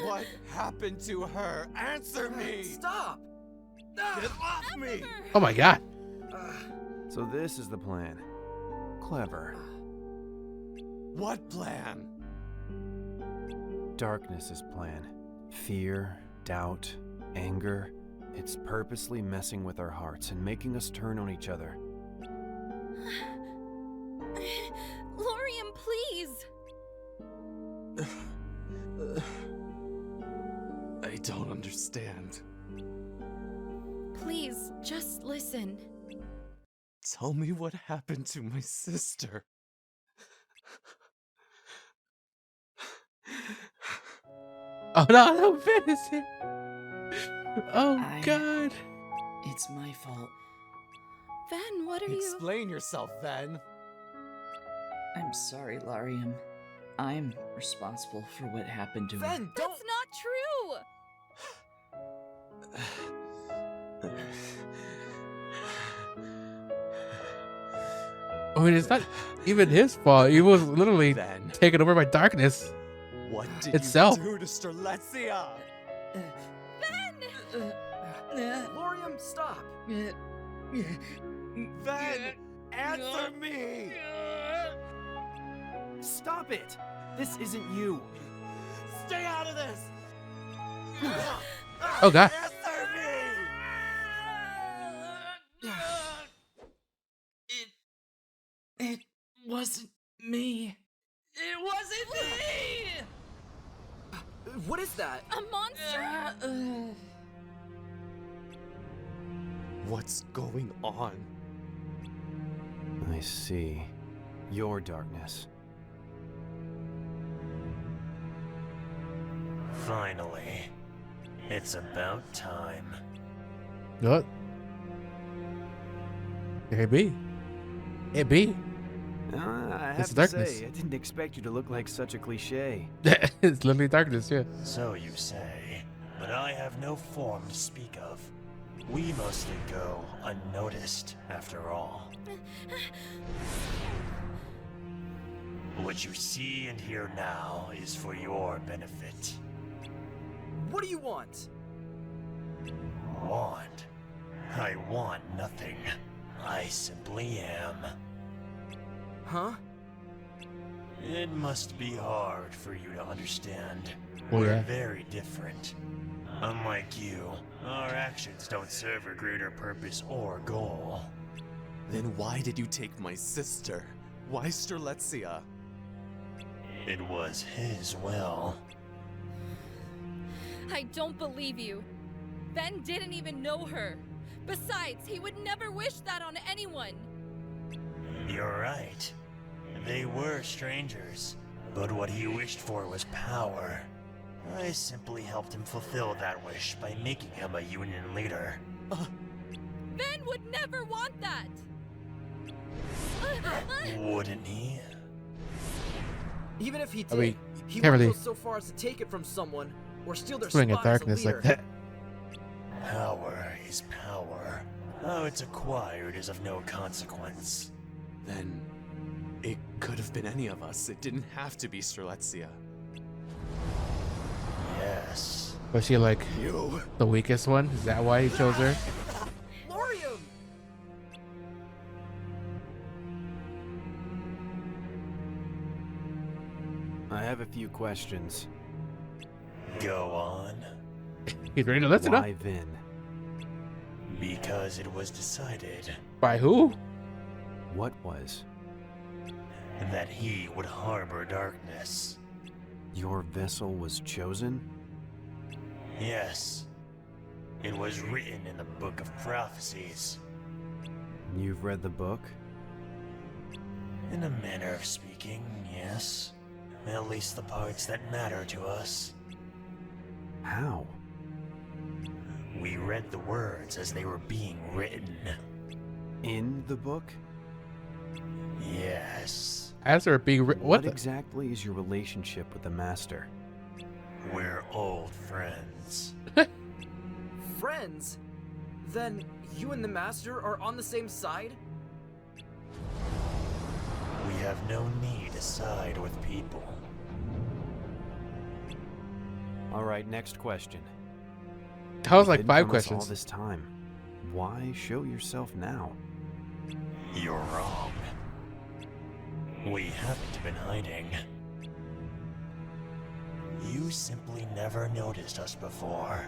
What happened to her? Answer me! Stop! Get off me! Oh my god. So this is the plan. Clever. What plan? Darkness's plan. Fear, doubt, anger. It's purposely messing with our hearts and making us turn on each other. Laurium, please! I don't understand. Please, just listen. Tell me what happened to my sister. Oh no, no, Finn is here. Oh god. It's my fault. Ven, what are you... Explain yourself, Ven. I'm sorry, Laurium. I'm responsible for what happened to her. Ven, don't... That's not true! I mean, it's not even his fault. He was literally Ven. taken over by darkness. What did itself. you do to Strelitzia? Laurium, stop! Ven, answer me! Stop it! This isn't you. Stay out of this! Oh god. Answer me! It wasn't me. It wasn't me! What is that? A monster? What's going on? I see. Your darkness. Finally. It's about time. What? It be. It be. I It's have to darkness. say, I didn't expect you to look like such a cliche. It's literally darkness, yeah. So you say, but I have no form to speak of. We mostly go unnoticed, after all. What you see and hear now is for your benefit. What do you want? Want? I want nothing. I simply am. Huh? It must be hard for you to understand. Oh, We're yeah. very different. Unlike you, our actions don't serve a greater purpose or goal. Then why did you take my sister? Why Strelitzia? It was his will. I don't believe you. Ben didn't even know her. Besides, he would never wish that on anyone. You're right. They were strangers, but what he wished for was power. I simply helped him fulfill that wish by making him a union leader. Ben would never want that. Wouldn't he? Even if he did, I mean, he can't wouldn't really go so far as to take it from someone or steal their swing at spot as a darkness leader. like that. Power is power. How it's acquired is of no consequence. Then it could have been any of us. It didn't have to be Strelitzia. Yes. Was she like You. the weakest one? Is that why he chose her? Lorium! I have a few questions. Go on. He's ready to listen up. Why Vin? Because it was decided By who? What was? that he would harbor darkness. Your vessel was chosen? Yes. It was written in the Book of Prophecies. You've read the book? In a manner of speaking, yes. At least the parts that matter to us. How? We read the words as they were being written. In the book? Yes. As her being What exactly is your relationship with the Master? We're old friends. Friends? Then you and the Master are on the same side? We have no need to side with people. Alright, next question. That was like Hidden 5 from us questions. all this time. Why show yourself now? You're wrong. We haven't been hiding. You simply never noticed us before.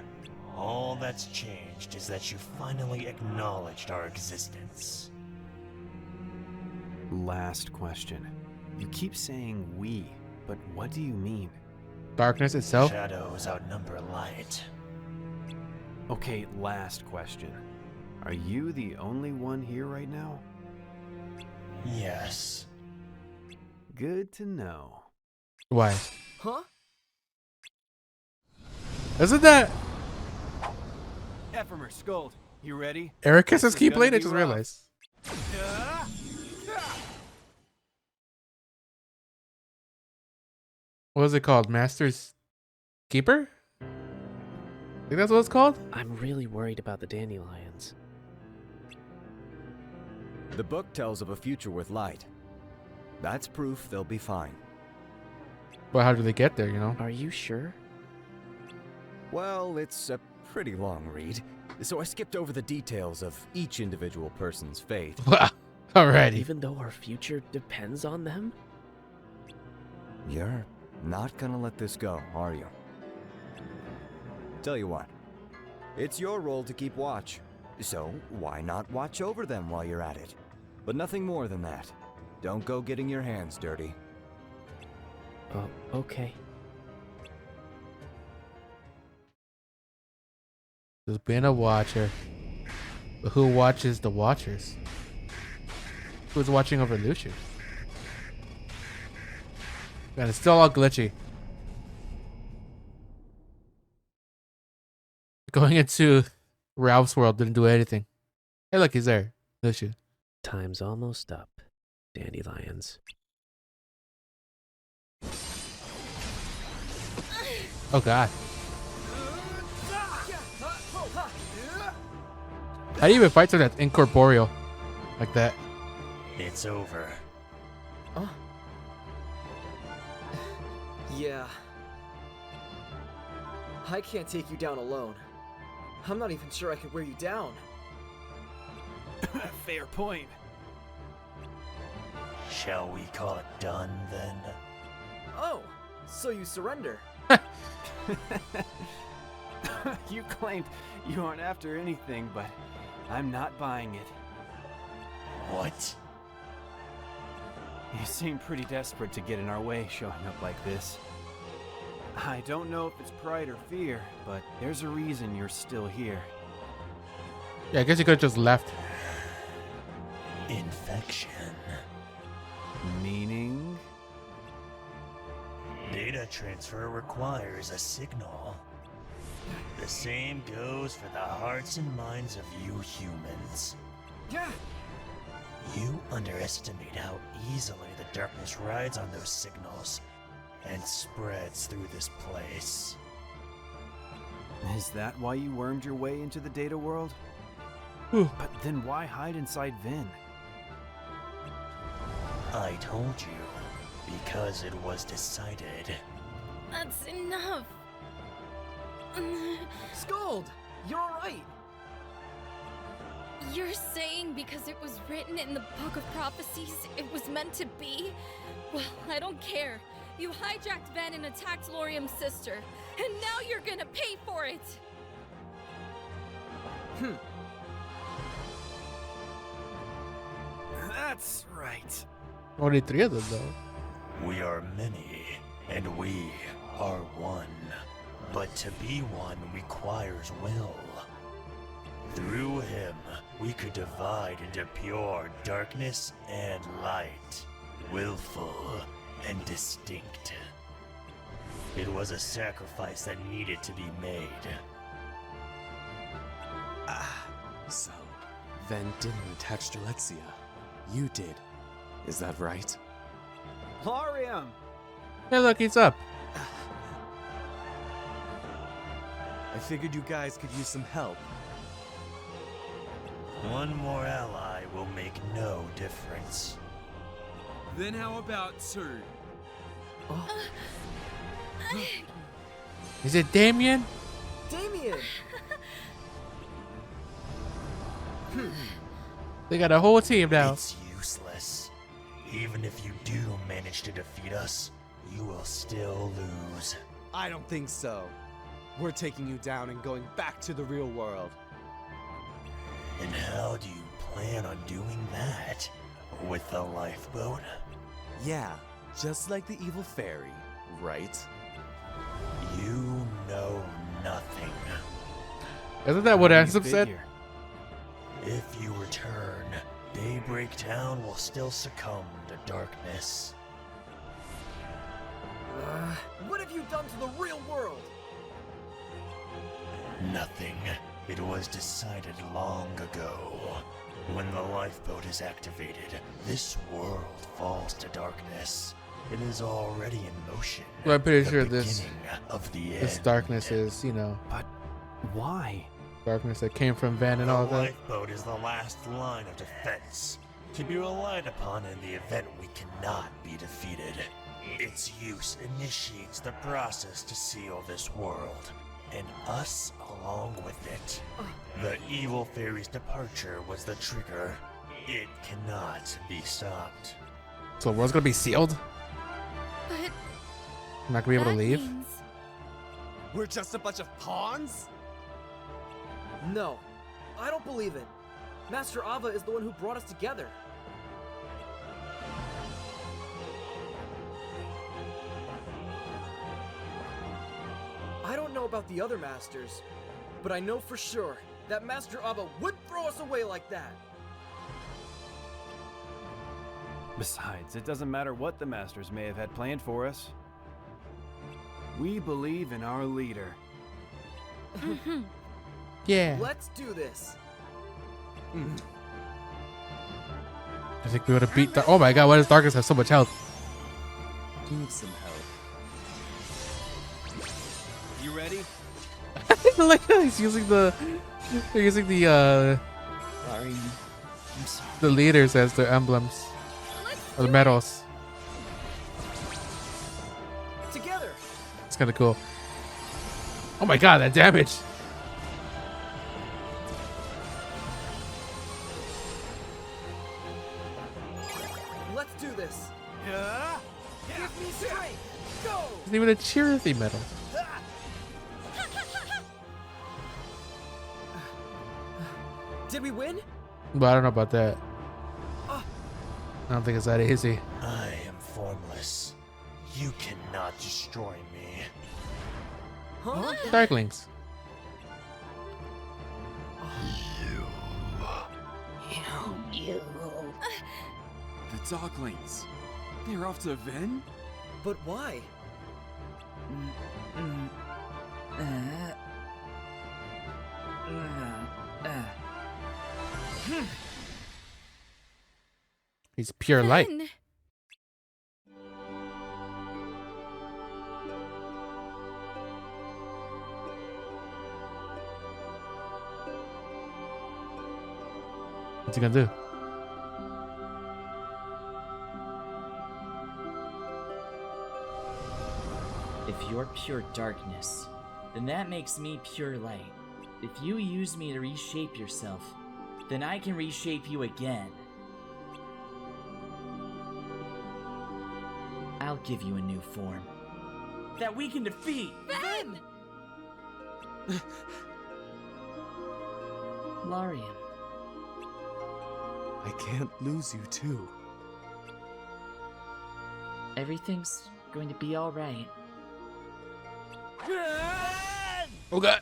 All that's changed is that you finally acknowledged our existence. Last question. You keep saying we, but what do you mean? Darkness itself? Shadows outnumber light. Okay, last question. Are you the only one here right now? Yes. Good to know. Why? Huh? Isn't that Ephemer, Scold, you ready? Ericus This is keep gonna playing? I be just rough. realized. What was it called? Master's Keeper? I think that's what it's called? I'm really worried about the dandelions. The book tells of a future with light. That's proof they'll be fine. But how do they get there, you know? Are you sure? Well, it's a pretty long read, so I skipped over the details of each individual person's faith. Alrighty. Even though our future depends on them? You're not gonna let this go, are you? Tell you what, it's your role to keep watch, so why not watch over them while you're at it? But nothing more than that. Don't go getting your hands dirty. Oh, okay. Just being a watcher. But who watches the watchers? Who's watching over Lucius? Man, it's still all glitchy. Going into Ralph's world didn't do anything. Hey, look, he's there. Lucius. Time's almost up, dandelions. Oh, God. How do you even fight something that's incorporeal like that? It's over. Oh. Yeah. I can't take you down alone. I'm not even sure I could wear you down. Fair point. Shall we call it done then? Oh, so you surrender. You claimed you aren't after anything, but I'm not buying it. What? You seem pretty desperate to get in our way showing up like this. I don't know if it's pride or fear, but there's a reason you're still here. Yeah, I guess you could have just left. Infection. Meaning? Data transfer requires a signal. The same goes for the hearts and minds of you humans. Yeah. You underestimate how easily the darkness rides on those signals and spreads through this place. Is that why you wormed your way into the data world? But then why hide inside Vin? I told you, because it was decided. That's enough. Scold! You're alright! You're saying because it was written in the Book of Prophecies, it was meant to be? Well, I don't care. You hijacked Van and attacked Laurium's sister, and now you're gonna pay for it! That's right. Only 3 of them, though. We are many, and we are one. But to be one requires will. Through him, we could divide into pure darkness and light, willful and distinct. It was a sacrifice that needed to be made. So, Ven didn't attack Strelitzia. You did. Is that right? Laurium! Hey, look, he's up. I figured you guys could use some help. One more ally will make no difference. Then how about 2? Is it Damien? Damien! They got a whole team now. It's useless. Even if you do manage to defeat us, you will still lose. I don't think so. We're taking you down and going back to the real world. And how do you plan on doing that? With the lifeboat? Yeah, just like the evil fairy, right? You know nothing. Isn't that what Ansem said? If you return, Daybreak Town will still succumb to darkness. What have you done to the real world? Nothing. It was decided long ago. When the lifeboat is activated, this world falls to darkness. It is already in motion. Well, I'm pretty The sure this beginning of the this end. darkness is, you know. But why? Darkness that came from Van and all The that. lifeboat is the last line of defense, to be relied upon in the event we cannot be defeated. Its use initiates the process to seal this world, and us along with it. The evil fairy's departure was the trigger. It cannot be stopped. So the world's gonna be sealed? But I'm not gonna be able to leave. We're just a bunch of pawns? No, I don't believe it. Master Ava is the one who brought us together. I don't know about the other masters, but I know for sure that Master Ava would throw us away like that. Besides, it doesn't matter what the Masters may have had planned for us. We believe in our leader. Yeah. Let's do this. I think we would have beat. Oh my god! Why does Darkness have so much health? Need some help. You ready? I like how he's using the. They're using the Sorry. I'm sorry. the leaders as their emblems or the medals. Together. It's kind of cool. Oh my god! That damage. Let's do this. Give me strength. Go. It's even a Chirithy medal. Did we win? But I don't know about that. I don't think it's that easy. I am formless. You cannot destroy me. Huh? Darklings. You. The Doglings. They're off to Ven? But why? He's pure light. Ben. What's he gonna do? If you're pure darkness, then that makes me pure light. If you use me to reshape yourself, then I can reshape you again. I'll give you a new form that we can defeat. Ben! Larian. I can't lose you too. Everything's going to be alright. Oh god.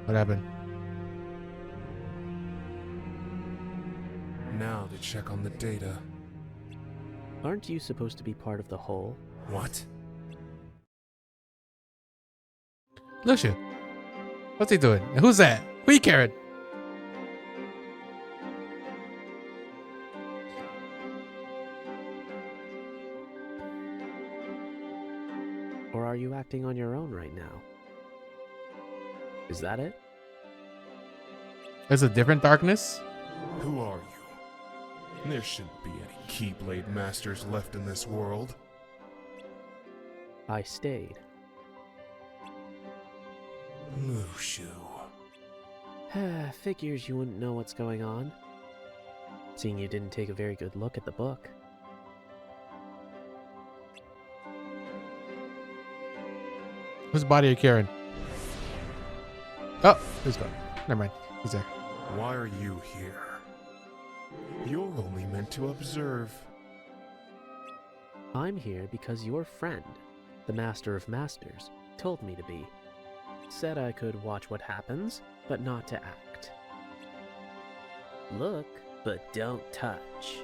What happened? Now to check on the data. Aren't you supposed to be part of the whole? What? Lucia. What's he doing? Who's that? Who you carrying? Or are you acting on your own right now? Is that it? There's a different darkness? Who are you? There shouldn't be any Keyblade Masters left in this world. I stayed. Mushu. Figures you wouldn't know what's going on. Seeing you didn't take a very good look at the book. Whose body are you carrying? Oh, he's gone. Never mind. He's there. Why are you here? You're only meant to observe. I'm here because your friend, the Master of Masters, told me to be. Said I could watch what happens, but not to act. Look, but don't touch.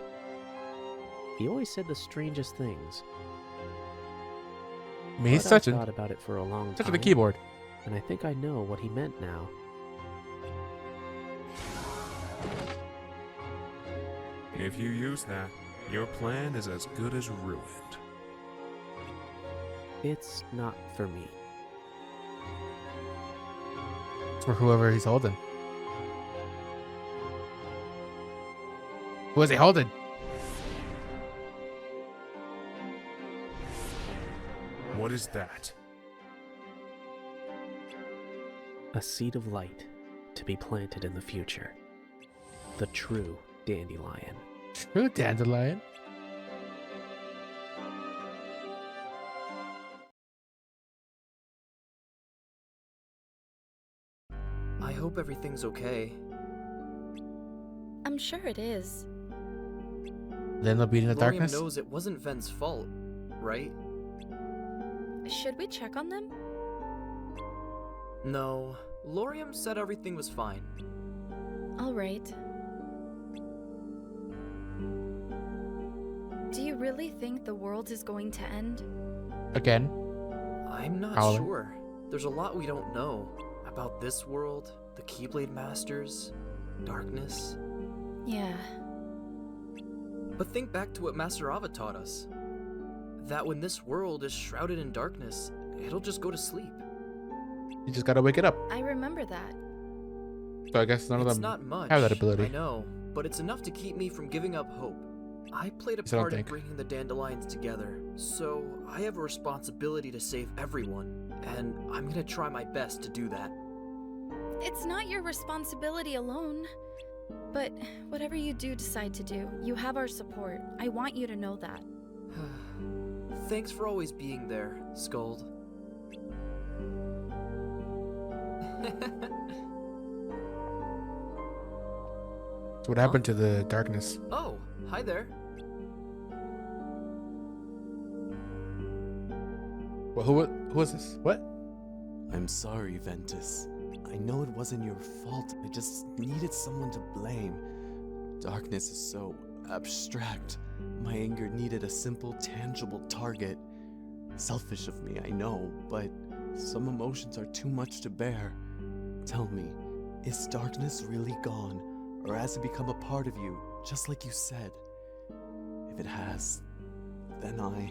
He always said the strangest things. I mean, he's But touching. I thought about it for a long time. Touching the keyboard. And I think I know what he meant now. If you use that, your plan is as good as ruined. It's not for me. It's for whoever he's holding. Who is he holding? What is that? A seed of light to be planted in the future. The true dandelion. True dandelion. I hope everything's okay. I'm sure it is. Then they'll be in the Lorium darkness. knows it wasn't Ven's fault, right? Should we check on them? No, Lorium said everything was fine. All right. Do you really think the world is going to end? Again. I'm not Howler. sure. There's a lot we don't know about this world, the Keyblade Masters, darkness. Yeah. But think back to what Master Ava taught us. That when this world is shrouded in darkness, it'll just go to sleep. You just gotta wake it up. I remember that. So I guess none of It's them not much, have that ability. I know, but it's enough to keep me from giving up hope. I played a Yes, I don't part in think. bringing the dandelions together, so I have a responsibility to save everyone, and I'm gonna try my best to do that. It's not your responsibility alone. But whatever you do decide to do, you have our support. I want you to know that. Thanks for always being there, Skuld. So what happened to the darkness? Oh, hi there. Well, who was this? What? I'm sorry, Ventus. I know it wasn't your fault. I just needed someone to blame. Darkness is so abstract. My anger needed a simple, tangible target. Selfish of me, I know, but some emotions are too much to bear. Tell me, is darkness really gone? Or has it become a part of you, just like you said? If it has, then Well,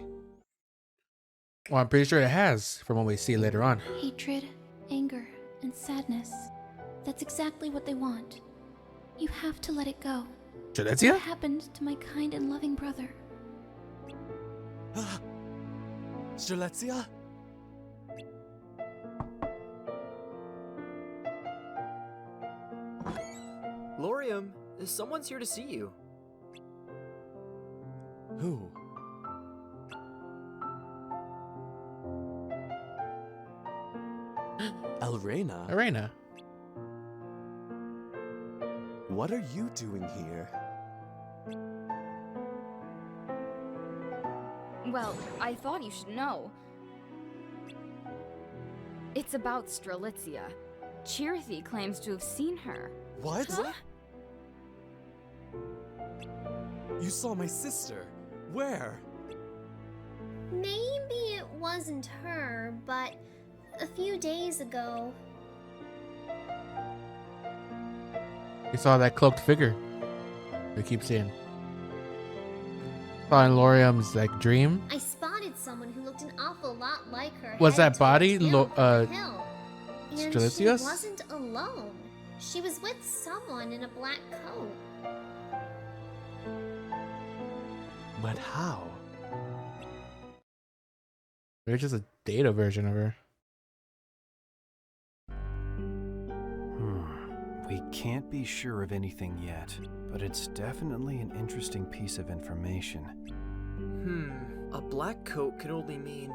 I'm pretty sure it has, from what we see later on. Hatred, anger, and sadness. That's exactly what they want. You have to let it go. Strelitzia? What happened to my kind and loving brother? Strelitzia? Lorium, someone's here to see you. Who? Elrena? Elrena. What are you doing here? Well, I thought you should know. It's about Strelitzia. Chirithy claims to have seen her. What? Huh? You saw my sister. Where? Maybe it wasn't her, but a few days ago. We saw that cloaked figure. They keep saying. Saw in Lorium's like dream. I spotted someone who looked an awful lot like her. Was headed that body towards him on the hill. And she Strelitzia's? wasn't alone. She was with someone in a black coat. But how? Maybe just a data version of her. We can't be sure of anything yet, but it's definitely an interesting piece of information. A black coat could only mean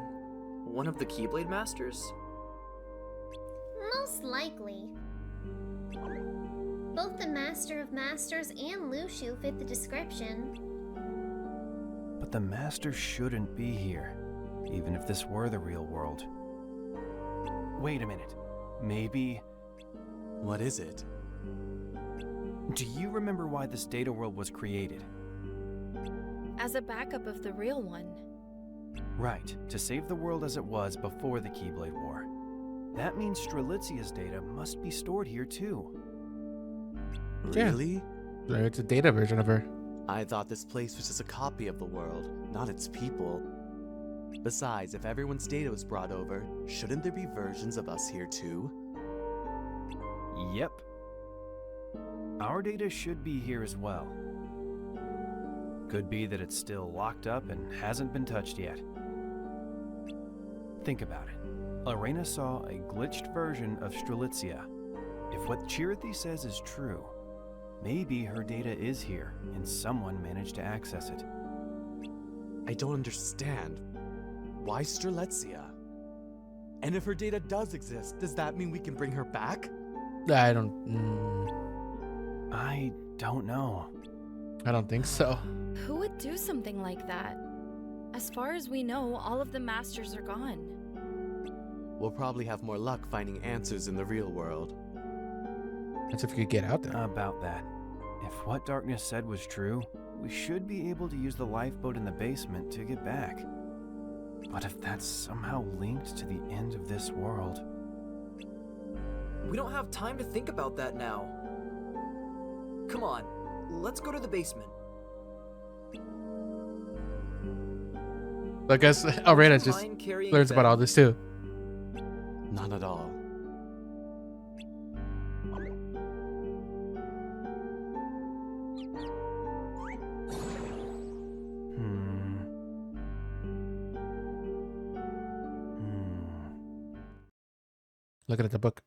one of the Keyblade Masters? Most likely. Both the Master of Masters and Lushu fit the description. But the Master shouldn't be here, even if this were the real world. Wait a minute. Maybe... What is it? Do you remember why this data world was created? As a backup of the real one. Right, to save the world as it was before the Keyblade War. That means Strelitzia's data must be stored here too. Really? Yeah. It's a data version of her. I thought this place was just a copy of the world, not its people. Besides, if everyone's data was brought over, shouldn't there be versions of us here too? Yep. Our data should be here as well. Could be that it's still locked up and hasn't been touched yet. Think about it. Elrena saw a glitched version of Strelitzia. If what Chirithy says is true, Maybe her data is here, and someone managed to access it. I don't understand. Why Strelitzia? And if her data does exist, does that mean we can bring her back? I don't. I don't know. I don't think so. Who would do something like that? As far as we know, all of the masters are gone. We'll probably have more luck finding answers in the real world. That's if you could get out there. About that. If what Darkness said was true, we should be able to use the lifeboat in the basement to get back. But if that's somehow linked to the end of this world... We don't have time to think about that now. Come on, let's go to the basement. I guess Alreda just Mind carrying learns about Ben? all this too. Not at all. Looking at the book.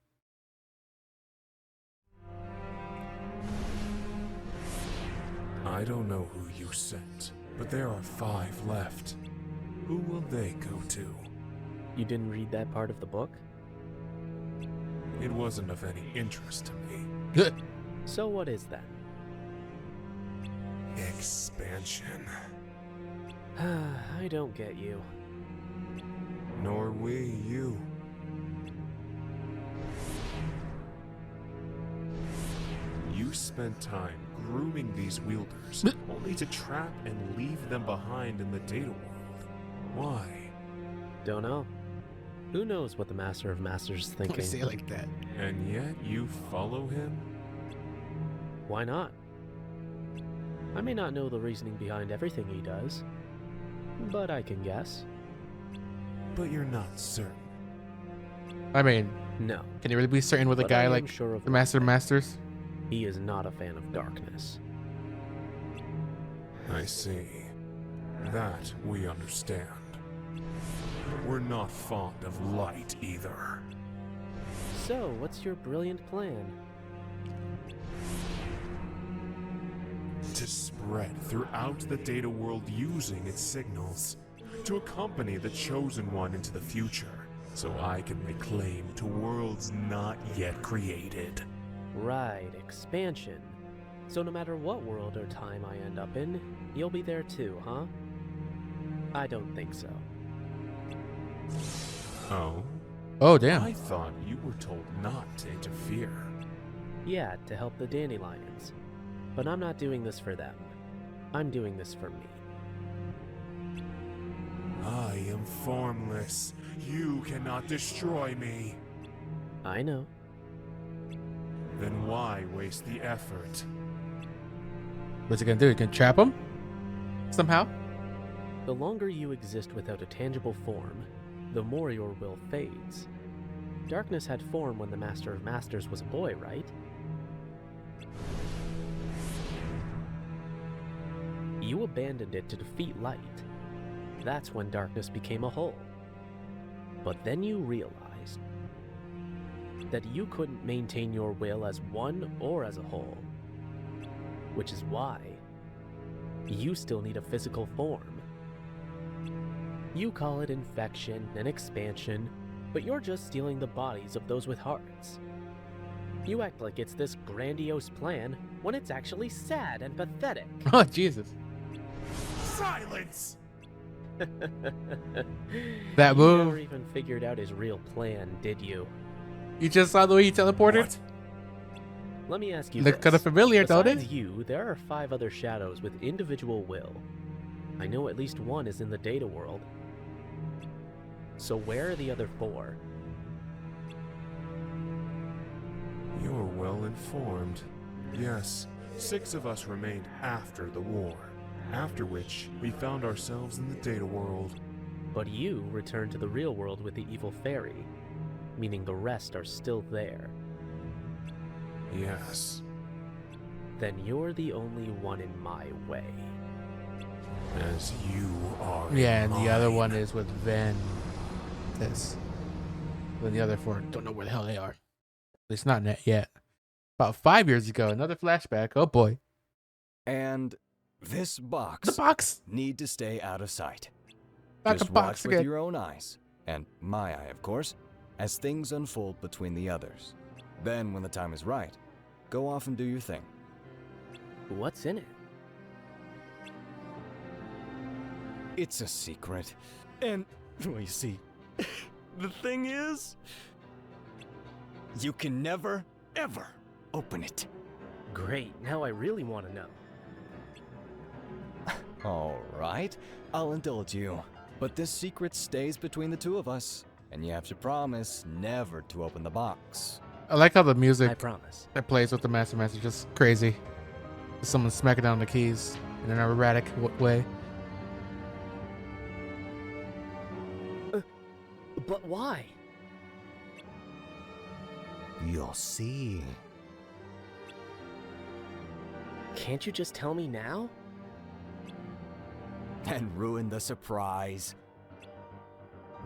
I don't know who you sent, but there are 5 left. Who will they go to? You didn't read that part of the book? It wasn't of any interest to me. Good. So what is that? Expansion. I don't get you. Nor we you. You spent time grooming these wielders, only to trap and leave them behind in the data world. Why? Don't know. Who knows what the Master of Masters is thinking? Don't say it like that. And yet you follow him? Why not? I may not know the reasoning behind everything he does, but I can guess. But you're not certain. I mean, no. Can you really be certain with a But guy I am like sure of the Master of Masters? He is not a fan of darkness. I see. That we understand. We're not fond of light either. So, what's your brilliant plan? To spread throughout the data world using its signals. To accompany the Chosen One into the future, so I can lay claim to worlds not yet created. Right, expansion. So no matter what world or time I end up in, you'll be there too, huh? I don't think so. Oh? Oh, damn. I thought you were told not to interfere. Yeah, to help the dandelions. But I'm not doing this for them. I'm doing this for me. I am formless. You cannot destroy me. I know. Then why waste the effort? What's it gonna do? You can trap him? Somehow? The longer you exist without a tangible form, the more your will fades. Darkness had form when the Master of Masters was a boy, right? You abandoned it to defeat light. That's when darkness became a whole. But then you realized that you couldn't maintain your will as one or as a whole. Which is why you still need a physical form. You call it infection and expansion, but you're just stealing the bodies of those with hearts. You act like it's this grandiose plan when it's actually sad and pathetic. Oh, Jesus. Silence! That You move. never even figured out his real plan, did you? You just saw the way he teleported? Let me ask you Look this. kind of familiar, don't Besides it? you, there are 5 other shadows with individual will. I know at least one is in the data world. So where are the other 4? You're well informed. Yes, 6 of us remained after the war. After which, we found ourselves in the data world. But you returned to the real world with the evil fairy, meaning the rest are still there. Yes. Then you're the only one in my way. As you are. Yeah, and the other mine. one is with Van. This. Then the other 4 don't know where the hell they are. At least not yet. About 5 years ago. Another flashback. Oh boy. And this box. The box. Need to stay out of sight. Not Just the box watch with again. your own eyes, and my eye, of course, as things unfold between the others. Then, when the time is right, go off and do your thing. What's in it? It's a secret. And, well, you see, the thing is, you can never, ever open it. Great, now I really want to know. All right, I'll indulge you. But this secret stays between the two of us, and you have to promise never to open the box. I like how the music I promise. that plays with the Master Master is just crazy. Someone smacking down the keys in an erratic way. But why? You'll see. Can't you just tell me now? And ruin the surprise.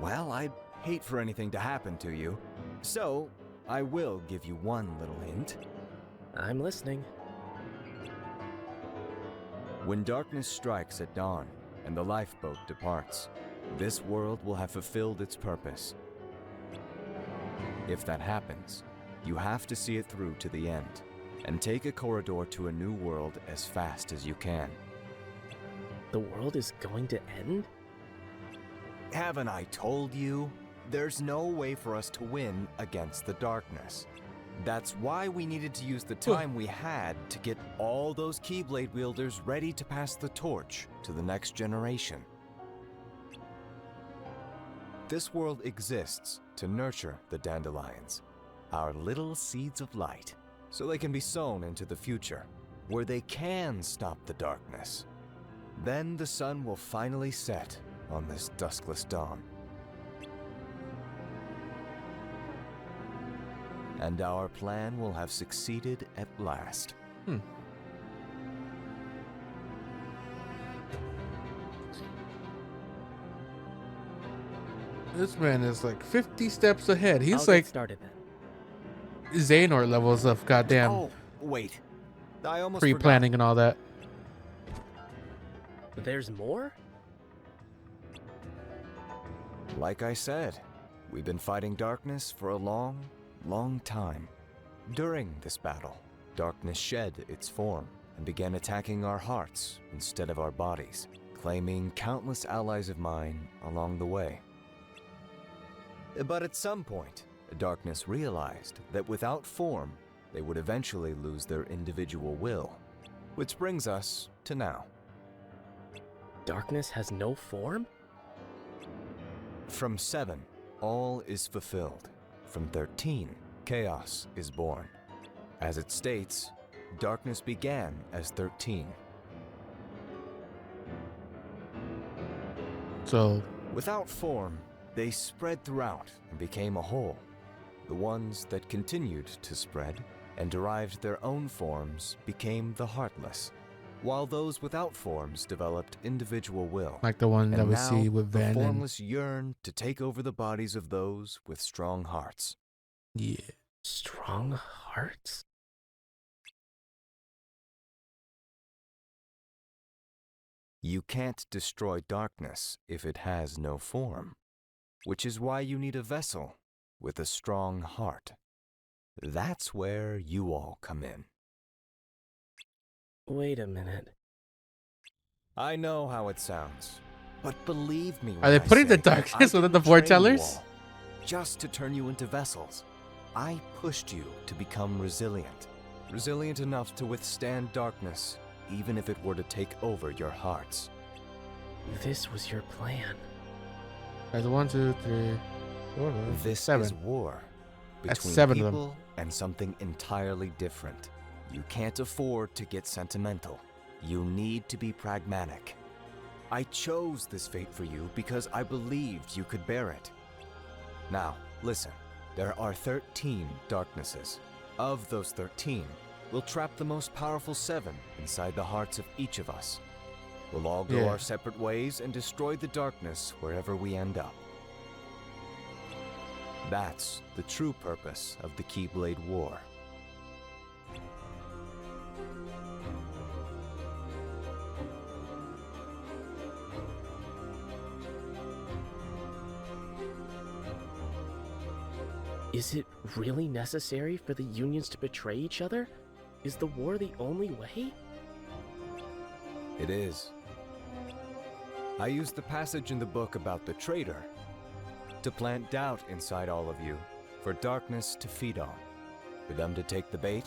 Well, I'd hate for anything to happen to you, so I will give you one little hint. I'm listening. When darkness strikes at dawn and the lifeboat departs, this world will have fulfilled its purpose. If that happens, you have to see it through to the end and take a corridor to a new world as fast as you can. The world is going to end? Haven't I told you? There's no way for us to win against the darkness. That's why we needed to use the time we had to get all those Keyblade wielders ready to pass the torch to the next generation. This world exists to nurture the dandelions, our little seeds of light, so they can be sown into the future, where they can stop the darkness. Then the sun will finally set on this duskless dawn. And our plan will have succeeded at last. This man is like 50 steps ahead. He's I'll like get started then. Xehanort levels of goddamn Oh, wait. I almost pre-planning and all that. There's more? Like I said, we've been fighting darkness for a long, long time. During this battle, darkness shed its form and began attacking our hearts instead of our bodies, claiming countless allies of mine along the way. But at some point, darkness realized that without form, they would eventually lose their individual will. Which brings us to now. Darkness has no form? From 7, all is fulfilled. From 13, chaos is born. As it states, darkness began as 13. So, without form, they spread throughout and became a whole. The ones that continued to spread and derived their own forms became the heartless, while those without forms developed individual will. like the one that And we now, see with the Van and formless yearn to take over the bodies of those with strong hearts. yeah. Strong hearts? You can't destroy darkness if it has no form, which is why you need a vessel with a strong heart. That's where you all come in. Wait a minute. I know how it sounds, but believe me. Are they putting the darkness within the foretellers? Just to turn you into vessels. I pushed you to become resilient. Resilient enough to withstand darkness, even if it were to take over your hearts. This was your plan. There's 1, 2, 3, 4, 5, This 7. is war That's between 7 of them. people and something entirely different. You can't afford to get sentimental. You need to be pragmatic. I chose this fate for you because I believed you could bear it. Now, listen. There are 13 darknesses. Of those 13, we'll trap the most powerful 7 inside the hearts of each of us. We'll all go Yeah. our separate ways and destroy the darkness wherever we end up. That's the true purpose of the Keyblade War. Is it really necessary for the unions to betray each other? Is the war the only way? It is. I used the passage in the book about the traitor to plant doubt inside all of you, for darkness to feed on. For them to take the bait,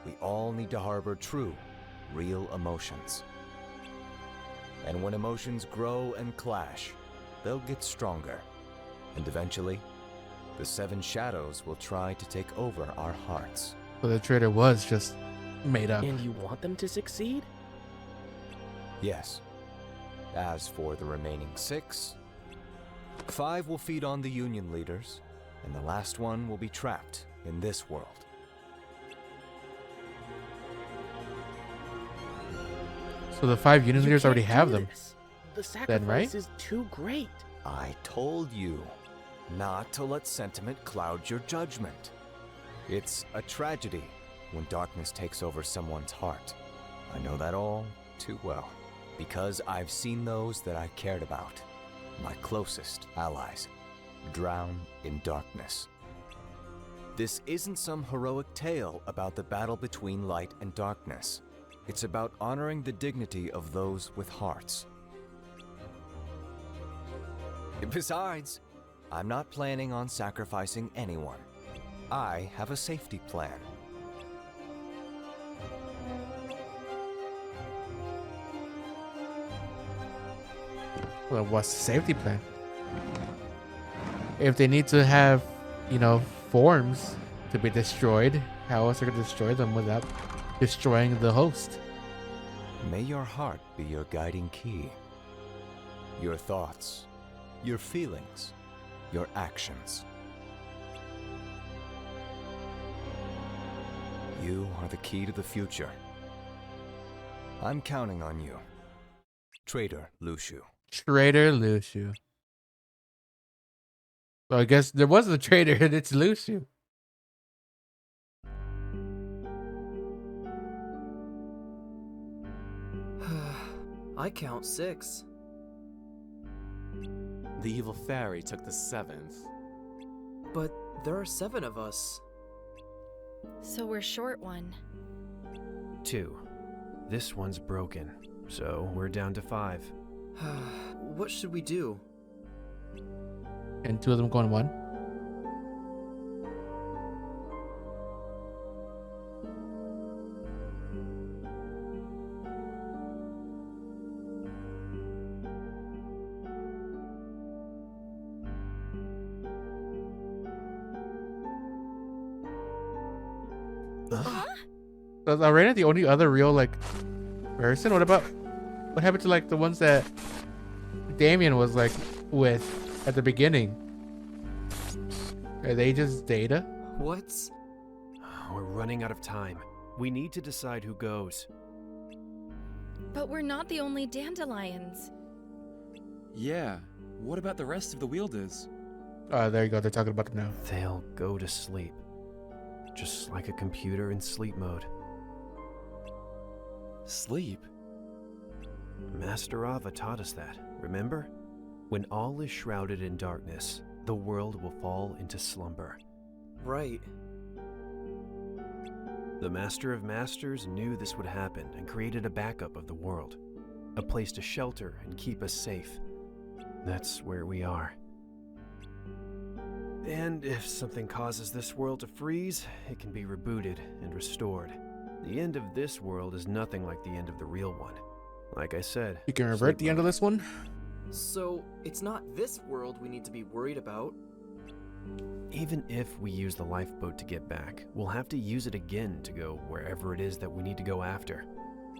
we all need to harbor true, real emotions. And when emotions grow and clash, they'll get stronger. And eventually, the seven shadows will try to take over our hearts. So the traitor was just made up. And you want them to succeed? Yes. As for the remaining 6, 5 will feed on the Union leaders, and the last one will be trapped in this world. So the 5 Union leaders already have them. The sacrifice Then, right? is too great. I told you not to let sentiment cloud your judgment. It's a tragedy when darkness takes over someone's heart. I know that all too well, because I've seen those that I cared about, my closest allies, drown in darkness. This isn't some heroic tale about the battle between light and darkness. It's about honoring the dignity of those with hearts. Besides, I'm not planning on sacrificing anyone. I have a safety plan. Well, what's the safety plan? If they need to have, forms to be destroyed, how else are they going to destroy them without destroying the host? May your heart be your guiding key. Your thoughts, your feelings, your actions. You are the key to the future. I'm counting on you. Traitor Lushu. Traitor Lushu. So I guess there was a traitor and it's Lushu. I count 6. The evil fairy took the 7th. But there are 7 of us. So we're short one. 2. This one's broken, so we're down to 5. What should we do? And 2 of them going 1. So is Arena the only other real person? What happened to the ones that Damien was with at the beginning? Are they just data? What? We're running out of time. We need to decide who goes. But we're not the only dandelions. Yeah. What about the rest of the wielders? There you go. They're talking about them now. They'll go to sleep. Just like a computer in sleep mode. Sleep? Master Ava taught us that, remember? When all is shrouded in darkness, the world will fall into slumber. Right. The Master of Masters knew this would happen and created a backup of the world. A place to shelter and keep us safe. That's where we are. And if something causes this world to freeze, it can be rebooted and restored. The end of this world is nothing like the end of the real one. Like I said, You can revert the end of this one? So, it's not this world we need to be worried about. Even if we use the lifeboat to get back, we'll have to use it again to go wherever it is that we need to go after.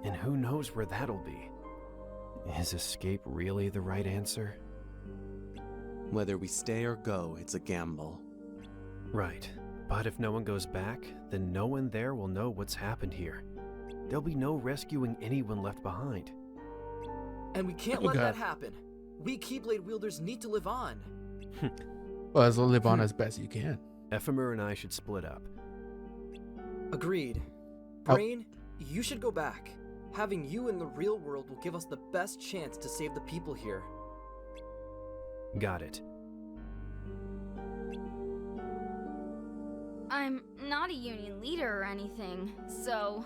And who knows where that'll be? Is escape really the right answer? Whether we stay or go, it's a gamble. Right. But if no one goes back, then no one there will know what's happened here. There'll be no rescuing anyone left behind. And we can't let that happen. We Keyblade wielders need to live on. Well, as live on as best you can. Ephemer and I should split up. Agreed. Brain, you should go back. Having you in the real world will give us the best chance to save the people here. Got it. I'm not a union leader or anything, so...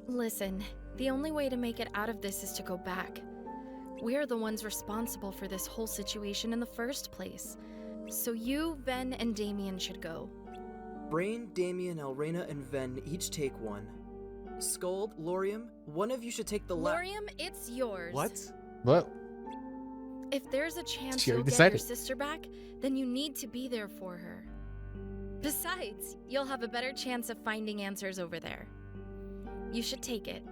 Listen, the only way to make it out of this is to go back. We're the ones responsible for this whole situation in the first place. So you, Ven, and Damien should go. Brain, Damien, Elrena, and Ven each take one. Skuld, Laurium, one of you should take the Laurium, it's yours. What? If there's a chance She you'll already get your decided. sister back, then you need to be there for her. Besides, you'll have a better chance of finding answers over there. You should take it.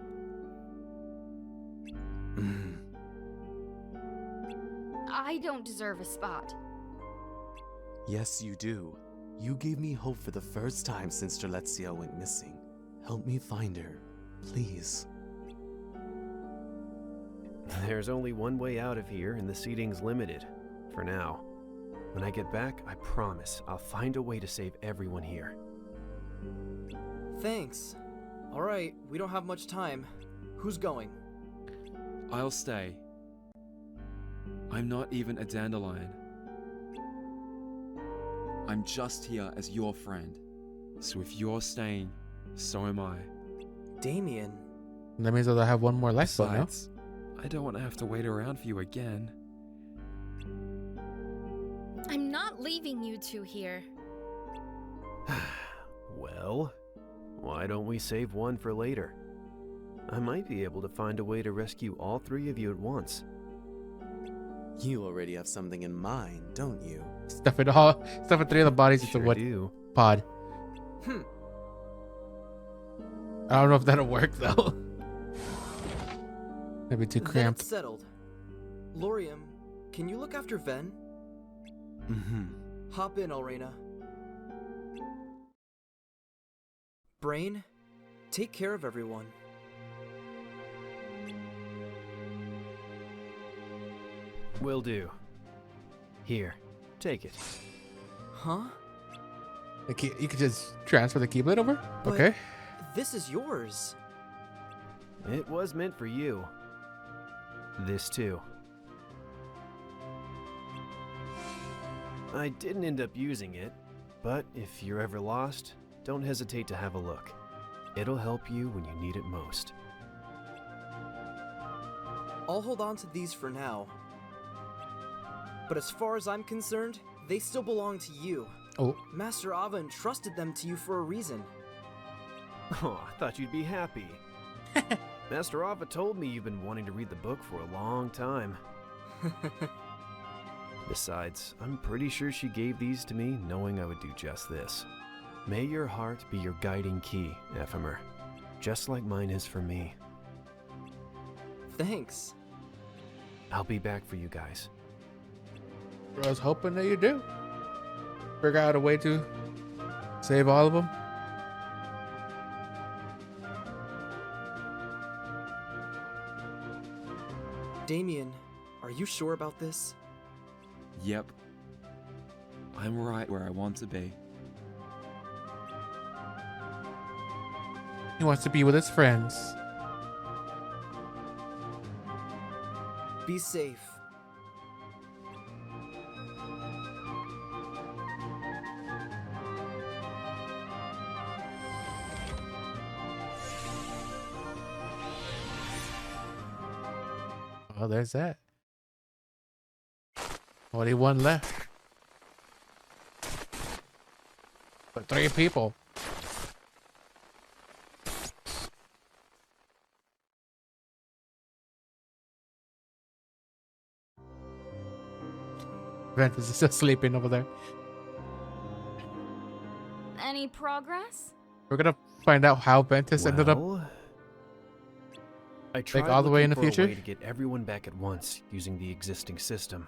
I don't deserve a spot. Yes, you do. You gave me hope for the first time since Strelitzia went missing. Help me find her, please. There's only one way out of here, and the seating's limited. For now. When I get back, I promise I'll find a way to save everyone here. Thanks. Alright, we don't have much time. Who's going? I'll stay. I'm not even a dandelion. I'm just here as your friend. So if you're staying, so am I. Damien. That means that I have one more lifeboat now. Besides, I don't want to have to wait around for you again. I'm not leaving you two here. Well, why don't we save one for later? I might be able to find a way to rescue all three of you at once. You already have something in mind, don't you? Stuff three of the bodies into one pod. I don't know if that'll work though. Maybe too Then cramped. it's settled. Laurium, can you look after Ven? Hop in, Elrena. Brain, take care of everyone. Will do. Here, take it. Huh? You could just transfer the keyblade over? But Okay. This is yours. It was meant for you. This too. I didn't end up using it, but if you're ever lost, don't hesitate to have a look. It'll help you when you need it most. I'll hold on to these for now. But as far as I'm concerned, they still belong to you. Oh. Master Ava entrusted them to you for a reason. Oh, I thought you'd be happy. Master Ava told me you've been wanting to read the book for a long time. Besides, I'm pretty sure she gave these to me knowing I would do just this. May your heart be your guiding key, Ephemer. Just like mine is for me. Thanks. I'll be back for you guys. I was hoping that you do. Figure out a way to save all of them. Damien, are you sure about this? Yep. I'm right where I want to be. He wants to be with his friends. Be safe. Oh, there's that. Only one left. But 3 people. Ventus is still sleeping over there. Any progress? We're gonna find out how Ventus ended up I tried all the way in the looking for a future. way to get everyone back at once using the existing system.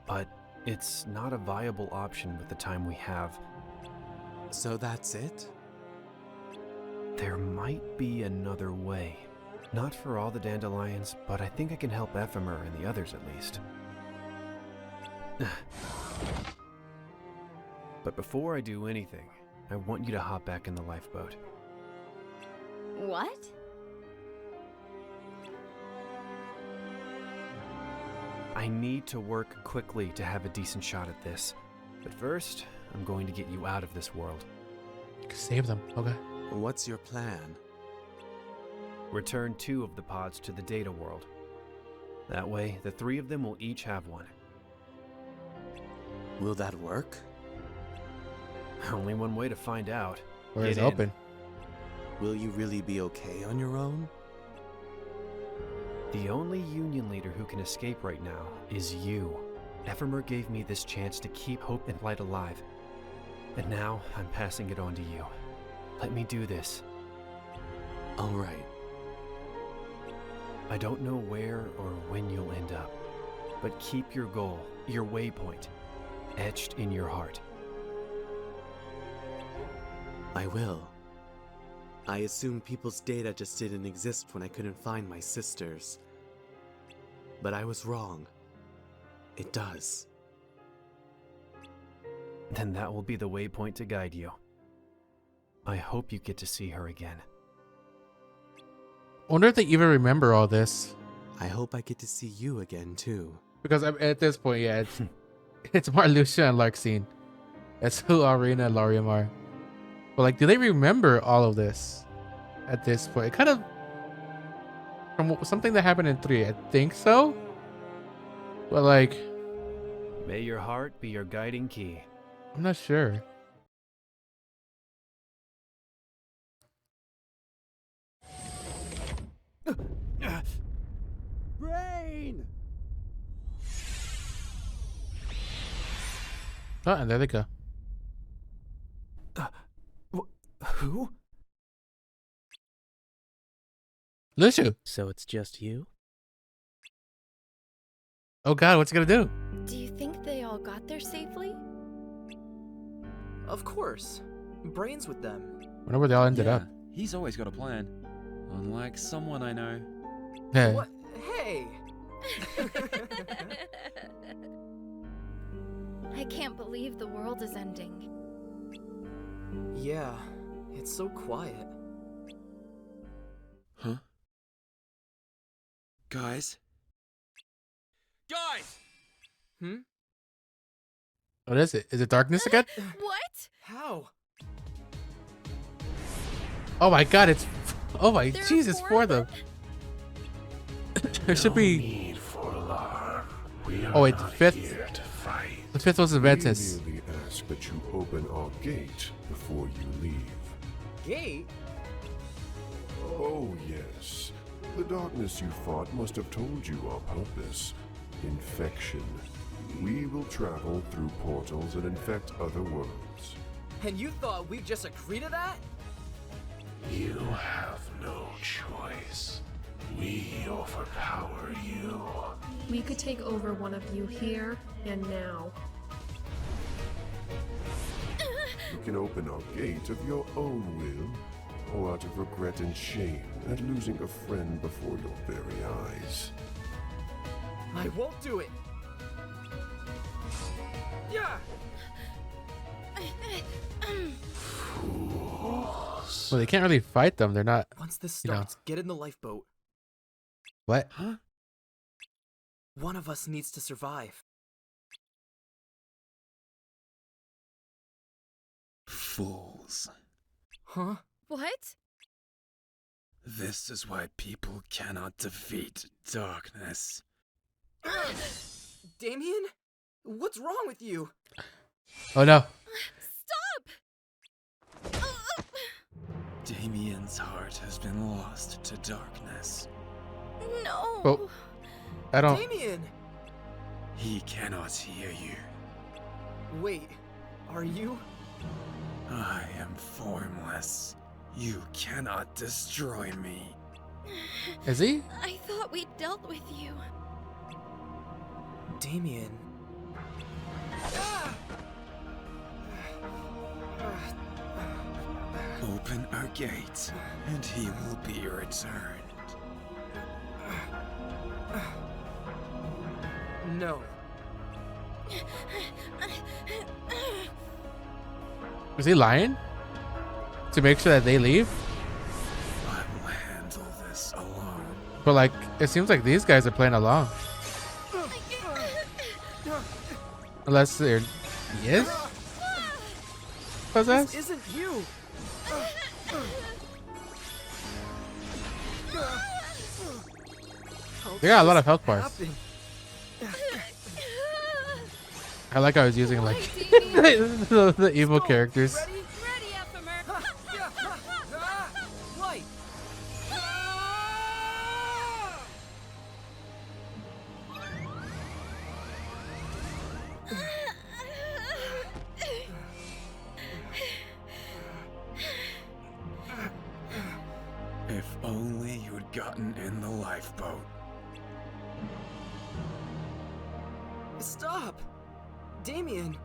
But it's not a viable option with the time we have. So that's it? There might be another way. Not for all the dandelions, but I think I can help Ephemer and the others at least. But before I do anything, I want you to hop back in the lifeboat. What? I need to work quickly to have a decent shot at this. But first, I'm going to get you out of this world. Save them. Okay. What's your plan? Return 2 of the pods to the data world. That way, the 3 of them will each have one. Will that work? Only one way to find out. Where is Get in. open? Will you really be okay on your own? The only Union leader who can escape right now is you. Ephemer gave me this chance to keep hope and light alive. And now, I'm passing it on to you. Let me do this. All right. I don't know where or when you'll end up, but keep your goal, your waypoint, etched in your heart. I will. I assumed people's data just didn't exist when I couldn't find my sisters. But I was wrong. It does. Then that will be the waypoint to guide you. I hope you get to see her again. I wonder if they even remember all this. I hope I get to see you again too. Because at this point, yeah, it's Marluxia and Larxene. That's who Arena and Lariam are. But like, do they remember all of this at this point? It kind of from something that happened in 3. I think so. But like, May your heart be your guiding key. I'm not sure. Brain! Oh, and there they go. Who? Lucio. So it's just you? Oh God, what's he gonna do? Do you think they all got there safely? Of course. Brain's with them. Wonder where they all ended up. He's always got a plan. Unlike someone I know. Hey. What? Hey! I can't believe the world is ending. Yeah, it's so quiet. Huh? Guys? Guys! What is it? Is it darkness again? What? How? Oh my God, it's. Oh my There are Jesus, 4 for of them. There should be. Need for alarm. We Oh wait, are the not 5th. here to fight. The 5th was Adventus. We merely ask that you open our gate before you leave. Gate? Oh yes. The darkness you fought must have told you our purpose. Infection. We will travel through portals and infect other worlds. And you thought we'd just agree to that? You have no choice. We overpower you. We could take over one of you here and now. You can open our gate of your own will, or out of regret and shame at losing a friend before your very eyes. I won't do it! Yeah! Fools. Well, they can't really fight them. They're not. Once this you know. starts, get in the lifeboat. What? Huh? One of us needs to survive. Fools. Huh? What? This is why people cannot defeat darkness. Damien? What's wrong with you? Oh no. Stop! Damien's heart has been lost to darkness. No. Oh, I don't. Damien! He cannot hear you. Wait, are you? I am formless. You cannot destroy me. Is he? I thought we dealt with you. Damien. Open our gate, and he will be returned. No. Is he lying? To make sure that they leave? I will handle this alone. But like, it seems like these guys are playing along. Unless they're. Yes? What's that? This isn't you! They got a lot of health bars. I like how I was using like the evil characters. Light. If only you had gotten in the lifeboat. Stop! Damien!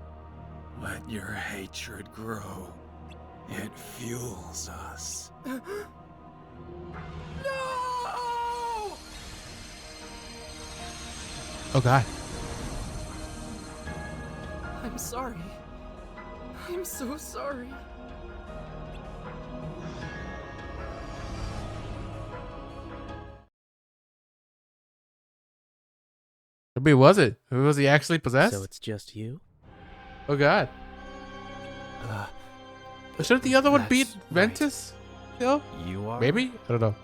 Let your hatred grow. It fuels us. No! Oh god. I'm sorry. I'm so sorry. Who was it? Who was he actually possessed? So it's just you? Oh god. Shouldn't the other one beat Ventus? Still? You are? Maybe? I don't know.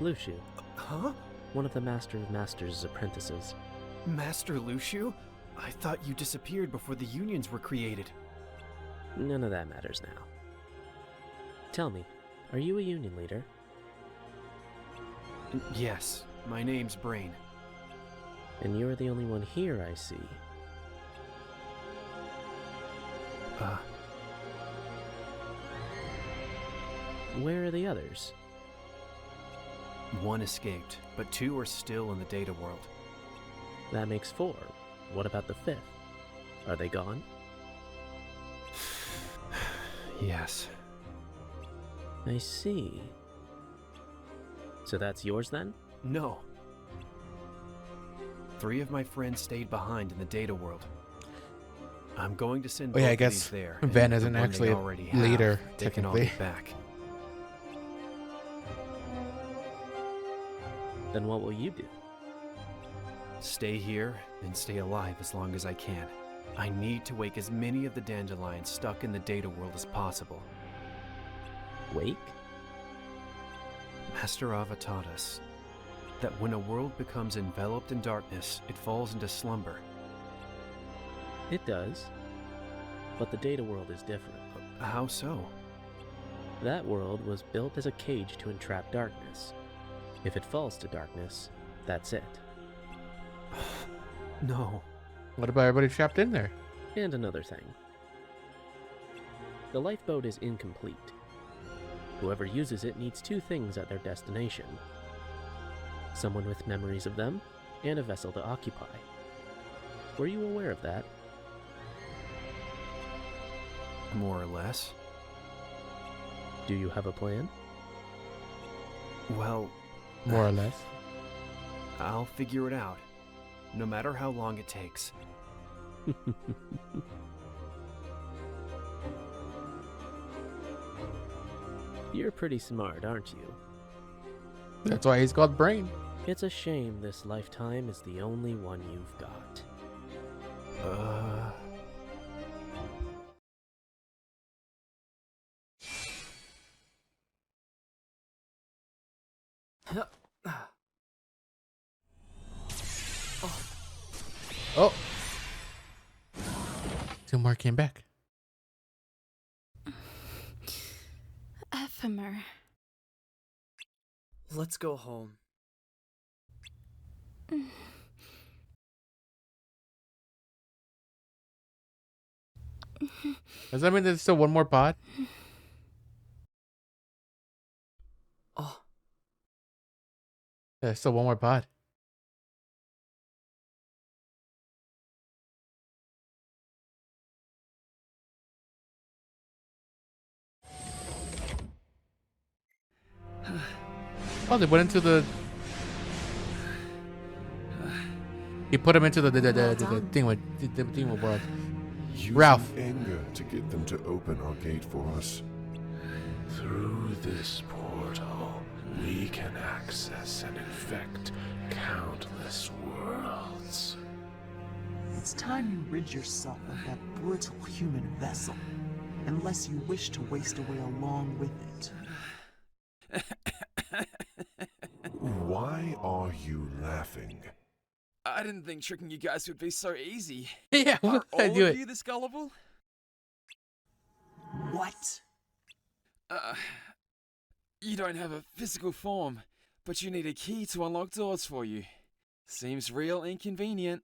Luciu. Huh? One of the Master of Masters' apprentices. Master Luciu? I thought you disappeared before the unions were created. None of that matters now. Tell me, are you a union leader? Yes, my name's Brain. And you're the only one here, I see. Where are the others? One escaped, but 2 are still in the data world. That makes 4. What about the 5th? Are they gone? Yes. I see. So that's yours then? No. 3 of my friends stayed behind in the data world. I'm going to send Oh yeah, both I of guess these there. Van and the isn't one they actually a already have, leader, they can all technically. get back. Then what will you do? Stay here and stay alive as long as I can. I need to wake as many of the dandelions stuck in the data world as possible. Wake? Master Ava taught us that when a world becomes enveloped in darkness, it falls into slumber. It does. But the data world is different. How so? That world was built as a cage to entrap darkness. If it falls to darkness, that's it. No. What about everybody trapped in there? And another thing. The lifeboat is incomplete. Whoever uses it needs 2 things at their destination. Someone with memories of them, and a vessel to occupy. Were you aware of that? More or less. Do you have a plan? Well, More or less. I'll figure it out, no matter how long it takes. You're pretty smart, aren't you? That's why he's called Brain. It's a shame this lifetime is the only one you've got. Oh. 2 more came back. Ephemer. Let's go home. Does that mean there's still 1 more pod? Oh. Yeah, there's still 1 more pod. Oh, they went into the... He put him into the thing with the thing with world. Using Ralph. anger to get them to open our gate for us. Through this portal, we can access and infect countless worlds. It's time you rid yourself of that brittle human vessel, unless you wish to waste away along with it. Why are you laughing? I didn't think tricking you guys would be so easy. Yeah, Are I all do of it. you this gullible? What? You don't have a physical form, but you need a key to unlock doors for you. Seems real inconvenient.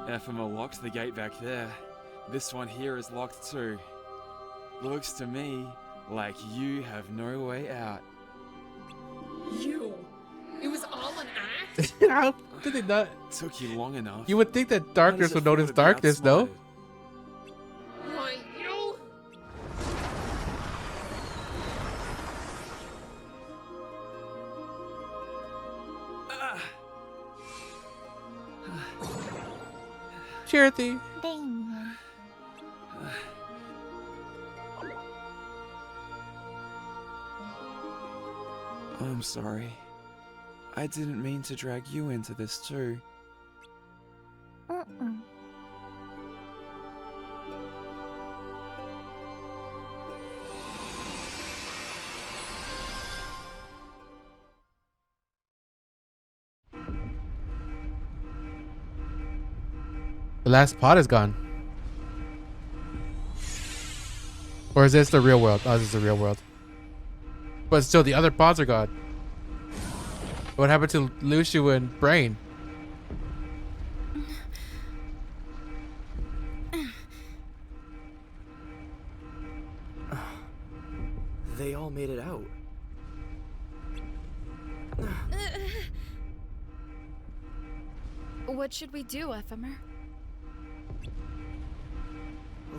FML locked the gate back there. This one here is locked too. Looks to me like you have no way out. You! It was all an act? How did they not? Took you long enough. You would think that darkness would notice feel to be darkness, no? outsmarted? Why, you? Charity. Damien. I'm sorry. I didn't mean to drag you into this too. The last pod is gone. Or is this the real world? Oh, this is the real world. But still, the other pods are gone. What happened to Lucio and Brain? They all made it out. What should we do, Ephemer?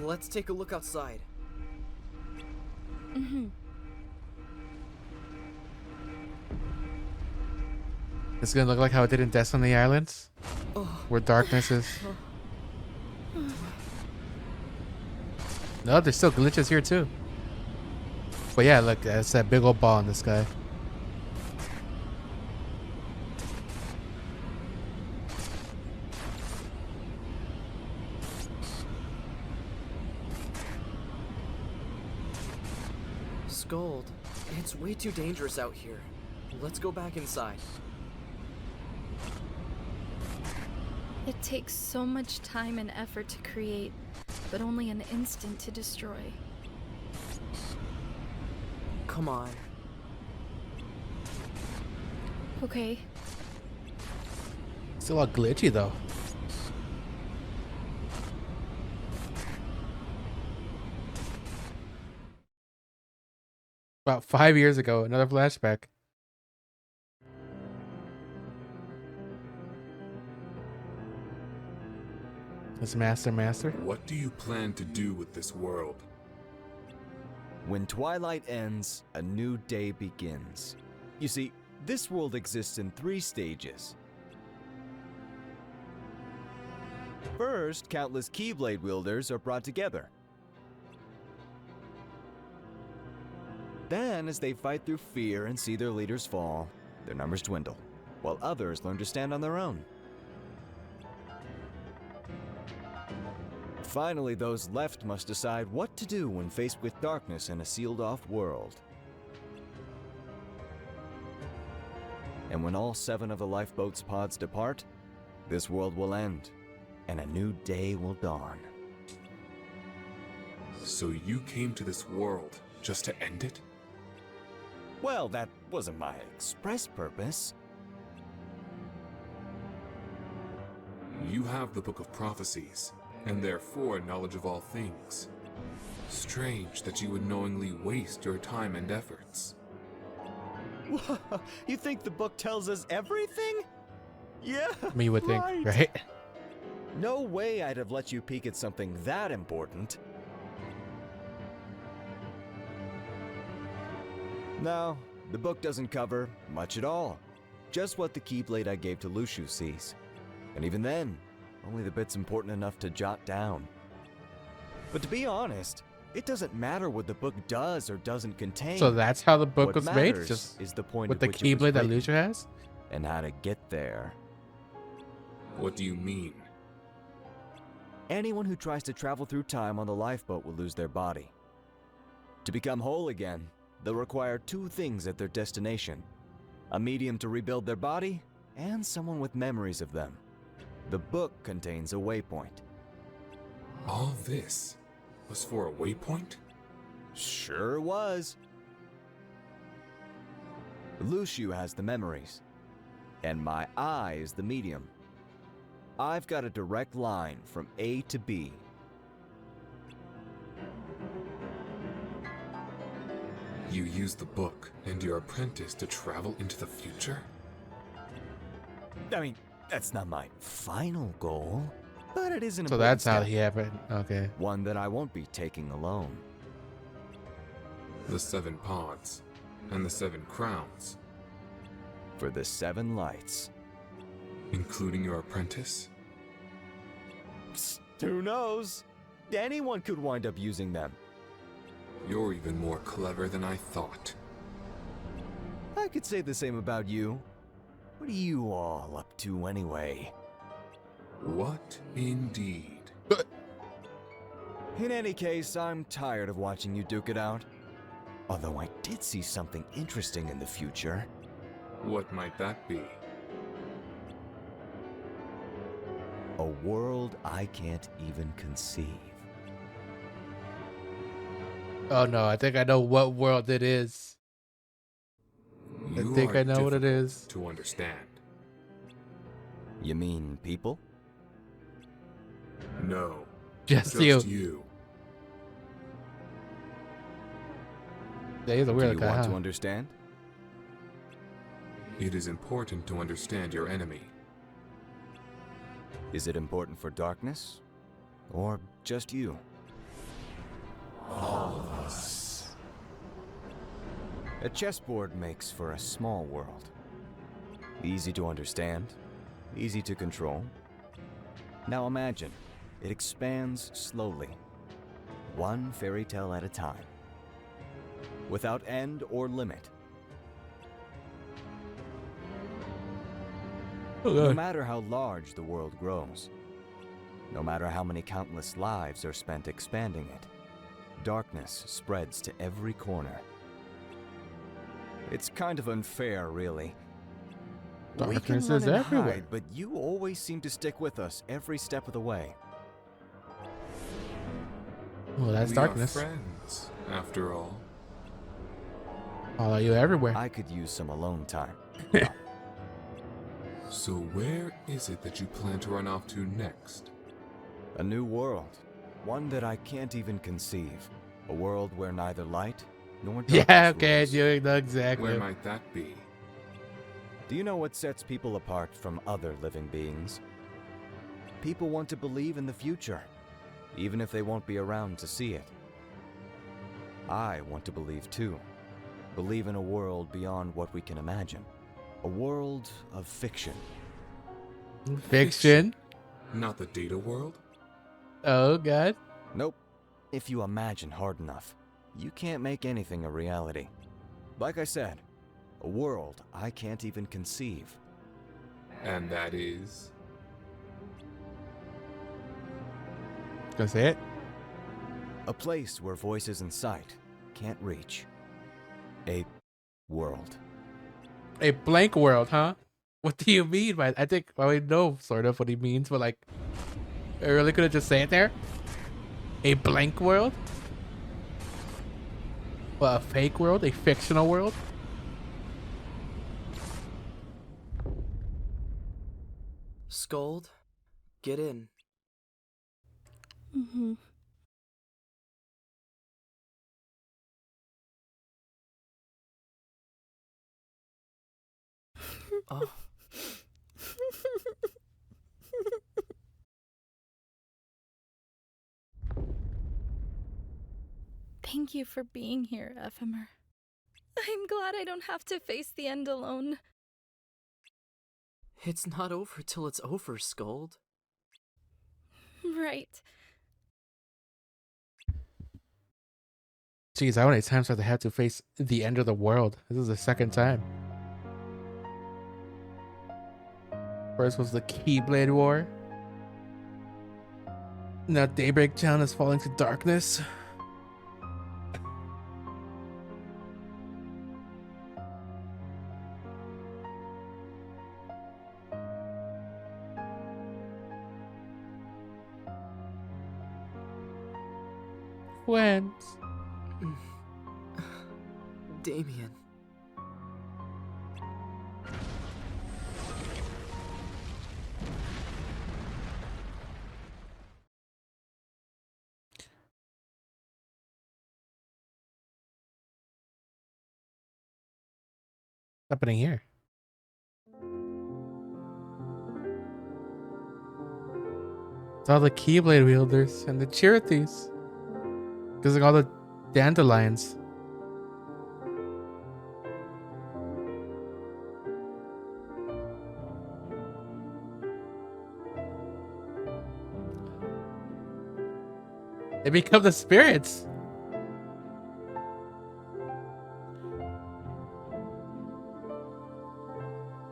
Let's take a look outside. It's gonna look like how it did in Destiny Islands, where darkness is. No, there's still glitches here too. But yeah, look, it's that big old ball in the sky. Scold, it's way too dangerous out here. Let's go back inside. It takes so much time and effort to create, but only an instant to destroy. Come on. Okay. Still all glitchy though. About 5 years ago, another flashback. This Master. What do you plan to do with this world? When twilight ends, a new day begins. You see, this world exists in 3 stages. First, countless Keyblade wielders are brought together. Then, as they fight through fear and see their leaders fall, their numbers dwindle, while others learn to stand on their own. Finally, those left must decide what to do when faced with darkness in a sealed-off world. And when all 7 of the lifeboat's pods depart, this world will end, and a new day will dawn. So you came to this world just to end it? Well, that wasn't my express purpose. You have the Book of Prophecies, and therefore knowledge of all things. Strange that you would knowingly waste your time and efforts. You think the book tells us everything? Yeah, I mean, you would think, right? No way I'd have let you peek at something that important. Now, The book doesn't cover much at all. Just what the Keyblade I gave to Luciu sees. And even then, only the bits important enough to jot down. But to be honest, it doesn't matter what the book does or doesn't contain. So that's how the book What was made? matters Just is the point with at the which it was Keyblade that written Luciu has? and how to get there. What do you mean? Anyone who tries to travel through time on the lifeboat will lose their body. To become whole again, they'll require two things at their destination: a medium to rebuild their body, and someone with memories of them. The book contains a waypoint. All this was for a waypoint? Sure was. Luciu has the memories, and my eye is the medium. I've got a direct line from A to B. You used the book and your apprentice to travel into the future? I mean, that's not my final goal, but it is an So important that's how step. he happened. Okay. One that I won't be taking alone. The 7 pods and the 7 crowns, For the 7 lights. including your apprentice? Who knows? Anyone could wind up using them. You're even more clever than I thought. I could say the same about you. What are you all up to anyway? What indeed? In any case, I'm tired of watching you duke it out. Although I did see something interesting in the future. What might that be? A world I can't even conceive. Oh no, I think I know what world it is. You I think are I know what it difficult is. to understand. You mean people? No. Just you. you. Yeah, he's a Do weird you guy, want huh? to understand? It is important to understand your enemy. Is it important for darkness? Or just you? All of us. A chessboard makes for a small world. Easy to understand, easy to control. Now imagine, it expands slowly, one fairy tale at a time, without end or limit. No matter how large the world grows, no matter how many countless lives are spent expanding it, darkness spreads to every corner. It's kind of unfair, really. We can Darkness run is and everywhere. hide, but you always seem to stick with us every step of the way. Well, that's We darkness. are friends, after all. Follow you everywhere. I could use some alone time. So where is it that you plan to run off to next? A new world. One that I can't even conceive. A world where neither light nor darkness Yeah, okay, rules. you know exactly. Where might that be? Do you know what sets people apart from other living beings? People want to believe in the future, even if they won't be around to see it. I want to believe too. Believe in a world beyond what we can imagine. A world of fiction. Fiction? Not the data world? Oh, God. Nope. If you imagine hard enough, you can't make anything a reality. Like I said, a world I can't even conceive. And that is? Gonna say it? A place where voices and sight can't reach. A world. A blank world, huh? What do you mean by? I think I know sort of what he means, but like, I really could have just say it there. A blank world? Well, a fake world? A fictional world? Scold, get in. Mm-hmm. Oh. Thank you for being here, Ephemer. I'm glad I don't have to face the end alone. It's not over till it's over, Scold. Right. Jeez, how many times have they had to face the end of the world? This is the second time. First was the Keyblade War. Now Daybreak Town is falling to darkness. When? Damien. What's happening here? It's all the Keyblade wielders and the Chirities. Because like all the dandelions. They become the spirits.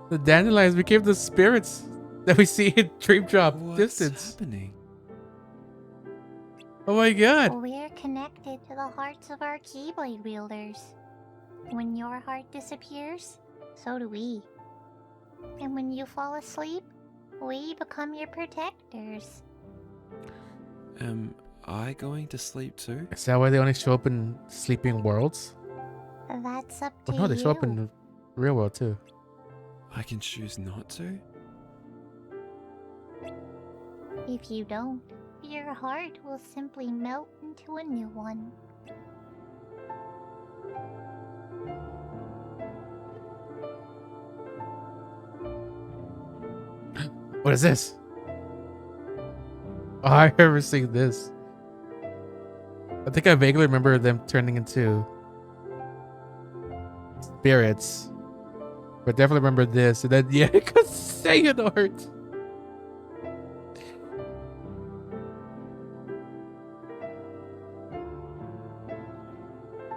The dandelions became the spirits that we see in Dream Drop Distance. Happening? Oh my god. We're connected to the hearts of our Keyblade wielders. When your heart disappears, so do we. And when you fall asleep, we become your protectors. Am I going to sleep too? Is that why they only show up in sleeping worlds? That's up Oh to no, you. they show up in the real world too. I can choose not to? If you don't, your heart will simply melt into a new one. What is this? Oh, I remember seeing this. I think I vaguely remember them turning into spirits. But definitely remember this. And then, yeah, because Xehanort.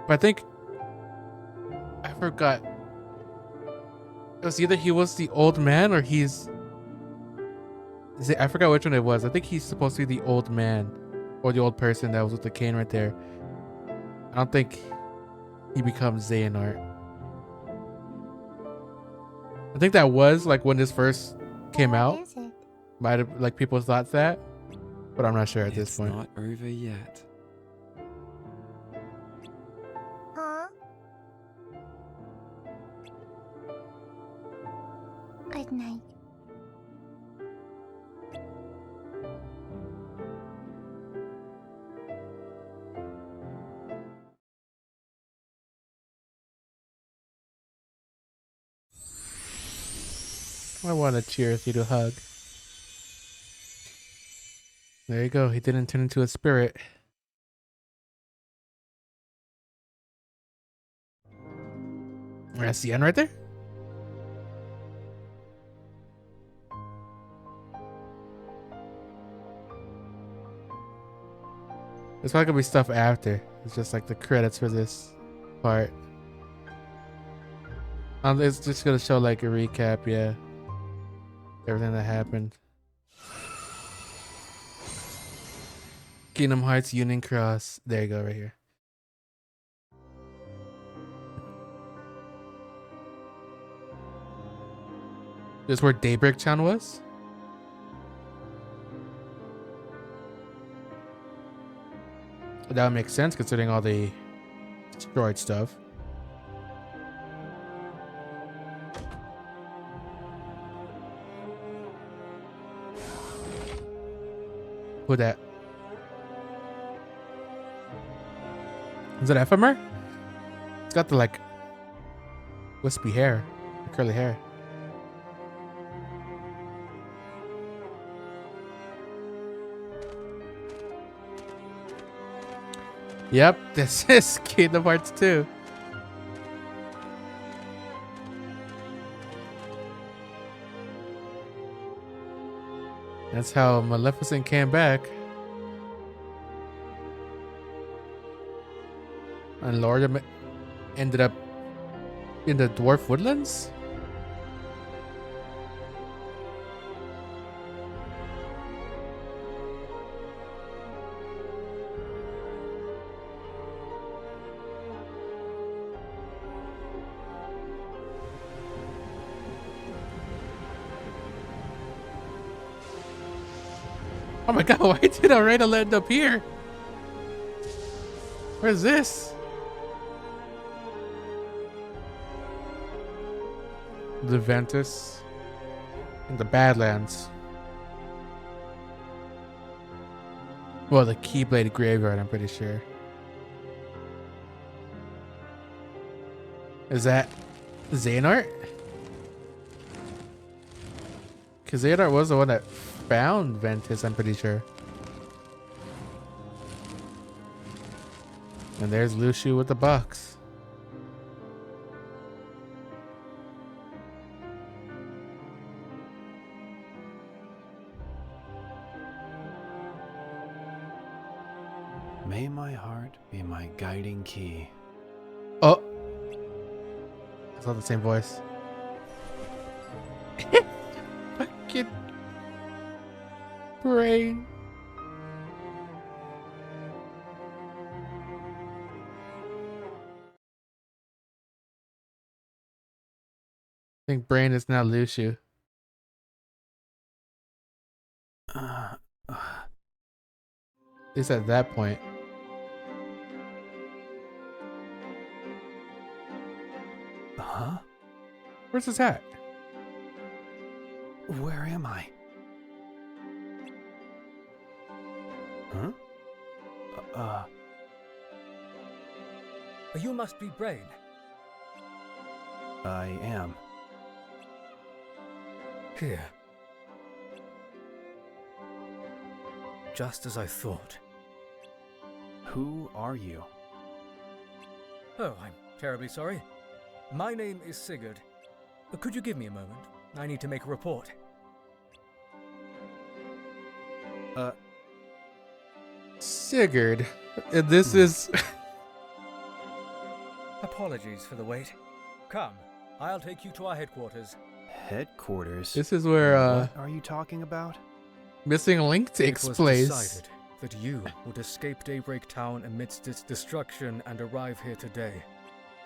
But I think I forgot. It was either he was the old man or he's. I forgot which one it was. I think he's supposed to be the old man or the old person that was with the cane right there. I don't think he becomes Xehanort. I think that was like when this first came out. Is it? Might have like people thought that, but I'm not sure at this point. It's not over yet. Huh? Good night. I want a Chirothy to hug. There you go. He didn't turn into a spirit. That's the end right there. There's probably gonna be stuff after. It's just like the credits for this part. It's just gonna show like a recap, yeah. Everything that happened. Kingdom Hearts Union Cross. There you go, right here. This is where Daybreak Town was? That would make sense considering all the destroyed stuff. Who that? Is it Ephemer? It's got the like wispy hair, the curly hair. Yep, this is Kingdom Hearts 2. That's how Maleficent came back. And Lord ended up in the dwarf woodlands? Oh my god, why did Arena end up here? Where's this? The Ventus and the Badlands. Well, the Keyblade Graveyard, I'm pretty sure. Is that Xehanort? Because Xehanort was the one that found Ventus, I'm pretty sure. And there's Luciu with the box. May my heart be my guiding key. Oh! It's not the same voice. Fucking brain. I think Brain is now Luciu. At least at that point. Huh? Where's his hat? Where am I? Huh? You must be Brain. I am. Here. Just as I thought. Who are you? Oh, I'm terribly sorry. My name is Sigurd. Could you give me a moment? I need to make a report. Sigurd. This is... Apologies for the wait. Come, I'll take you to our headquarters. Headquarters? This is where, What are you talking about? Missing Link takes It was place. decided that you would escape Daybreak Town amidst its destruction and arrive here today,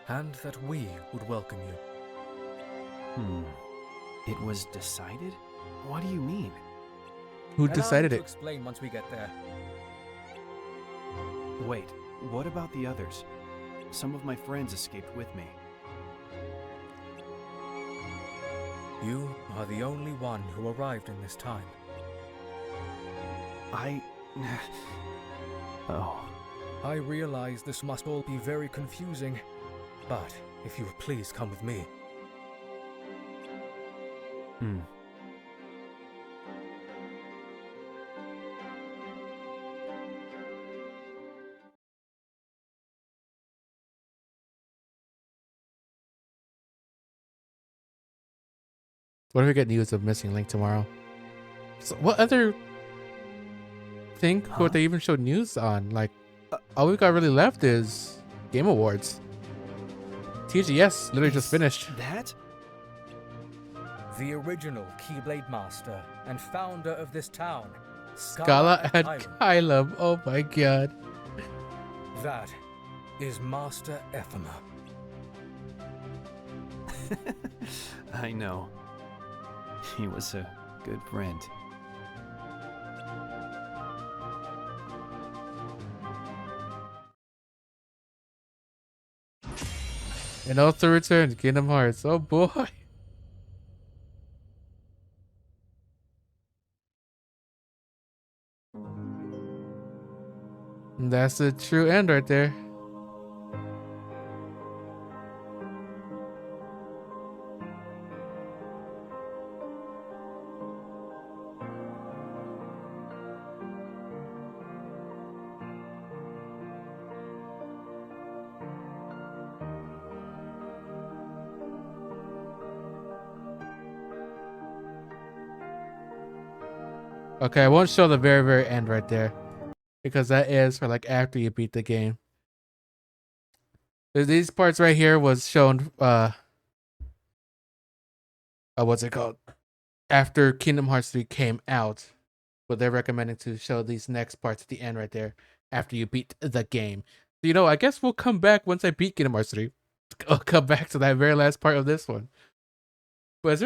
and that we would welcome you. It was decided? What do you mean? Who Allow decided me it? to explain once we get there. Wait, what about the others? Some of my friends escaped with me. You are the only one who arrived in this time. Oh. I realize this must all be very confusing, but if you would please come with me. What if we get news of Missing Link tomorrow? So what other thing would they even show news on? Like, all we got really left is Game Awards. TGS literally just finished. That? The original Keyblade Master and founder of this town, Scala and Kylum. Oh my god. That is Master Ephema. I know. He was a good friend. And also returned Kingdom Hearts. Oh boy. And that's the true end right there. Okay, I won't show the very end right there, because that is for like after you beat the game. These parts right here was shown what's it called? After Kingdom Hearts 3 came out, but they're recommending to show these next parts at the end right there after you beat the game. So, you know, I guess we'll come back once I beat Kingdom Hearts 3. I'll come back to that very last part of this one. But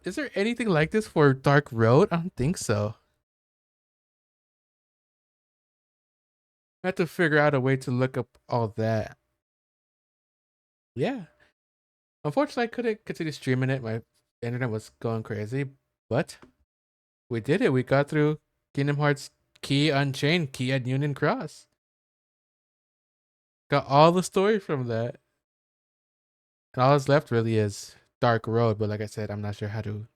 is there anything like this for Dark Road? I don't think so. I have to figure out a way to look up all that. Yeah. Unfortunately, I couldn't continue streaming it. My internet was going crazy, but we did it. We got through Kingdom Hearts Key Unchained, Key at Union Cross. Got all the story from that. And all that's left really is Dark Road, but like I said, I'm not sure how to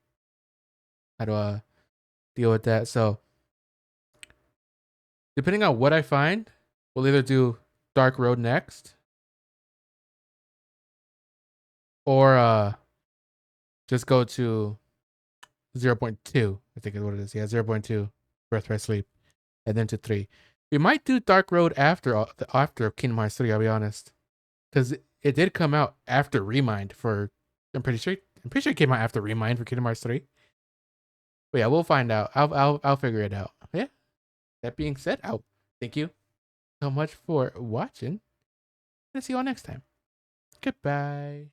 deal with that. So depending on what I find, we'll either do Dark Road next, or just go to 0.2. I think is what it is. Yeah, 0.2 Birthright Sleep, and then to 3. We might do Dark Road after Kingdom Hearts 3. I'll be honest, because it did come out after Remind for. I'm pretty sure it came out after Remind for Kingdom Hearts 3. But yeah, we'll find out. I'll figure it out. Yeah. That being said, thank you so much for watching. And see you all next time. Goodbye.